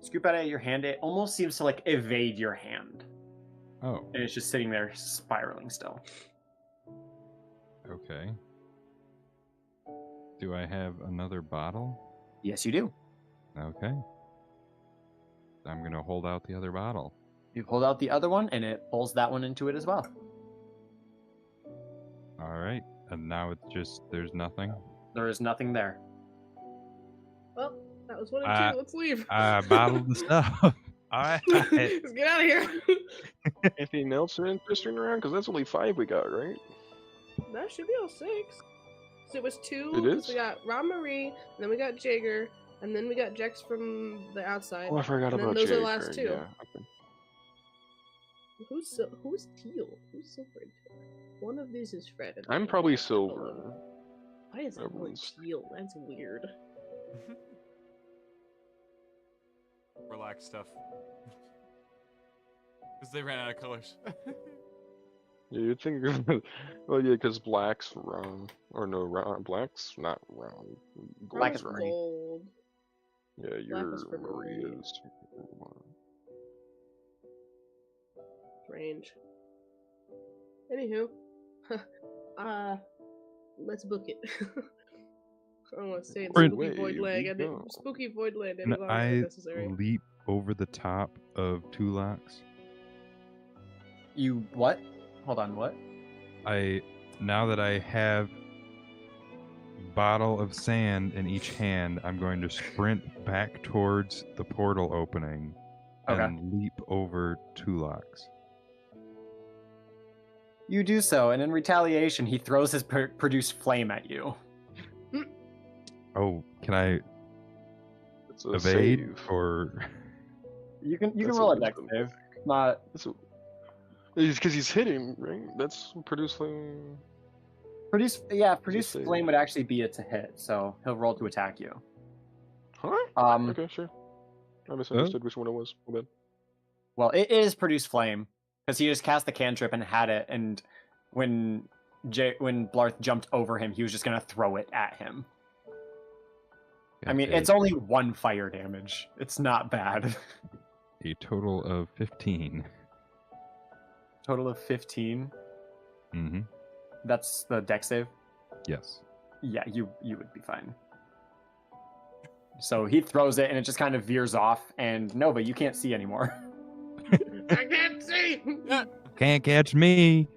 Speaker 4: Scoop out of your hand, it almost seems to like evade your hand.
Speaker 5: Oh,
Speaker 4: And it's just sitting there spiraling still.
Speaker 5: okay. Do I have another bottle?
Speaker 4: Yes, you do.
Speaker 5: Okay. I'm going to hold out the other bottle.
Speaker 4: You hold out the other one, and it pulls that one into it as well.
Speaker 5: All right. And now it's just... There's nothing?
Speaker 4: There is nothing there.
Speaker 3: Well, that was one and two. Let's leave.
Speaker 5: I bottled the stuff. All right.
Speaker 3: Let's get out of here.
Speaker 6: Anything else you're interested around? Because that's only 5 we got, right?
Speaker 3: That should be all 6. So it was 2.
Speaker 6: It
Speaker 3: 'cause
Speaker 6: is?
Speaker 3: We got Ron Marie, and then we got Jaeger, and then we got Jex from the outside.
Speaker 6: Oh, I forgot
Speaker 3: And then
Speaker 6: about
Speaker 3: those are
Speaker 6: Jaeger.
Speaker 3: the last 2.
Speaker 6: Yeah, okay.
Speaker 3: Who's teal? Who's silver and teal? One of these is Fred. and
Speaker 6: I'm
Speaker 3: the
Speaker 6: probably
Speaker 3: other is
Speaker 6: silver.
Speaker 3: Ellen. Why is everyone
Speaker 6: Everyone's-
Speaker 3: teal? That's weird.
Speaker 2: Relax stuff. Because they ran out of colors.
Speaker 6: Yeah, you'd think. Well, yeah, because black's round. Or no, round. Black's not round.
Speaker 4: Black
Speaker 6: Gold's
Speaker 4: is
Speaker 6: round.
Speaker 4: green.
Speaker 3: Gold.
Speaker 6: Yeah,
Speaker 3: Black
Speaker 6: your
Speaker 3: is for me.
Speaker 6: Maria's.
Speaker 3: Range. Anywho, let's book it. I don't want to stay in
Speaker 5: Sprint.
Speaker 3: spooky
Speaker 6: Away
Speaker 3: voidland.
Speaker 6: we
Speaker 3: and
Speaker 6: go.
Speaker 3: Spooky voidland any
Speaker 5: Can
Speaker 3: longer
Speaker 5: I
Speaker 3: than necessary.
Speaker 5: leap over the top of Tulaks?
Speaker 4: You what? Hold on, what?
Speaker 5: Now that I have bottle of sand in each hand, I'm going to sprint back towards the portal opening and leap over Tulaks.
Speaker 4: You do so, and in retaliation, he throws his produced flame at you.
Speaker 5: Oh, can I
Speaker 6: It's a
Speaker 5: evade
Speaker 6: save.
Speaker 5: or?
Speaker 4: You can
Speaker 6: That's
Speaker 4: roll
Speaker 6: a
Speaker 4: a dex
Speaker 6: wisdom.
Speaker 4: save. Not
Speaker 6: It's because he's hitting, right? That's produce flame.
Speaker 4: produce
Speaker 6: save.
Speaker 4: flame would actually be it to hit, so he'll roll to attack you.
Speaker 6: Huh? Okay, sure. I misunderstood which one it was. My bad.
Speaker 4: Well, it is produce flame because he just cast the cantrip and had it, and when Blarth jumped over him, he was just gonna throw it at him. I mean,
Speaker 5: Okay,
Speaker 4: it's only 1 fire damage. It's not bad.
Speaker 5: a total of 15.
Speaker 4: Total of 15.
Speaker 5: Mm-hmm.
Speaker 4: That's the dex save.
Speaker 5: Yes.
Speaker 4: Yeah, you would be fine. So he throws it, and it just kind of veers off. And Nova, you can't see anymore.
Speaker 3: I can't see.
Speaker 5: Can't catch me.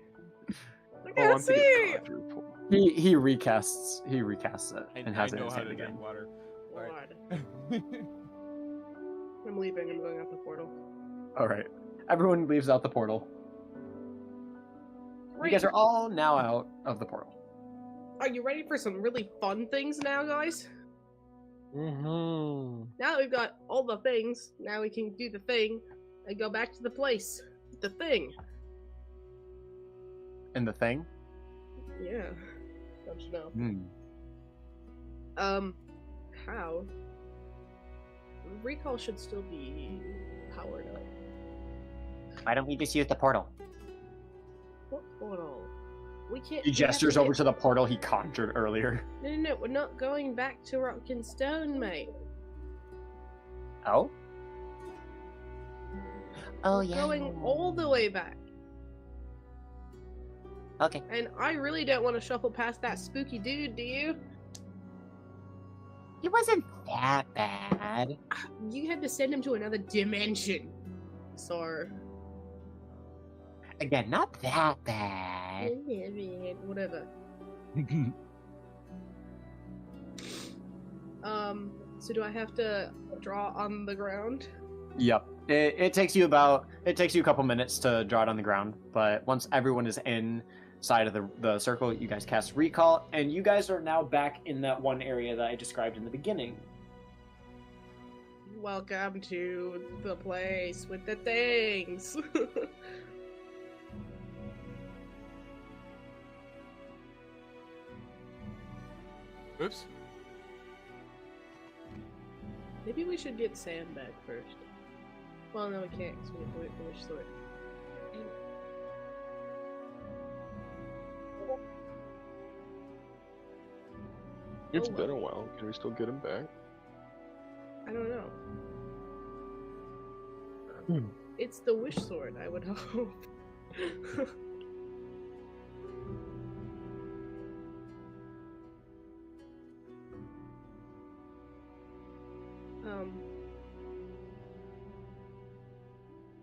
Speaker 3: I
Speaker 6: Oh,
Speaker 3: can't
Speaker 6: I'm thinking
Speaker 3: see.
Speaker 6: of Conjure Pool.
Speaker 4: He recasts it and has it in
Speaker 2: know
Speaker 4: his
Speaker 2: how
Speaker 4: hand
Speaker 2: to
Speaker 4: again.
Speaker 2: drink water.
Speaker 3: Lord. I'm leaving. I'm going out the portal.
Speaker 4: All right, everyone leaves out the portal. You guys are all now out of the portal.
Speaker 3: Are you ready for some really fun things now, guys?
Speaker 6: Mm-hmm.
Speaker 3: Now that we've got all the things, now we can do the thing and go back to the place. The thing.
Speaker 4: And the thing.
Speaker 3: Yeah. Don't you know?
Speaker 4: Hmm.
Speaker 3: How? Recall should still be powered up.
Speaker 7: Why don't we just use the portal?
Speaker 3: What portal? We can't.
Speaker 4: He
Speaker 3: we have
Speaker 4: gestures
Speaker 3: to
Speaker 4: over
Speaker 3: get-
Speaker 4: to the portal he conjured earlier.
Speaker 3: No, we're not going back to Rock and Stone, mate.
Speaker 4: Oh?
Speaker 7: Oh,
Speaker 3: We're
Speaker 7: yeah.
Speaker 3: going all the way back.
Speaker 7: Okay.
Speaker 3: And I really don't want to shuffle past that spooky dude, do you?
Speaker 7: It wasn't that bad.
Speaker 3: You had to send him to another dimension. So.
Speaker 7: Again, not that bad.
Speaker 3: Whatever. So do I have to draw on the ground?
Speaker 4: Yep. It takes you a couple minutes to draw it on the ground, but once everyone is inside of the circle, you guys cast recall, and you guys are now back in that one area that I described in the beginning.
Speaker 3: Welcome to the place with the things.
Speaker 2: Oops.
Speaker 3: Maybe we should get Sam back first. Well, no, we can't, because we have to wait for Wish Sword.
Speaker 6: It's
Speaker 3: Oh,
Speaker 6: been a while. Can we still get him back?
Speaker 3: I don't know.
Speaker 6: Hmm.
Speaker 3: It's the Wish Sword, I would hope.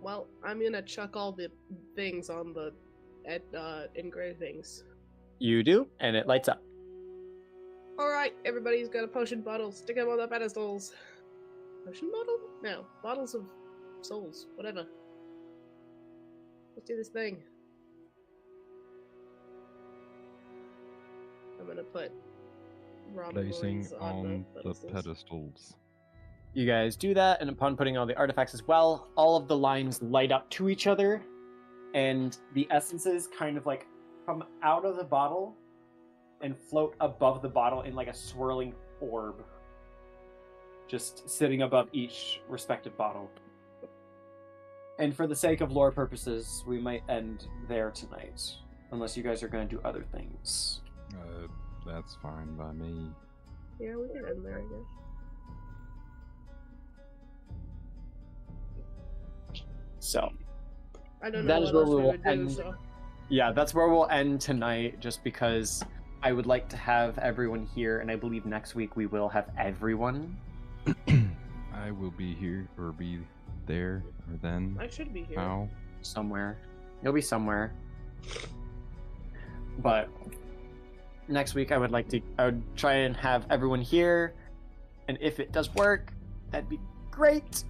Speaker 3: Well, I'm gonna chuck all the things on the engravings.
Speaker 4: You do, and it lights up.
Speaker 3: Alright, everybody's got a potion bottle. Stick them on the pedestals. Potion bottle? No. Bottles of souls. Whatever. Let's do this thing. I'm gonna put
Speaker 5: Placing
Speaker 3: Robloids
Speaker 5: on
Speaker 3: the
Speaker 5: the
Speaker 3: pedestals.
Speaker 5: pedestals.
Speaker 4: You guys do that, and upon putting all the artifacts as well, all of the lines light up to each other, and the essences kind of like come out of the bottle and float above the bottle in like a swirling orb, just sitting above each respective bottle. And for the sake of lore purposes, we might end there tonight, unless you guys are going to do other things.
Speaker 5: That's fine by me.
Speaker 3: Yeah, we can end there, I guess.
Speaker 4: So
Speaker 3: I don't
Speaker 4: That
Speaker 3: know
Speaker 4: is
Speaker 3: what
Speaker 4: where
Speaker 3: else
Speaker 4: we
Speaker 3: we
Speaker 4: will
Speaker 3: would do.
Speaker 4: end.
Speaker 3: So
Speaker 4: yeah, that's where we'll end tonight. Just because I would like to have everyone here, and I believe next week we will have everyone.
Speaker 5: I will be here or be there or then.
Speaker 3: I should be here.
Speaker 5: How?
Speaker 4: Somewhere. You'll be somewhere. But next week I would try and have everyone here, and if it does work, that'd be great.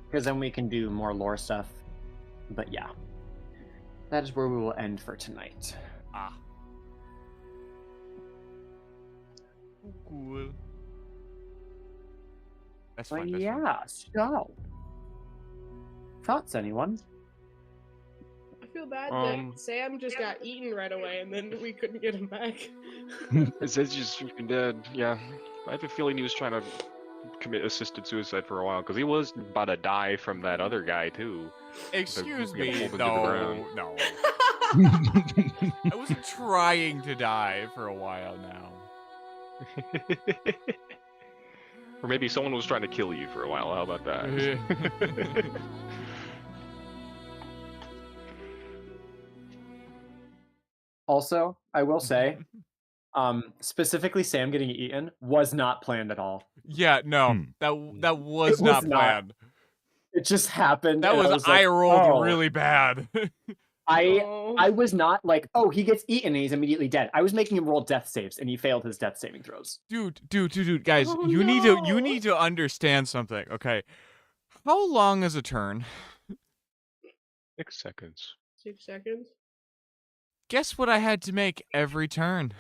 Speaker 4: Because then we can do more lore stuff. But yeah. That is where we will end for tonight.
Speaker 2: Ah. Cool. That's
Speaker 4: But
Speaker 2: fine. That's fine.
Speaker 4: yeah, so thoughts, anyone?
Speaker 3: I feel bad
Speaker 1: Um,
Speaker 3: that Sam just got eaten right away, and then we couldn't get him back.
Speaker 6: It says he's freaking dead. Yeah, I have a feeling he was trying to commit assisted suicide for a while because he was about to die from that other guy too.
Speaker 2: Excuse
Speaker 6: we got
Speaker 2: me.
Speaker 6: pulled into the ground.
Speaker 2: No. I wasn't trying to die for a while now.
Speaker 6: Or maybe someone was trying to kill you for a while. How about that?
Speaker 4: Also, I will say, specifically Sam getting eaten was not planned at all.
Speaker 2: Yeah, no,
Speaker 5: Hmm.
Speaker 2: that was
Speaker 4: was
Speaker 2: not
Speaker 4: not.
Speaker 2: planned.
Speaker 4: It just happened.
Speaker 2: That
Speaker 4: and
Speaker 2: was,
Speaker 4: was like,
Speaker 2: I rolled
Speaker 4: "Oh."
Speaker 2: really bad.
Speaker 4: I was not like, oh, he gets eaten and he's immediately dead. I was making him roll death saves, and he failed his death saving throws.
Speaker 2: Dude, guys,
Speaker 3: Oh,
Speaker 2: you
Speaker 3: no.
Speaker 2: need to understand something, okay? How long is a turn?
Speaker 6: 6 seconds.
Speaker 3: 6 seconds.
Speaker 2: Guess what I had to make every turn?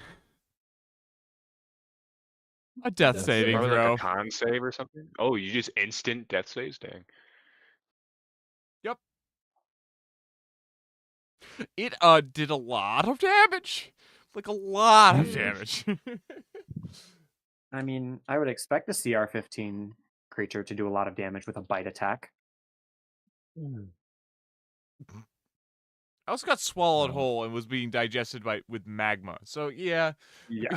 Speaker 2: A death
Speaker 3: That's
Speaker 2: saving
Speaker 6: Probably
Speaker 2: throw.
Speaker 6: like a con save or something. Oh, you just instant death saves? Dang.
Speaker 2: Yep. It did a lot of damage. Like a lot of damage.
Speaker 4: I mean, I would expect a CR15 creature to do a lot of damage with a bite attack.
Speaker 2: I also got swallowed whole and was being digested with magma. So yeah.
Speaker 4: Yeah.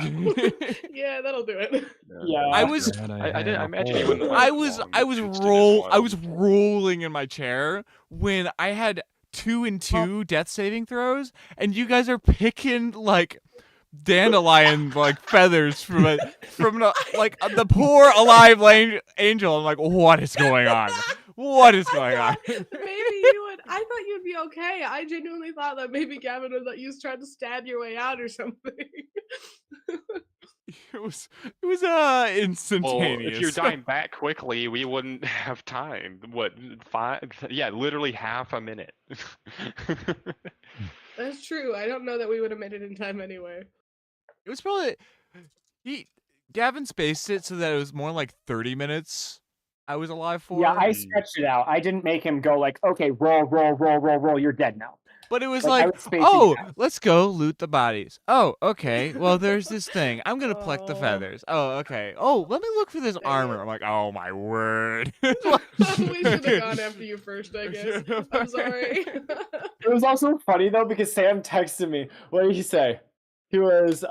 Speaker 3: Yeah, that'll do it.
Speaker 4: Yeah.
Speaker 2: I was
Speaker 6: I imagine you wouldn't
Speaker 2: I
Speaker 6: last
Speaker 2: was
Speaker 6: long
Speaker 2: I was
Speaker 6: if you stood in
Speaker 2: I
Speaker 6: wild.
Speaker 2: was rolling in my chair when I had 2 and 2 death saving throws, and you guys are picking like dandelion like feathers from the poor alive angel. I'm like, what is going on? What is going on?
Speaker 3: Maybe you would. I thought you'd be okay. I genuinely thought that maybe Gavin was like you was trying to stab your way out or something.
Speaker 2: It was
Speaker 6: Well,
Speaker 2: instantaneous.
Speaker 6: if you're dying back quickly, we wouldn't have time. What, 5? Yeah, literally half a minute.
Speaker 3: That's true. I don't know that we would have made it in time anyway.
Speaker 2: It was probably Gavin spaced it so that it was more like 30 minutes. I was alive for.
Speaker 4: Yeah, I stretched it out. I didn't make him go like, okay, roll, you're dead now.
Speaker 2: But it was
Speaker 4: Like, I
Speaker 2: like,
Speaker 4: was spacing
Speaker 2: oh,
Speaker 4: it out.
Speaker 2: let's go loot the bodies. Oh, okay. Well, there's this thing. I'm gonna pluck the
Speaker 3: Oh.
Speaker 2: feathers. Oh, okay. Oh, let me look for this
Speaker 3: Dang
Speaker 2: armor.
Speaker 3: it.
Speaker 2: I'm like, oh my word.
Speaker 3: We should have gone after you first, I guess. I'm sorry.
Speaker 4: It was also funny though because Sam texted me. What did he say? He was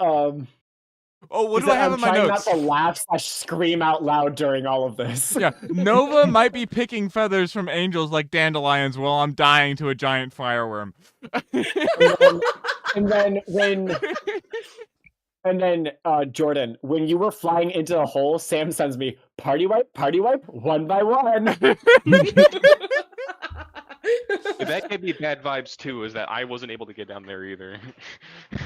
Speaker 2: Oh, what
Speaker 4: he
Speaker 2: do I
Speaker 4: said,
Speaker 2: have
Speaker 4: I'm
Speaker 2: in my
Speaker 4: trying
Speaker 2: notes?
Speaker 4: not to laugh / scream out loud during all of this.
Speaker 2: Yeah, Nova might be picking feathers from angels like dandelions while I'm dying to a giant fireworm.
Speaker 4: and then Jordan, when you were flying into the hole, Sam sends me party wipe, one by one.
Speaker 6: That gave me bad vibes too, is that I wasn't able to get down there either.
Speaker 3: I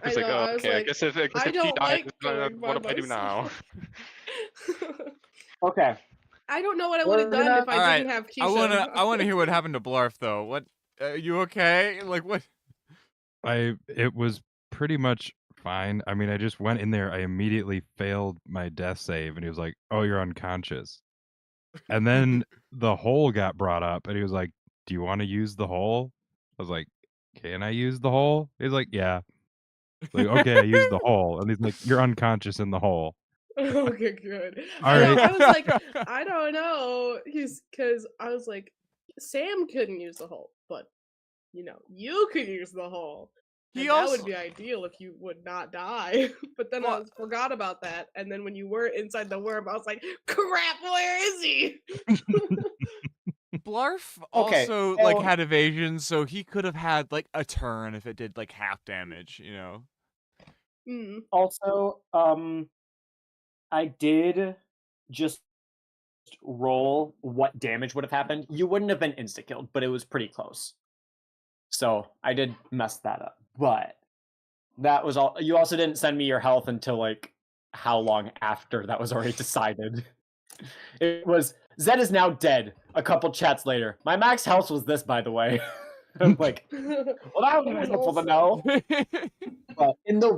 Speaker 6: It's like,
Speaker 3: know,
Speaker 6: oh,
Speaker 3: I was
Speaker 6: okay, I
Speaker 3: like,
Speaker 6: guess if
Speaker 3: I
Speaker 6: she
Speaker 3: don't
Speaker 6: dies,
Speaker 3: like going
Speaker 6: what do
Speaker 3: by
Speaker 6: I do now?
Speaker 3: myself.
Speaker 4: Okay.
Speaker 3: I don't know what I would have
Speaker 4: We're
Speaker 3: done
Speaker 4: gonna-
Speaker 3: if I
Speaker 2: Alright,
Speaker 3: didn't have Keisha.
Speaker 2: I wanna hear what happened to Blarf though. What you okay? Like what?
Speaker 5: It was pretty much fine. I mean, I just went in there. I immediately failed my death save, and he was like, "Oh, you're unconscious." And then the hole got brought up, and he was like, "Do you want to use the hole?" I was like, "Can I use the hole?" He's like, "Yeah." Like, okay, I used the hole, and he's like, "You're unconscious in the hole."
Speaker 3: Okay, good.
Speaker 5: All
Speaker 3: I know,
Speaker 5: right.
Speaker 3: I was like, I don't know. Because I was like, Sam couldn't use the hole, but you could use the hole.
Speaker 2: He
Speaker 3: And that
Speaker 2: also
Speaker 3: would be ideal if you would not die. But then I forgot about that. And then when you were inside the worm, I was like, crap, where is he?
Speaker 2: Blarf
Speaker 4: Okay,
Speaker 2: also like had evasion, so he could have had like a turn if it did like half damage, you know.
Speaker 4: Also, I did just roll what damage would have happened. You wouldn't have been insta-killed, but it was pretty close. So I did mess that up. But that was all. You also didn't send me your health until like how long after that was already decided. It was Zed is now dead. A couple chats later, my max health was this, by the way. I'm like, well, that was helpful to know. But in the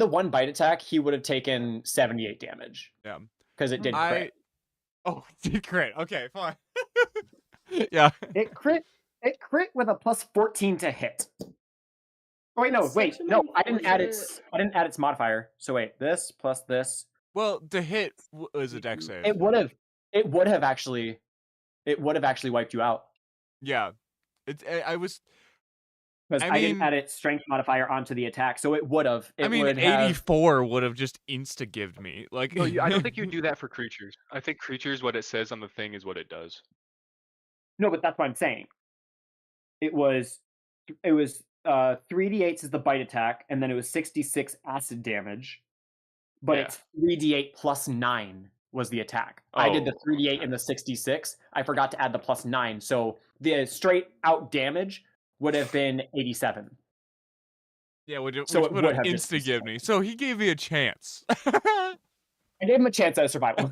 Speaker 4: one bite attack, he would have taken 78 damage.
Speaker 2: Yeah,
Speaker 4: because it did crit.
Speaker 2: Oh, it did crit. Okay, fine. Yeah,
Speaker 4: it crit with a plus 14 to hit. Oh wait, no, I didn't add its modifier. So wait, this plus this.
Speaker 2: Well, to hit was a dex save.
Speaker 4: It would have actually wiped you out.
Speaker 2: Yeah, I was.
Speaker 4: Because I didn't add its strength modifier onto the attack, so it would have.
Speaker 2: 84 would have just insta-gived me. Like,
Speaker 1: No, I don't think you do that for creatures. I think creatures, what it says on the thing is what it does.
Speaker 4: No, but that's what I'm saying. It was 3d8s is the bite attack, and then it was 66 acid damage. But it's 3d8 plus 9 was the attack. I did the 3d8 and the 66. I forgot to add the plus 9, so the straight out damage would have been 87.
Speaker 2: Yeah, which would have insta-given me. So he gave me a chance.
Speaker 4: I gave him a chance at a survival.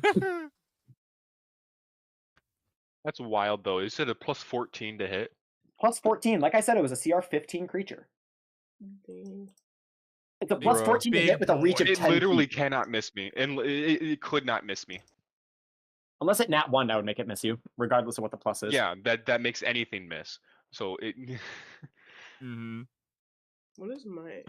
Speaker 1: That's wild, though. You said a plus 14 to hit.
Speaker 4: Plus 14. Like I said, it was a CR 15 creature. It's a plus 14 to hit with a reach of 10
Speaker 1: It literally
Speaker 4: feet.
Speaker 1: cannot miss me. And it could not miss me.
Speaker 4: Unless it nat 1, that would make it miss you, regardless of what the plus is.
Speaker 1: Yeah, that makes anything miss. So it...
Speaker 2: Mm-hmm.
Speaker 3: What is my...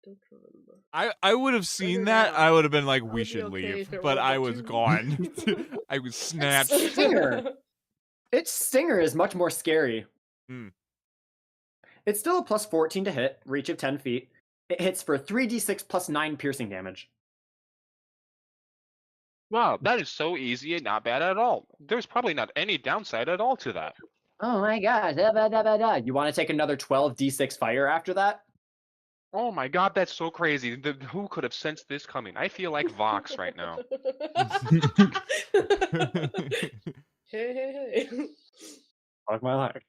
Speaker 3: Don't remember.
Speaker 2: I would have seen that. I would have been like, we should leave. But I was gone. I was snatched.
Speaker 4: Its stinger is much more scary. It's still a plus 14 to hit, reach of 10 feet. It hits for 3d6 plus 9 piercing damage.
Speaker 1: Wow, that is so easy and not bad at all. There's probably not any downside at all to that.
Speaker 4: Oh my god. You want to take another 12d6 fire after that?
Speaker 1: Oh my god, that's so crazy. Who could have sensed this coming? I feel like Vox right now.
Speaker 3: Hey.
Speaker 4: Fuck my life.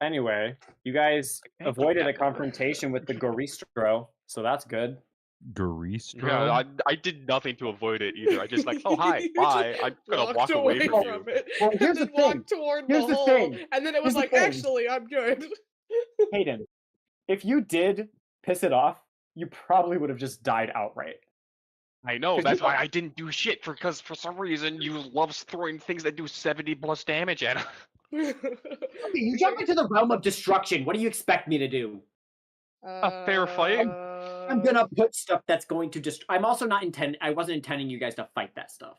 Speaker 4: Anyway, you guys avoided a confrontation with the Goristro, so that's good.
Speaker 5: Goristro?
Speaker 1: Yeah, I did nothing to avoid it either. I just like, oh hi, bye. I'm gonna walk away from you.
Speaker 3: It.
Speaker 4: Well, here's the thing.
Speaker 3: Walk toward
Speaker 4: Here's
Speaker 3: the
Speaker 4: the
Speaker 3: hole,
Speaker 4: thing.
Speaker 3: and then it was like, actually, I'm good.
Speaker 4: Hayden, if you did piss it off, you probably would have just died outright.
Speaker 1: I know, that's why I didn't do shit, because for some reason you love throwing things that do 70 plus damage at him.
Speaker 4: You jump into the realm of destruction. What do you expect me to do?
Speaker 1: A fair fight?
Speaker 4: I'm gonna put stuff that's going to I'm also not I wasn't intending you guys to fight that stuff.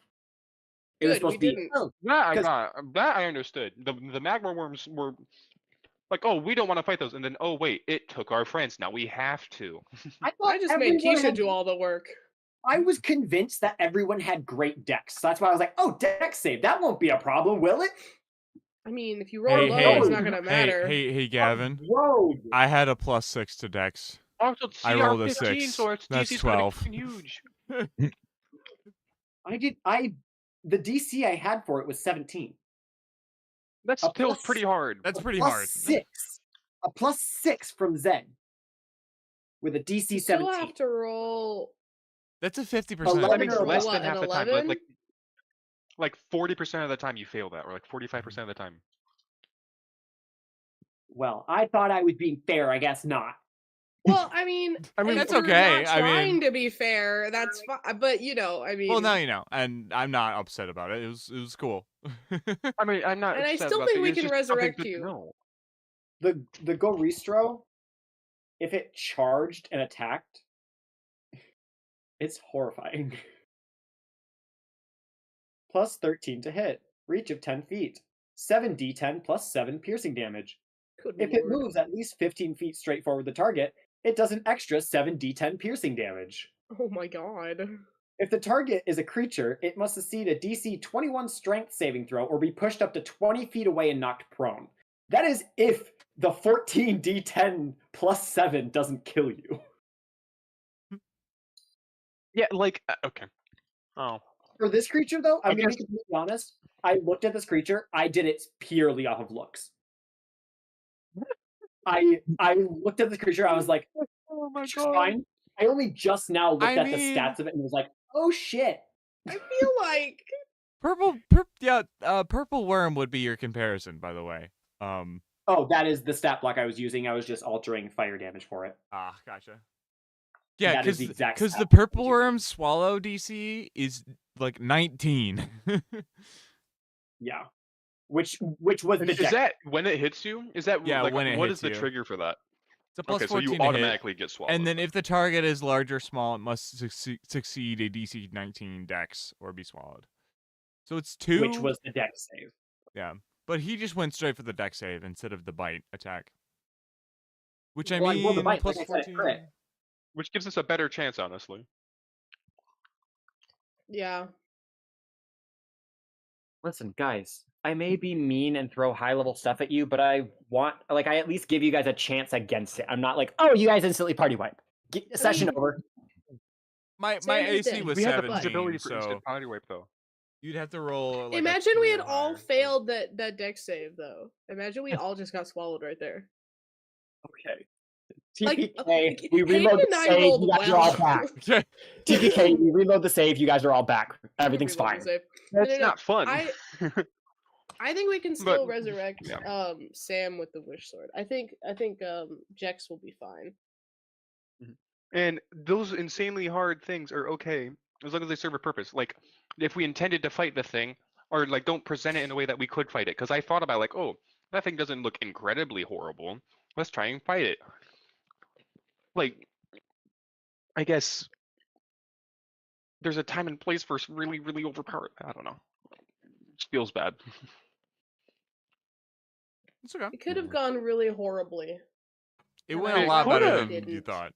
Speaker 4: It was supposed to be.
Speaker 1: That I understood. The magma worms were like, oh, we don't want to fight those, and then oh wait, it took our friends. Now we have to.
Speaker 3: I just made Keisha do all the work.
Speaker 4: I was convinced that everyone had great decks. So that's why I was like, oh, deck save. That won't be a problem, will it?
Speaker 3: I mean, if you roll low, it's not gonna matter.
Speaker 2: Hey, Gavin.
Speaker 4: Whoa.
Speaker 2: I had a +6 to Dex. I rolled a 6.
Speaker 1: So
Speaker 2: That's 12.
Speaker 1: Huge.
Speaker 4: The DC I had for it was 17.
Speaker 1: That's still pretty hard.
Speaker 2: That's pretty hard.
Speaker 4: A +6 from Zed. With a DC 17.
Speaker 3: You still have to roll.
Speaker 2: That's a 50%.
Speaker 1: That makes less than
Speaker 3: what,
Speaker 1: half the time.
Speaker 3: 11?
Speaker 1: Like 40% of the time you fail that, or like 45% of the time.
Speaker 4: Well, I thought I was being fair. I guess not.
Speaker 3: Well, I mean,
Speaker 2: that's
Speaker 3: we're
Speaker 2: okay.
Speaker 3: Not trying to be fair. That's fine. But I mean.
Speaker 2: Well, now you know, and I'm not upset about it. It was cool.
Speaker 1: I mean, I'm not.
Speaker 3: And I still think we can resurrect you.
Speaker 4: The Goristro, if it charged and attacked, it's horrifying. Plus 13 to hit. Reach of 10 feet. 7d10 plus 7 piercing damage. If it moves at least 15 feet straight forward the target, it does an extra 7d10 piercing damage.
Speaker 3: Oh my god.
Speaker 4: If the target is a creature, it must succeed a DC 21 strength saving throw or be pushed up to 20 feet away and knocked prone. That is if the 14 D10 plus 7 doesn't kill you.
Speaker 1: Yeah, like okay. Oh,
Speaker 4: For this creature, though, I'm
Speaker 1: I
Speaker 4: going to be
Speaker 1: guess-
Speaker 4: completely honest. I looked at this creature. I did it purely off of looks. I looked at this creature. I was like,
Speaker 1: oh my
Speaker 4: "She's fine." I only just now looked at the stats of it and was like, "Oh shit!"
Speaker 3: I feel like
Speaker 2: Purple worm would be your comparison, by the way.
Speaker 4: Oh, that is the stat block I was using. I was just altering fire damage for it.
Speaker 2: Gotcha. Yeah,
Speaker 4: That is the exact
Speaker 2: because the
Speaker 4: stat I was
Speaker 2: purple
Speaker 4: using.
Speaker 2: worm swallow DC is like 19.
Speaker 4: Yeah, which was the
Speaker 1: is
Speaker 4: deck.
Speaker 1: that when it hits you? Is that
Speaker 2: Yeah,
Speaker 1: like
Speaker 2: when it
Speaker 1: what
Speaker 2: hits
Speaker 1: is the
Speaker 2: you.
Speaker 1: trigger for that?
Speaker 2: It's a plus
Speaker 1: Okay, so
Speaker 2: 14
Speaker 1: you
Speaker 2: to hit,
Speaker 1: automatically get swallowed.
Speaker 2: and then if the target is large or small, it must succeed a DC 19 Dex or be swallowed. So it's 2.
Speaker 4: Which was the deck save.
Speaker 2: Yeah, but he just went straight for the Dex save instead of the bite attack. Which
Speaker 4: Well,
Speaker 2: I mean,
Speaker 4: well, the bite,
Speaker 2: plus
Speaker 4: like I said,
Speaker 2: 14.
Speaker 4: crit.
Speaker 1: which gives us a better chance, honestly.
Speaker 3: yeah.
Speaker 4: Listen, guys, I may be mean and throw high-level stuff at you, but I at least give you guys a chance against it. I'm not like, oh, you guys instantly party wipe. Session
Speaker 3: mean-
Speaker 4: over.
Speaker 2: My
Speaker 3: Same as
Speaker 2: AC
Speaker 3: dead.
Speaker 2: was
Speaker 1: We have the
Speaker 2: 17,
Speaker 1: possibility for
Speaker 2: so
Speaker 1: instant potty wipe, though.
Speaker 2: you'd have to roll. Like, a
Speaker 3: Imagine we
Speaker 2: 3
Speaker 3: had
Speaker 2: or
Speaker 3: all
Speaker 2: higher, so-
Speaker 3: failed that Dex save though. Imagine we all just got swallowed right there.
Speaker 4: Okay.
Speaker 3: Like,
Speaker 4: TPK, we
Speaker 3: Hayden
Speaker 4: reload the
Speaker 3: and I
Speaker 4: save,
Speaker 3: rolled
Speaker 4: you guys are
Speaker 3: well.
Speaker 4: all back.
Speaker 2: Okay.
Speaker 4: TPK, we reload the save, you guys are all back. Everything's
Speaker 3: Reload the
Speaker 4: fine.
Speaker 3: save.
Speaker 1: That's
Speaker 3: no,
Speaker 1: not fun.
Speaker 3: I think we can still
Speaker 1: But-
Speaker 3: resurrect
Speaker 1: yeah.
Speaker 3: Sam with the wish sword. I think Jex will be fine.
Speaker 1: And those insanely hard things are okay as long as they serve a purpose. Like if we intended to fight the thing, or like don't present it in a way that we could fight it. Because I thought about like, oh, that thing doesn't look incredibly horrible. Let's try and fight it. Like, I guess there's a time and place for really, really overpowered. I don't know. It just feels bad.
Speaker 2: It's okay.
Speaker 3: It could have gone really horribly.
Speaker 2: It
Speaker 3: And
Speaker 2: went
Speaker 3: I
Speaker 2: a lot better
Speaker 1: could've.
Speaker 2: than you
Speaker 3: didn't.
Speaker 2: thought.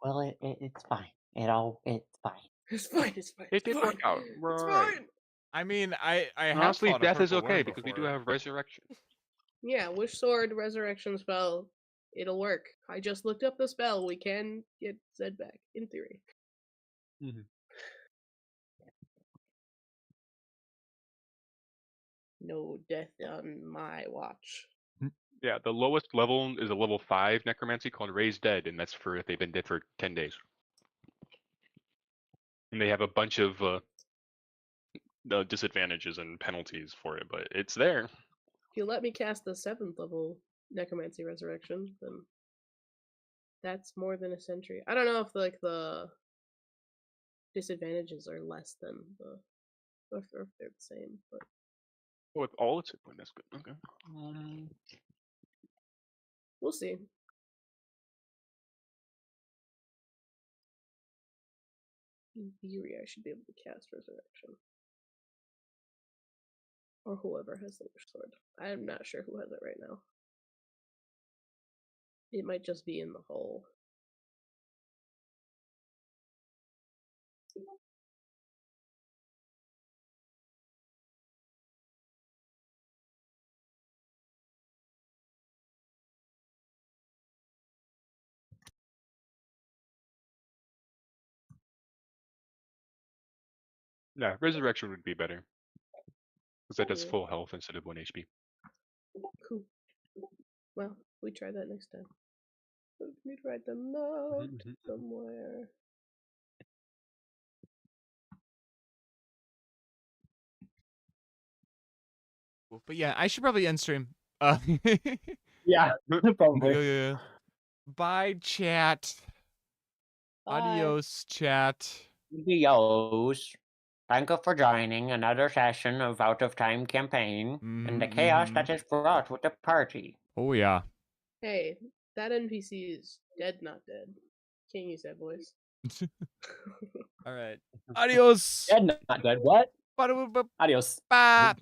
Speaker 7: Well, it's fine. It's fine.
Speaker 3: It's fine. It's fine.
Speaker 1: It
Speaker 3: it's
Speaker 1: did
Speaker 3: fine.
Speaker 1: work out.
Speaker 3: It's
Speaker 1: Right.
Speaker 3: fine.
Speaker 2: I mean, I have
Speaker 1: Honestly,
Speaker 2: fought a
Speaker 1: death is
Speaker 2: purple
Speaker 1: okay
Speaker 2: worm
Speaker 1: because we do
Speaker 2: before.
Speaker 1: have resurrection.
Speaker 3: Yeah, wish sword resurrection spell. It'll work. I just looked up the spell. We can get Zed back in theory. No death on my watch.
Speaker 1: Yeah, the lowest level is a level 5 necromancy called Raised Dead, and that's for if they've been dead for 10 days. And they have a bunch of disadvantages and penalties for it, but it's there.
Speaker 3: If you let me cast the 7th level necromancy resurrection, then that's more than a century. I don't know if the disadvantages are less than the, or if they're the same, but
Speaker 1: Oh, with all its hit point, that's good. Okay.
Speaker 3: we'll see. In theory, I should be able to cast resurrection. Or whoever has the wish sword. I'm not sure who has it right now. It might just be in the hole.
Speaker 1: Yeah, resurrection would be better. Because that does
Speaker 3: Yeah.
Speaker 1: full health instead of 1 HP.
Speaker 3: Cool. Well, we try that next time. Let me write the note somewhere.
Speaker 2: But yeah, I should probably end stream.
Speaker 4: Yeah, probably.
Speaker 2: Yeah. Bye, chat.
Speaker 3: Bye.
Speaker 2: Adios, chat.
Speaker 7: Adios. Thank you for joining another session of Out of Time campaign and the chaos that is brought with the party.
Speaker 2: Oh yeah.
Speaker 3: Hey, that NPC is dead, not dead. Can't use that voice.
Speaker 2: All right. Adios.
Speaker 4: Dead, not dead. What?
Speaker 2: Bye.
Speaker 4: Adios.
Speaker 2: Bye.